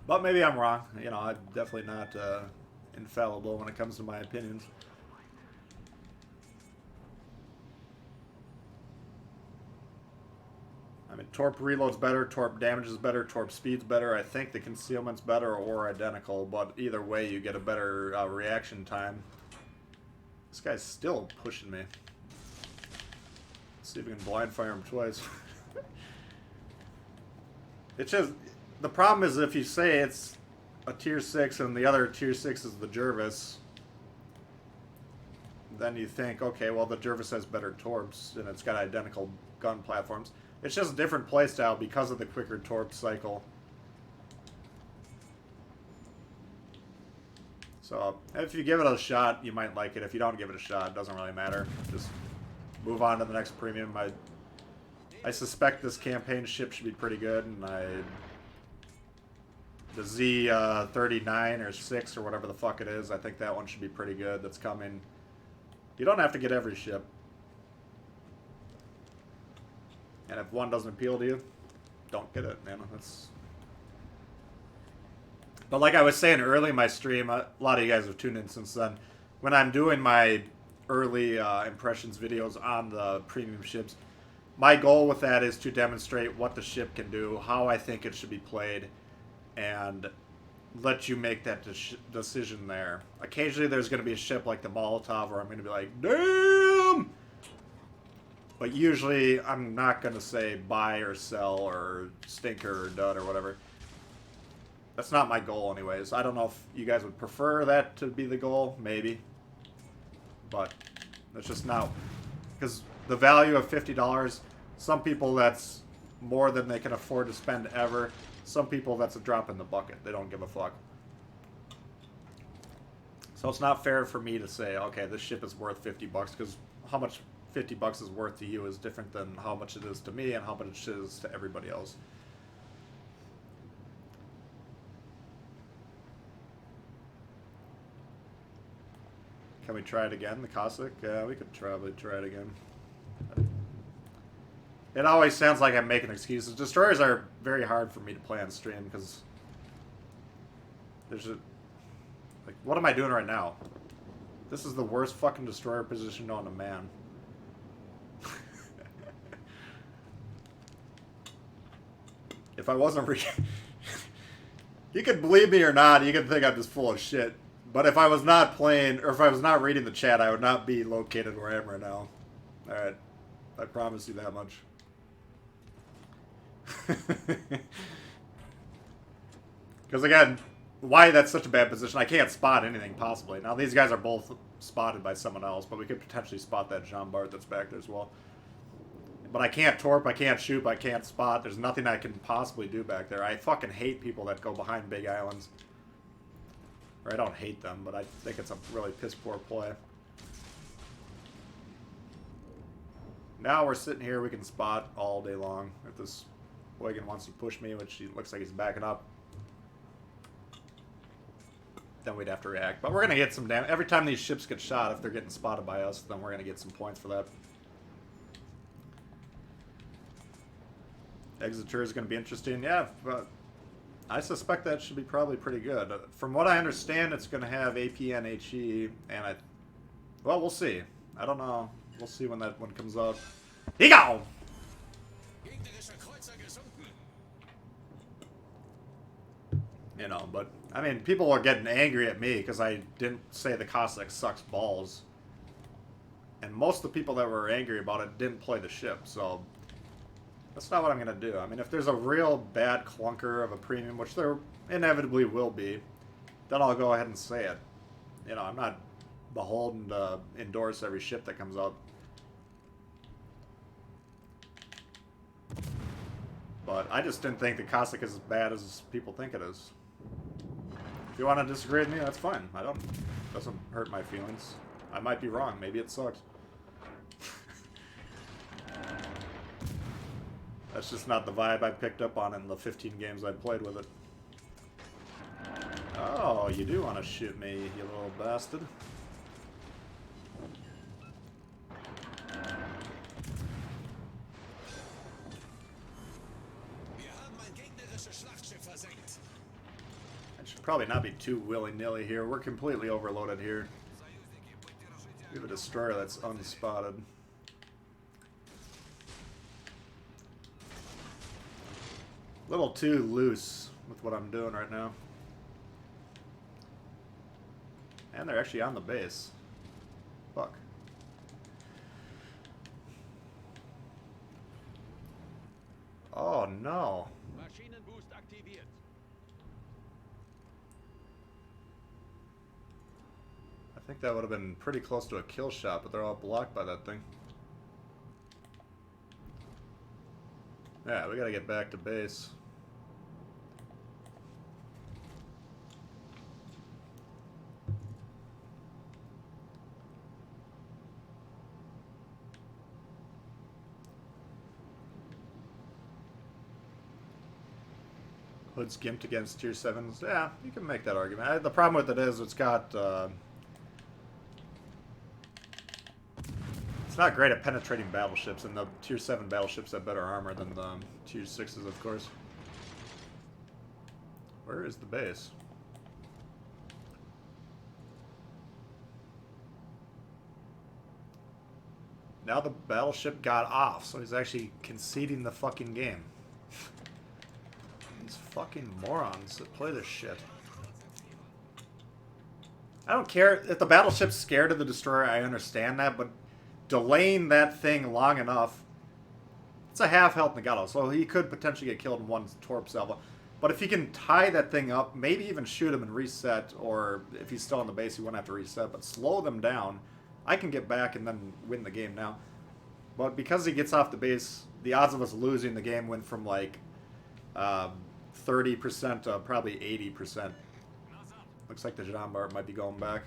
But maybe I'm wrong. You know, I'm definitely not infallible when it comes to my opinions. I mean, Torp reload's better, Torp damage is better, Torp speed's better. I think the concealment's better or identical, but either way, you get a better reaction time. This guy's still pushing me. Let's see if we can blind fire him twice. It's just, the problem is if you say it's a tier 6 and the other tier 6 is the Jervis, then you think, okay, well, the Jervis has better Torps and it's got identical gun platforms. It's just a different playstyle because of the quicker Torp cycle. So, if you give it a shot, you might like it. If you don't give it a shot, it doesn't really matter. Just move on to the next premium. I suspect this campaign ship should be pretty good, and the Z39 or 6 or whatever the fuck it is, I think that one should be pretty good. That's coming. You don't have to get every ship. And if one doesn't appeal to you, don't get it, man. But like I was saying early in my stream, a lot of you guys have tuned in since then. When I'm doing my early impressions videos on the premium ships, my goal with that is to demonstrate what the ship can do, how I think it should be played, and let you make that decision there. Occasionally there's going to be a ship like the Molotov where I'm going to be like, damn! But usually, I'm not going to say buy or sell or stinker or dud or whatever. That's not my goal anyways. I don't know if you guys would prefer that to be the goal. Maybe. But that's just not. Because the value of $50, some people that's more than they can afford to spend ever. Some people that's a drop in the bucket. They don't give a fuck. So it's not fair for me to say, okay, this ship is worth $50 because how much $50 is worth to you is different than how much it is to me and how much it is to everybody else. Can we try it again, the Cossack? Yeah, we could probably try it again. It always sounds like I'm making excuses. Destroyers are very hard for me to play on stream because there's a... Like, what am I doing right now? This is the worst fucking destroyer position known to man. If I wasn't you could believe me or not, you could think I'm just full of shit. But if I was not playing, or if I was not reading the chat, I would not be located where I am right now. Alright. I promise you that much. Because again, why that's such a bad position, I can't spot anything possibly. Now these guys are both spotted by someone else, but we could potentially spot that Jean Bart that's back there as well. But I can't torp, I can't shoot, I can't spot. There's nothing I can possibly do back there. I fucking hate people that go behind big islands. Or I don't hate them, but I think it's a really piss-poor play. Now we're sitting here, we can spot all day long. If this Wagon wants to push me, which he looks like he's backing up, then we'd have to react. But we're going to get some damage. Every time these ships get shot, if they're getting spotted by us, then we're going to get some points for that. Exeter is going to be interesting. Yeah, but I suspect that should be probably pretty good. From what I understand, it's going to have AP and HE, and well, we'll see. I don't know. We'll see when that one comes out. Here you go! You know, but, I mean, people are getting angry at me because I didn't say the Cossack sucks balls. And most of the people that were angry about it didn't play the ship, so that's not what I'm going to do. I mean, if there's a real bad clunker of a premium, which there inevitably will be, then I'll go ahead and say it. You know, I'm not beholden to endorse every ship that comes out. But I just didn't think the Cossack is as bad as people think it is. If you want to disagree with me, that's fine. It doesn't hurt my feelings. I might be wrong. Maybe it sucks. That's just not the vibe I picked up on in the 15 games I played with it. Oh, you do want to shoot me, you little bastard. I should probably not be too willy-nilly here. We're completely overloaded here. We have a destroyer that's unspotted. A little too loose with what I'm doing right now. And they're actually on the base. Fuck. Oh no. I think that would have been pretty close to a kill shot, but they're all blocked by that thing. Yeah, we gotta get back to base. Hood's gimped against tier 7s. Yeah, you can make that argument. The problem with it is it's got... it's not great at penetrating battleships, and the tier 7 battleships have better armor than the tier 6s, of course. Where is the base? Now the battleship got off, so he's actually conceding the fucking game. These fucking morons that play this shit. I don't care. If the battleship's scared of the destroyer, I understand that, but delaying that thing long enough... It's a half health Nagato, so he could potentially get killed in one torp salvo. But if he can tie that thing up, maybe even shoot him and reset, or if he's still on the base, he won't have to reset, but slow them down. I can get back and then win the game now. But because he gets off the base, the odds of us losing the game went from like 30% to probably 80%. Looks like the Jean Bart might be going back.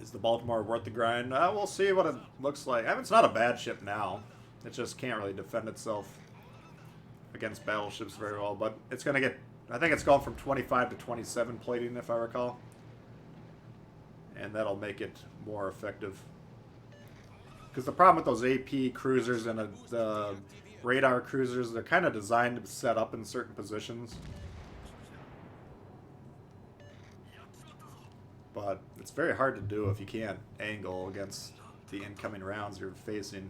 Is the Baltimore worth the grind? We'll see what it looks like. I mean, it's not a bad ship now. It just can't really defend itself against battleships very well. But it's going to get... I think it's going from 25 to 27 plating, if I recall. And that'll make it more effective. Because the problem with those AP cruisers and the radar cruisers, they're kind of designed to set up in certain positions. But it's very hard to do if you can't angle against the incoming rounds you're facing.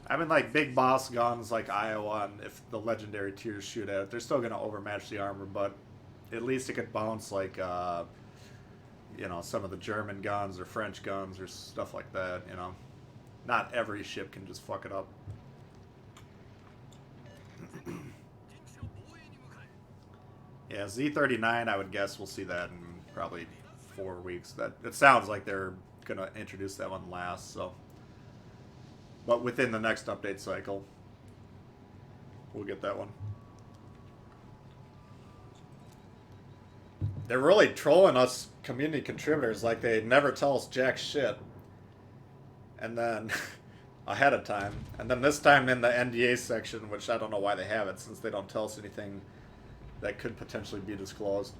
I mean, like, big boss guns like Iowa, and if the legendary tiers shoot at it, they're still going to overmatch the armor, but at least it could bounce like, you know, some of the German guns or French guns or stuff like that, you know. Not every ship can just fuck it up. Yeah, Z39, I would guess we'll see that in probably 4 weeks. It sounds like they're going to introduce that one last, so... But within the next update cycle, we'll get that one. They're really trolling us community contributors like they never tell us jack shit. And then, ahead of time. And then this time in the NDA section, which I don't know why they have it, since they don't tell us anything that could potentially be disclosed.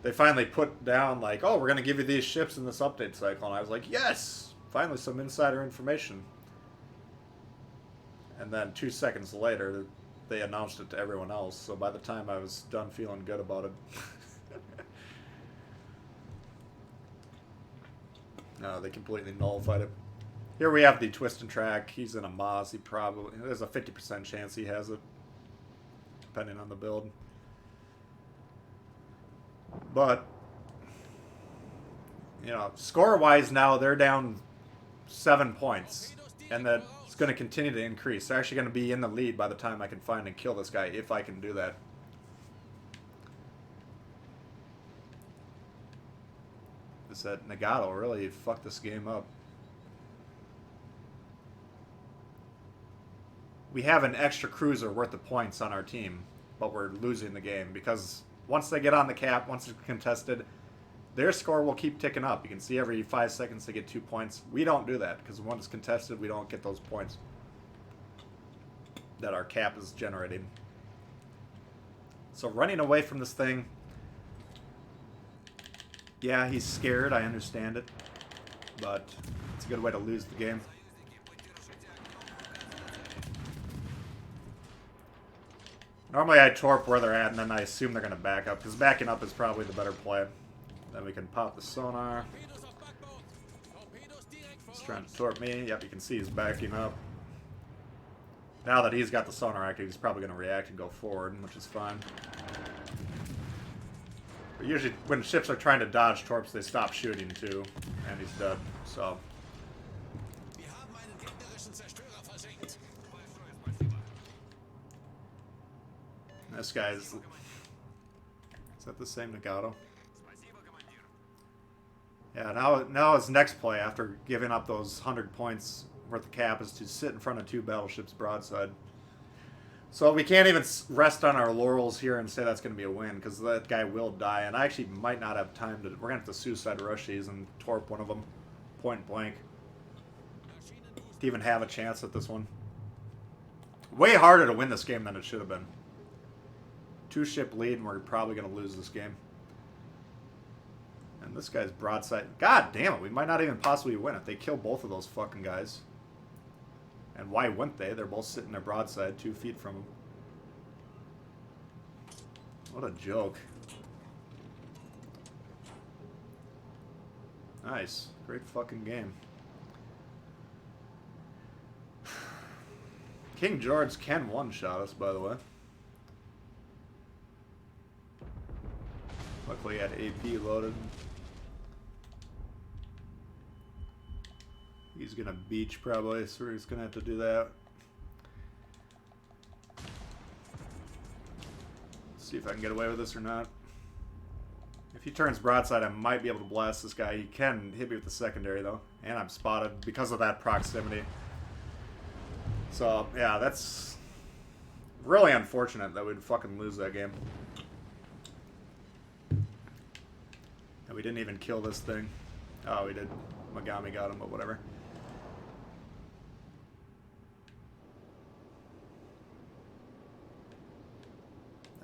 They finally put down like, oh, we're going to give you these ships in this update cycle. And I was like, yes! finally some insider information. And then 2 seconds later, they announced it to everyone else. So by the time I was done feeling good about it, no, they completely nullified it. Here we have the twist and track. He's in a Moz. He probably, there's a 50% chance he has it, depending on the build. But, you know, score-wise now, they're down 7 points. And that's going to continue to increase. They're actually going to be in the lead by the time I can find and kill this guy, if I can do that. Is that Nagato really fucked this game up? We have an extra cruiser worth of points on our team, but we're losing the game because once they get on the cap, once it's contested, their score will keep ticking up. You can see every 5 seconds they get 2 points. We don't do that because once it's contested, we don't get those points that our cap is generating. So running away from this thing, yeah, he's scared. I understand it, but it's a good way to lose the game. Normally I torp where they're at, and then I assume they're going to back up, because backing up is probably the better play. Then we can pop the sonar. He's trying to torp me. Yep, you can see he's backing up. Now that he's got the sonar active, he's probably going to react and go forward, which is fine. But usually when ships are trying to dodge torps, they stop shooting too, and he's dead, so... This guy's... Is that the same Nagato? Yeah, now his next play, after giving up those 100 points worth of cap, is to sit in front of 2 battleships broadside. So we can't even rest on our laurels here and say that's going to be a win, because that guy will die, and I actually might not have time to... We're going to have to suicide rush these and torp one of them point blank to even have a chance at this one. Way harder to win this game than it should have been. 2-ship lead, and we're probably going to lose this game. And this guy's broadside. God damn it, we might not even possibly win if they kill both of those fucking guys. And why wouldn't they? They're both sitting there broadside 2 feet from him. What a joke. Nice. Great fucking game. King George can one-shot us, by the way. Luckily, he had AP loaded. He's gonna beach probably, so he's gonna have to do that. Let's see if I can get away with this or not. If he turns broadside, I might be able to blast this guy. He can hit me with the secondary though, and I'm spotted because of that proximity. So yeah, that's really unfortunate that we'd fucking lose that game. We didn't even kill this thing. Oh, we did. Megami got him, but whatever.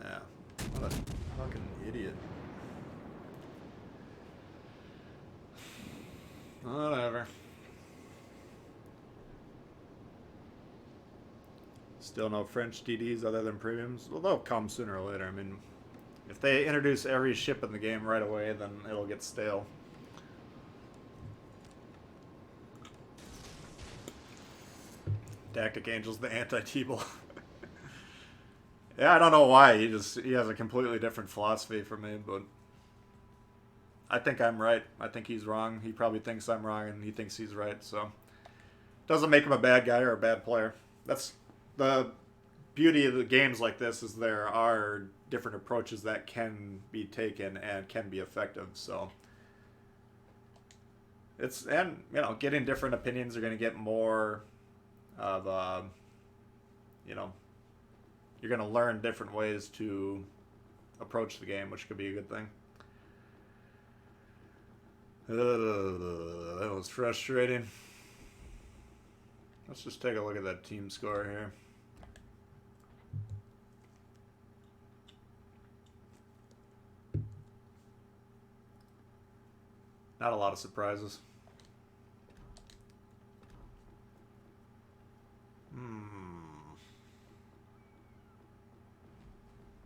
Yeah. What a fucking idiot. Whatever. Still no French DDs other than premiums? Well, they'll come sooner or later. I mean... If they introduce every ship in the game right away, then it'll get stale. Tactic Angel's the anti-T-Ball. Yeah, I don't know why. He has a completely different philosophy from me, but I think I'm right. I think he's wrong. He probably thinks I'm wrong, and he thinks he's right. So doesn't make him a bad guy or a bad player. That's the beauty of the games like this, is there are different approaches that can be taken and can be effective. So it's, and you know, getting different opinions are going to get more of you know, you're going to learn different ways to approach the game, which could be a good thing. That was frustrating. Let's just take a look at that team score here. Not a lot of surprises.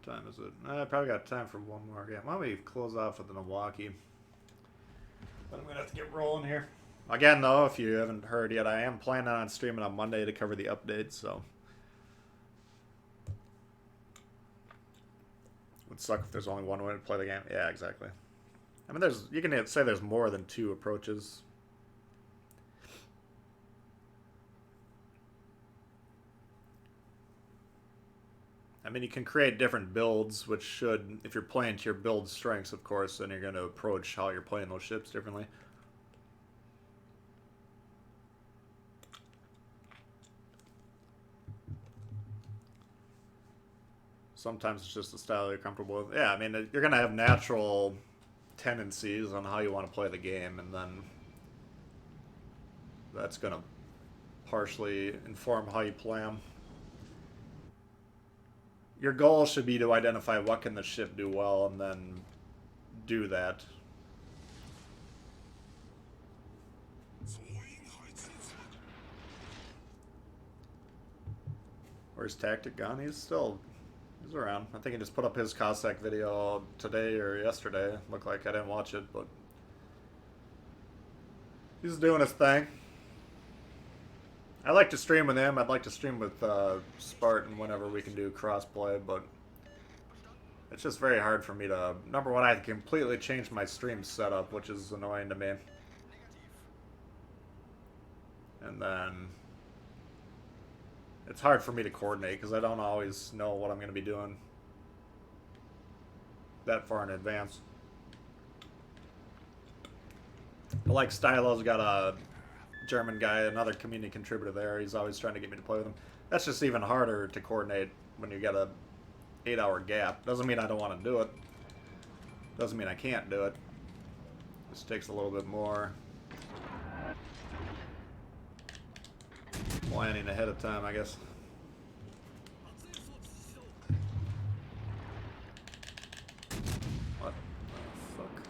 What time is it? I probably got time for one more game. Why don't we close off with the Milwaukee? But I'm gonna have to get rolling here. Again, though, if you haven't heard yet, I am planning on streaming on Monday to cover the updates, so would suck if there's only one way to play the game. Yeah, exactly. I mean, you can say there's more than two approaches. I mean, you can create different builds, which should, if you're playing to your build strengths, of course, then you're going to approach how you're playing those ships differently. Sometimes it's just the style you're comfortable with. Yeah, I mean, you're going to have natural tendencies on how you want to play the game, and then that's going to partially inform how you play them. Your goal should be to identify what can the ship do well, and then do that. Where's Tactic gone? He's around. I think he just put up his Cossack video today or yesterday. Looked like I didn't watch it, but he's doing his thing. I like to stream with him. I'd like to stream with Spartan whenever we can do crossplay, but it's just very hard for me to... Number one, I completely changed my stream setup, which is annoying to me. And then it's hard for me to coordinate because I don't always know what I'm going to be doing that far in advance. But like Stylo's got a German guy, another community contributor there. He's always trying to get me to play with him. That's just even harder to coordinate when you get a 8-hour gap. Doesn't mean I don't want to do it. Doesn't mean I can't do it. Just takes a little bit more planning ahead of time, I guess. What the fuck?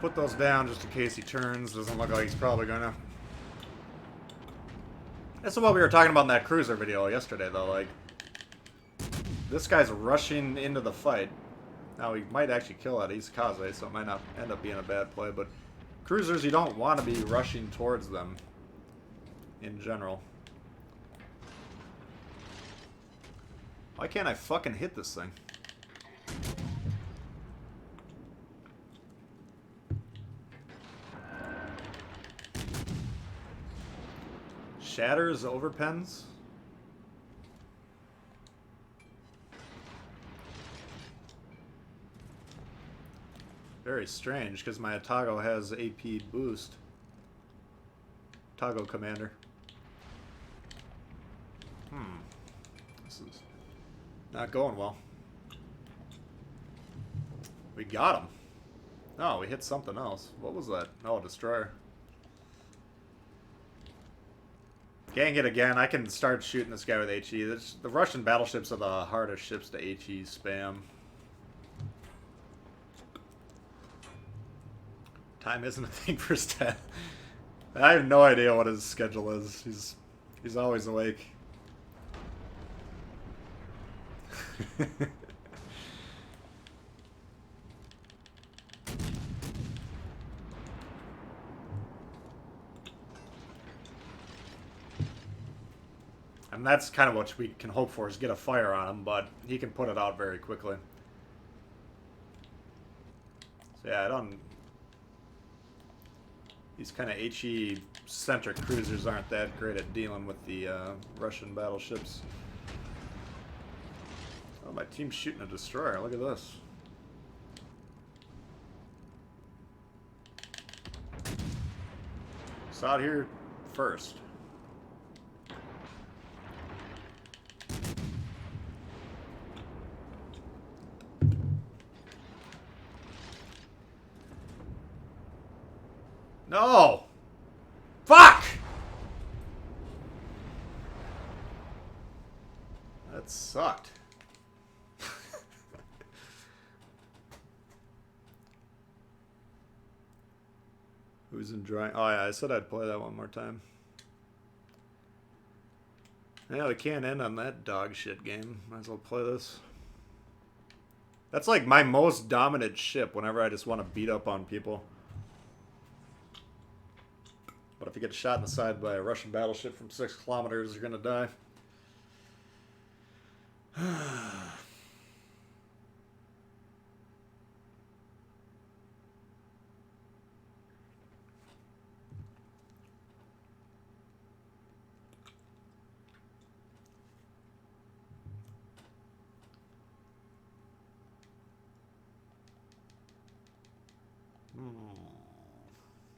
Put those down just in case he turns. Doesn't look like he's probably gonna. That's what we were talking about in that cruiser video yesterday, though. Like, this guy's rushing into the fight. Now, he might actually kill that. He's Kaze, so it might not end up being a bad play. But cruisers, you don't want to be rushing towards them in general. Why can't I fucking hit this thing? Shatters overpens? Very strange, because my Atago has AP boost. Atago commander. This is not going well. We got him. No, we hit something else. What was that? Oh, destroyer. Gang it again. I can start shooting this guy with HE. The Russian battleships are the hardest ships to HE spam. Time isn't a thing for Stat. I have no idea what his schedule is. He's always awake. And that's kind of what we can hope for, is get a fire on him, but he can put it out very quickly. So yeah, I don't... These kind of HE-centric cruisers aren't that great at dealing with the Russian battleships. Oh, my team's shooting a destroyer. Look at this. It's out here first. No! Fuck! Who's enjoying? Oh yeah, I said I'd play that one more time. Yeah, we can't end on that dog shit game. Might as well play this. That's like my most dominant ship whenever I just want to beat up on people. But if you get shot in the side by a Russian battleship from 6 kilometers, you're gonna die.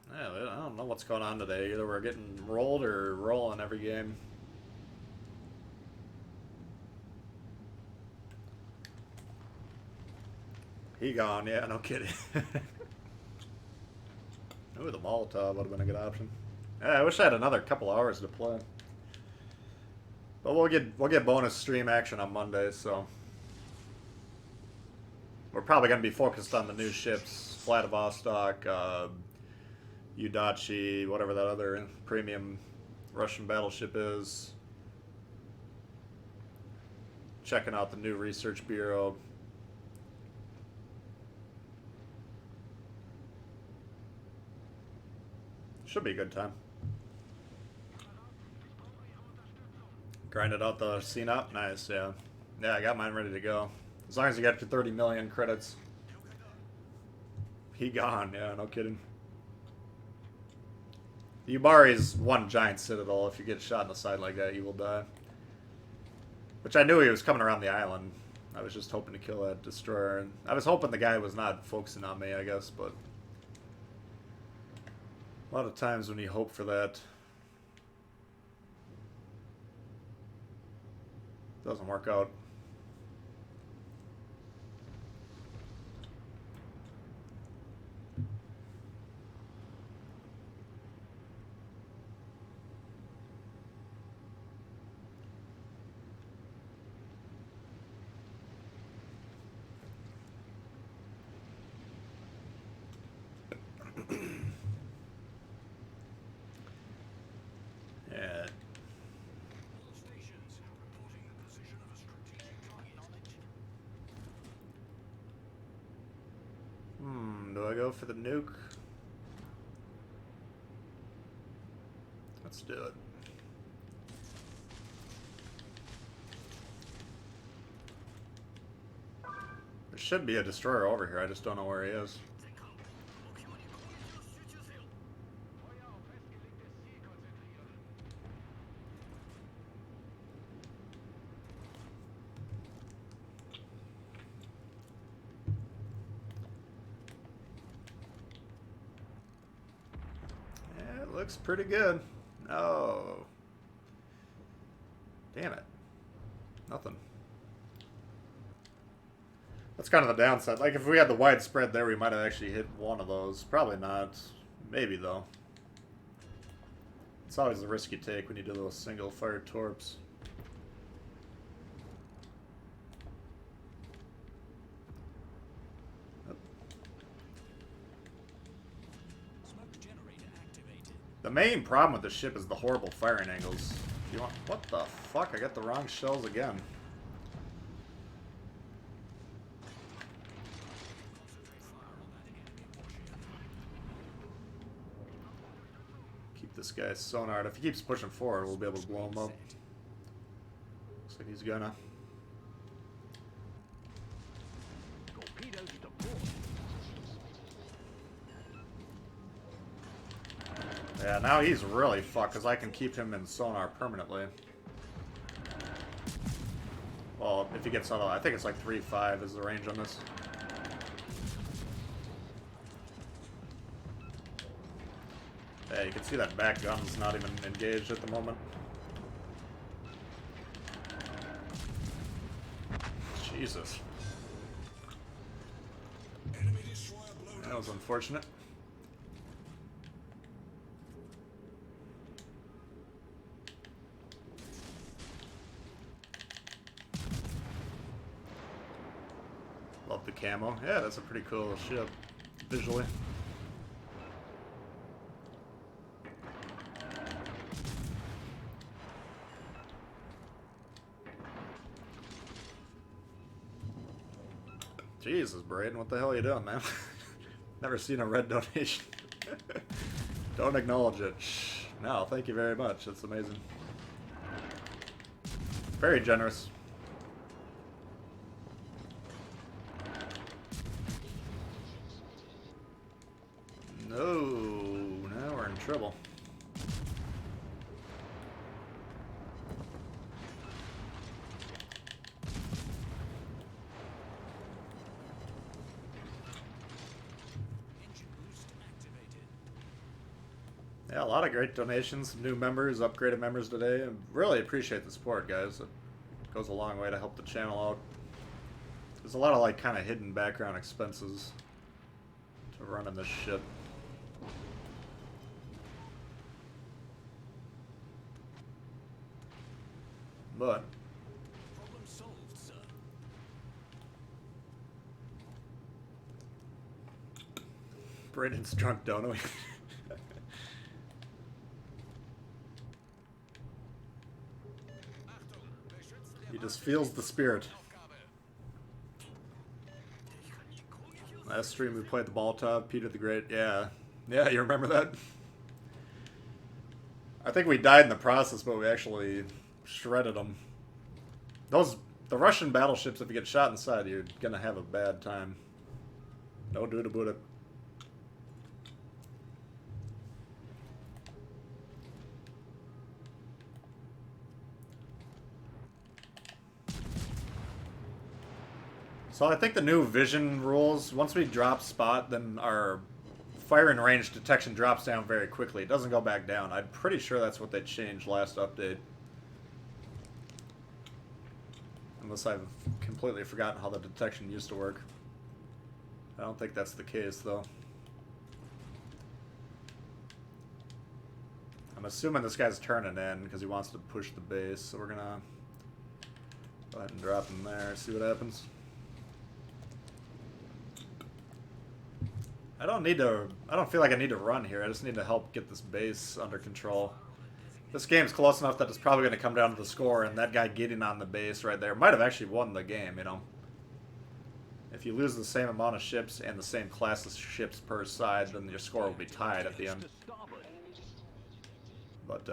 Yeah, I don't know what's going on today. Either we're getting rolled or rolling every game. He gone, yeah, no kidding. Ooh, the Molotov would have been a good option. Yeah, I wish I had another couple hours to play. But we'll get bonus stream action on Monday, so we're probably gonna be focused on the new ships, Vladivostok, Udachi, whatever that other premium Russian battleship is. Checking out the new research bureau. Should be a good time. Grinded out the scene up. Nice, yeah. Yeah, I got mine ready to go. As long as you get to 30 million credits. He gone, yeah, no kidding. The Ubari's one giant citadel. If you get shot in the side like that, you will die. Which I knew he was coming around the island. I was just hoping to kill that destroyer. I was hoping the guy was not focusing on me, I guess, but a lot of times when you hope for that, it doesn't work out. Yeah. Do I go for the nuke? Let's do it. There should be a destroyer over here, I just don't know where he is. Yeah, it looks pretty good. Oh. Damn it. Nothing. That's kind of the downside. Like, if we had the wide spread there, we might have actually hit one of those. Probably not. Maybe, though. It's always the risk you take when you do those single-fire torps. The main problem with the ship is the horrible firing angles. If you want, what the fuck? I got the wrong shells again. Keep this guy sonar. If he keeps pushing forward, we'll be able to blow him up. Looks like he's gonna. Yeah, now he's really fucked, because I can keep him in sonar permanently. Well, if he gets out of... I think it's like 3-5 is the range on this. Yeah, you can see that back gun's not even engaged at the moment. Jesus. That was unfortunate. Love the camo. Yeah, that's a pretty cool ship, visually. Jesus, Braden, what the hell are you doing, man? Never seen a red donation. Don't acknowledge it. Shh. No, thank you very much. That's amazing. Very generous. No, now we're in trouble. Yeah, a lot of great donations, some new members, upgraded members today. I really appreciate the support, guys. It goes a long way to help the channel out. There's a lot of like kind of hidden background expenses to running this shit. But Problem solved, sir. Braden's drunk, don't we? He just feels the spirit. Last stream we played the Molotov, Peter the Great. Yeah. Yeah, you remember that? I think we died in the process, but we actually shredded them. The Russian battleships, if you get shot inside, you're gonna have a bad time. No do to boot it. So I think the new vision rules, once we drop spot, then our firing range detection drops down very quickly. It doesn't go back down. I'm pretty sure that's what they changed last update. Unless I've completely forgotten how the detection used to work. I don't think that's the case, though. I'm assuming this guy's turning in because he wants to push the base, so we're gonna go ahead and drop him there, see what happens. I don't feel like I need to run here. I just need to help get this base under control. This game's close enough that it's probably going to come down to the score, and that guy getting on the base right there might have actually won the game, you know. If you lose the same amount of ships and the same class of ships per side, then your score will be tied at the end. But,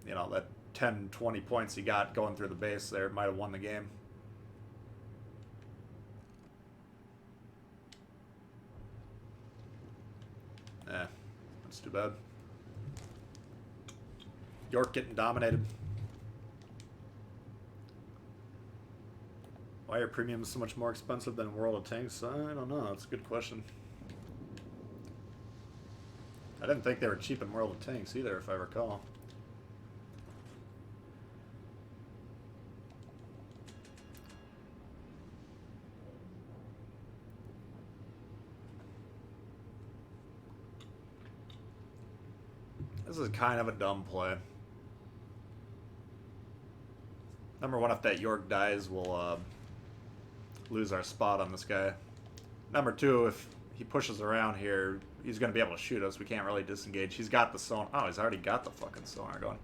you know, that 10, 20 points he got going through the base there might have won the game. Eh, that's too bad. York getting dominated. Why are premiums so much more expensive than World of Tanks? I don't know. That's a good question. I didn't think they were cheap in World of Tanks either, if I recall. This is kind of a dumb play. Number one, if that York dies, we'll lose our spot on this guy. Number two, if he pushes around here, he's going to be able to shoot us. We can't really disengage. He's got the sonar. Oh, he's already got the fucking sonar going.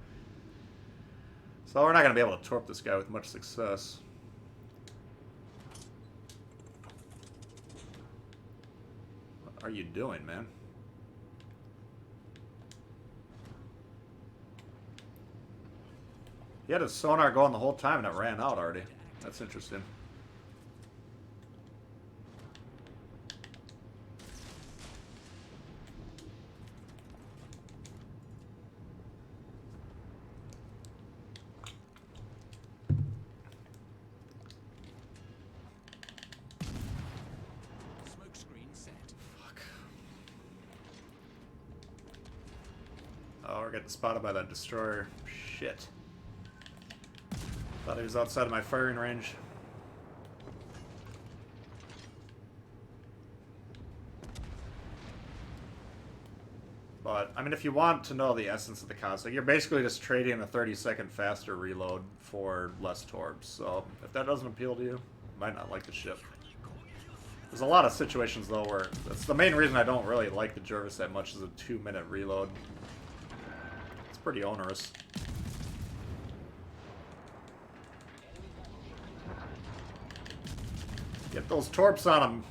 So we're not going to be able to torp this guy with much success. What are you doing, man? He had his sonar going the whole time and it ran out already. That's interesting. Smoke screen set. Fuck. Oh, we're getting spotted by that destroyer. Shit. Thought he was outside of my firing range. But, I mean, if you want to know the essence of the concept, you're basically just trading a 30-second faster reload for less torps. So, if that doesn't appeal to you, you might not like the ship. There's a lot of situations, though, where that's the main reason I don't really like the Jervis that much is a 2-minute reload. It's pretty onerous. Get those torps on him.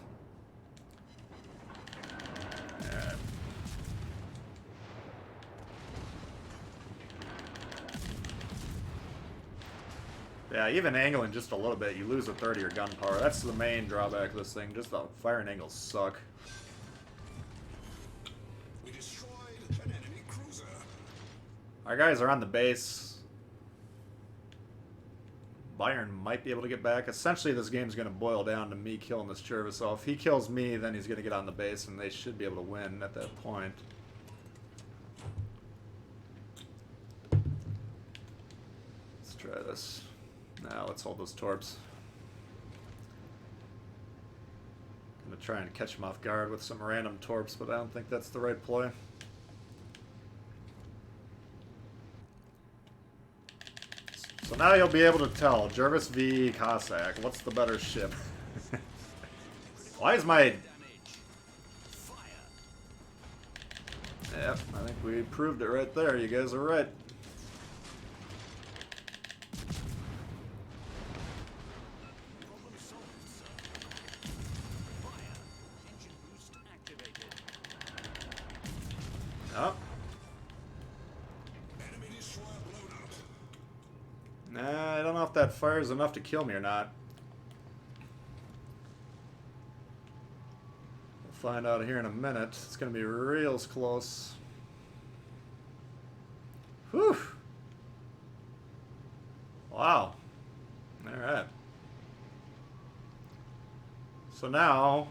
Yeah, even angling just a little bit, you lose a third of your gun power. That's the main drawback of this thing. Just the firing angles suck. We destroyed an enemy cruiser. Our guys are on the base. Bayern might be able to get back. Essentially, this game's going to boil down to me killing this Jervis. So if he kills me, then he's going to get on the base, and they should be able to win at that point. Let's try this. Now let's hold those torps. Gonna try and catch him off guard with some random torps, but I don't think that's the right play. So now you'll be able to tell, Jervis v. Cossack, what's the better ship? Why is my... Yep, I think we proved it right there. You guys are right. Problem solved, sir. Fire. Engine boost activated. Oh. Enemy destroyer blown up. Nah, I don't know if that fires enough to kill me or not. We'll find out here in a minute. It's going to be real close. Whew. Wow. Alright. So now,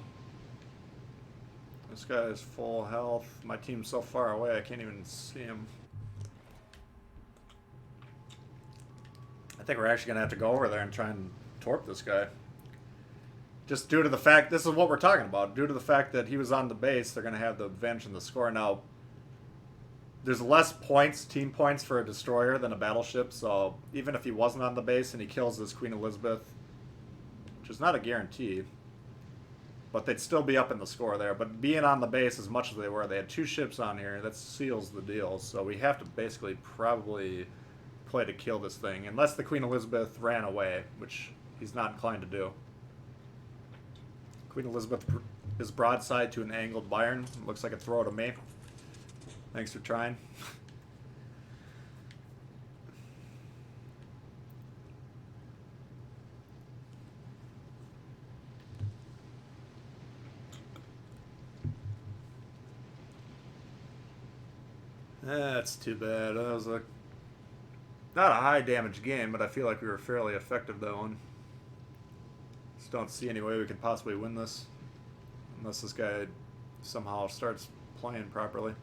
this guy is full health. My team's so far away I can't even see him. I think we're actually going to have to go over there and try and torp this guy. Just due to the fact, this is what we're talking about, due to the fact that he was on the base, they're going to have the advantage in the score. Now, there's less points, team points for a destroyer than a battleship, so even if he wasn't on the base and he kills this Queen Elizabeth, which is not a guarantee, but they'd still be up in the score there. But being on the base as much as they were, they had 2 ships on here, that seals the deal. So we have to basically probably play to kill this thing, unless the Queen Elizabeth ran away, which he's not inclined to do. Queen Elizabeth is broadside to an angled Bayern. Looks like a throw to me. Thanks for trying. That's too bad. That was a not a high damage game, but I feel like we were fairly effective that one. Just don't see any way we could possibly win this unless this guy somehow starts playing properly.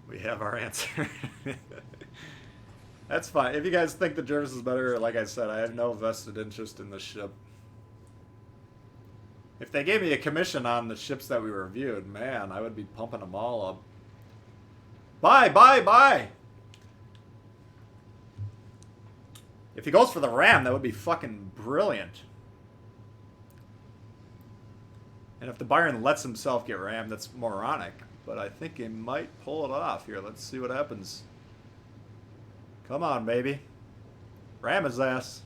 We have our answer. That's fine. If you guys think the Jervis is better, like I said, I have no vested interest in this ship. If they gave me a commission on the ships that we reviewed, man, I would be pumping them all up. Buy, buy, buy! If he goes for the ram, that would be fucking brilliant. And if the Bayern lets himself get rammed, that's moronic. But I think he might pull it off here. Let's see what happens. Come on, baby. Ram his ass.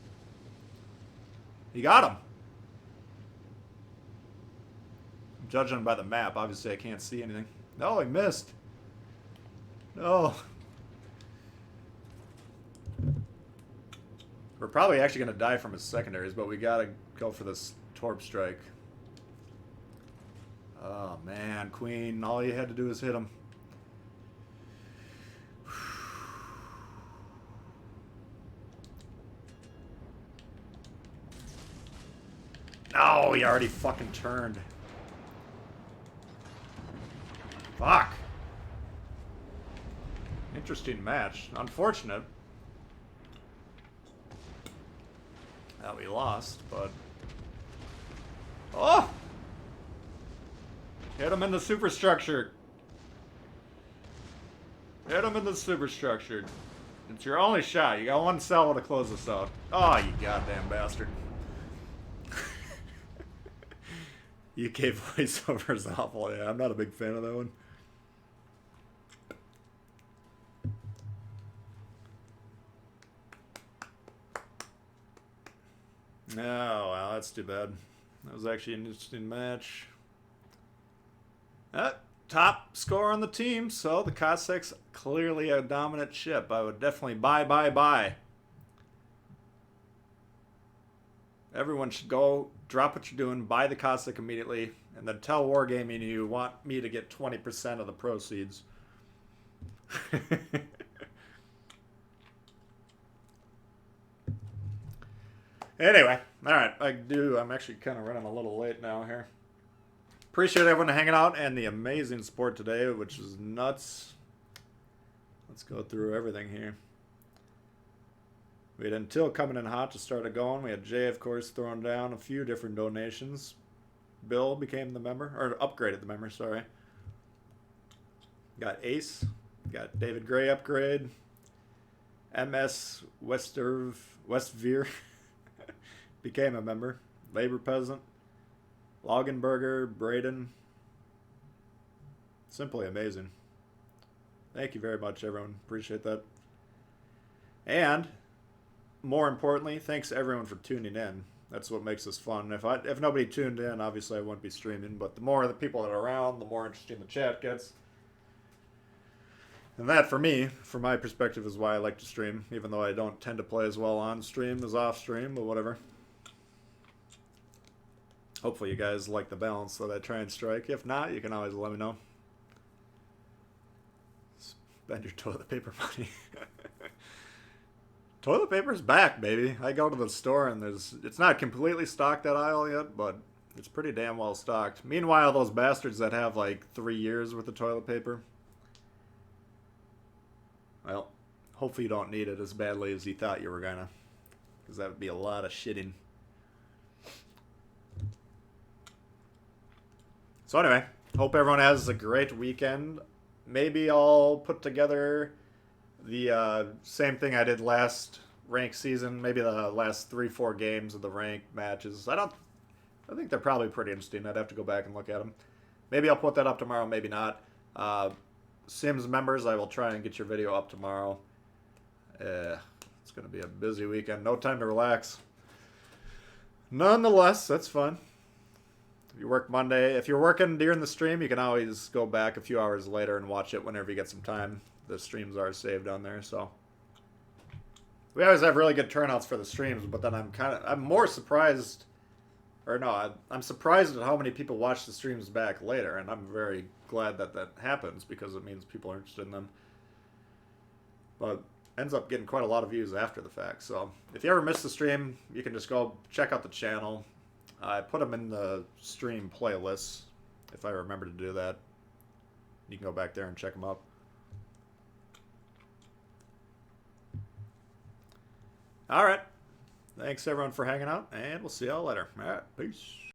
He got him. I'm judging by the map. Obviously, I can't see anything. No, he missed. No. We're probably actually going to die from his secondaries, but we got to go for this torp strike. Oh, man. Queen, all you had to do was hit him. No, he already fucking turned. Fuck. Interesting match. Unfortunate that we lost, but... Oh! Hit him in the superstructure. Hit him in the superstructure. It's your only shot. You got one salvo to close this out. Oh, you goddamn bastard. UK voiceover is awful. Yeah, I'm not a big fan of that one. Oh, well, that's too bad. That was actually an interesting match. Top score on the team, so the Cossacks clearly a dominant ship. I would definitely buy. Everyone should go drop what you're doing, buy the Cossack immediately, and then tell Wargaming you want me to get 20% of the proceeds. Anyway, alright, I'm actually kind of running a little late now here. Appreciate everyone hanging out and the amazing support today, which is nuts. Let's go through everything here. We had Until coming in hot to start it going. We had Jay, of course, throwing down a few different donations. Bill became the member, or upgraded the member, sorry. Got Ace. Got David Gray upgrade. MS Westveer became a member. Labor Peasant. Logenberger, Braden. Simply amazing. Thank you very much, everyone. Appreciate that. And more importantly, thanks everyone for tuning in. That's what makes this fun. If nobody tuned in, obviously I wouldn't be streaming. But the more the people that are around, the more interesting the chat gets. And that, for me, from my perspective, is why I like to stream. Even though I don't tend to play as well on stream as off stream, but whatever. Hopefully you guys like the balance that I try and strike. If not, you can always let me know. Spend your toilet paper money. Toilet paper's back, baby. I go to the store and it's not completely stocked that aisle yet, but it's pretty damn well stocked. Meanwhile, those bastards that have like 3 years worth of toilet paper, well, hopefully you don't need it as badly as you thought you were gonna, because that would be a lot of shitting. So anyway, hope everyone has a great weekend. Maybe I'll put together the same thing I did last rank season. Maybe the last 3-4 games of the rank matches. I think they're probably pretty interesting. I'd have to go back and look at them. Maybe I'll put that up tomorrow. Maybe not. Sims members, I will try and get your video up tomorrow. It's going to be a busy weekend. No time to relax. Nonetheless, that's fun. If you work Monday, if you're working during the stream, you can always go back a few hours later and watch it whenever you get some time. The streams are saved on there, so we always have really good turnouts for the streams. But then I'm more surprised, or no, I'm surprised at how many people watch the streams back later, and I'm very glad that that happens because it means people are interested in them. But ends up getting quite a lot of views after the fact. So if you ever miss the stream, you can just go check out the channel. I put them in the stream playlists if I remember to do that. You can go back there and check them out. All right. Thanks, everyone, for hanging out, and we'll see y'all later. All right. Peace.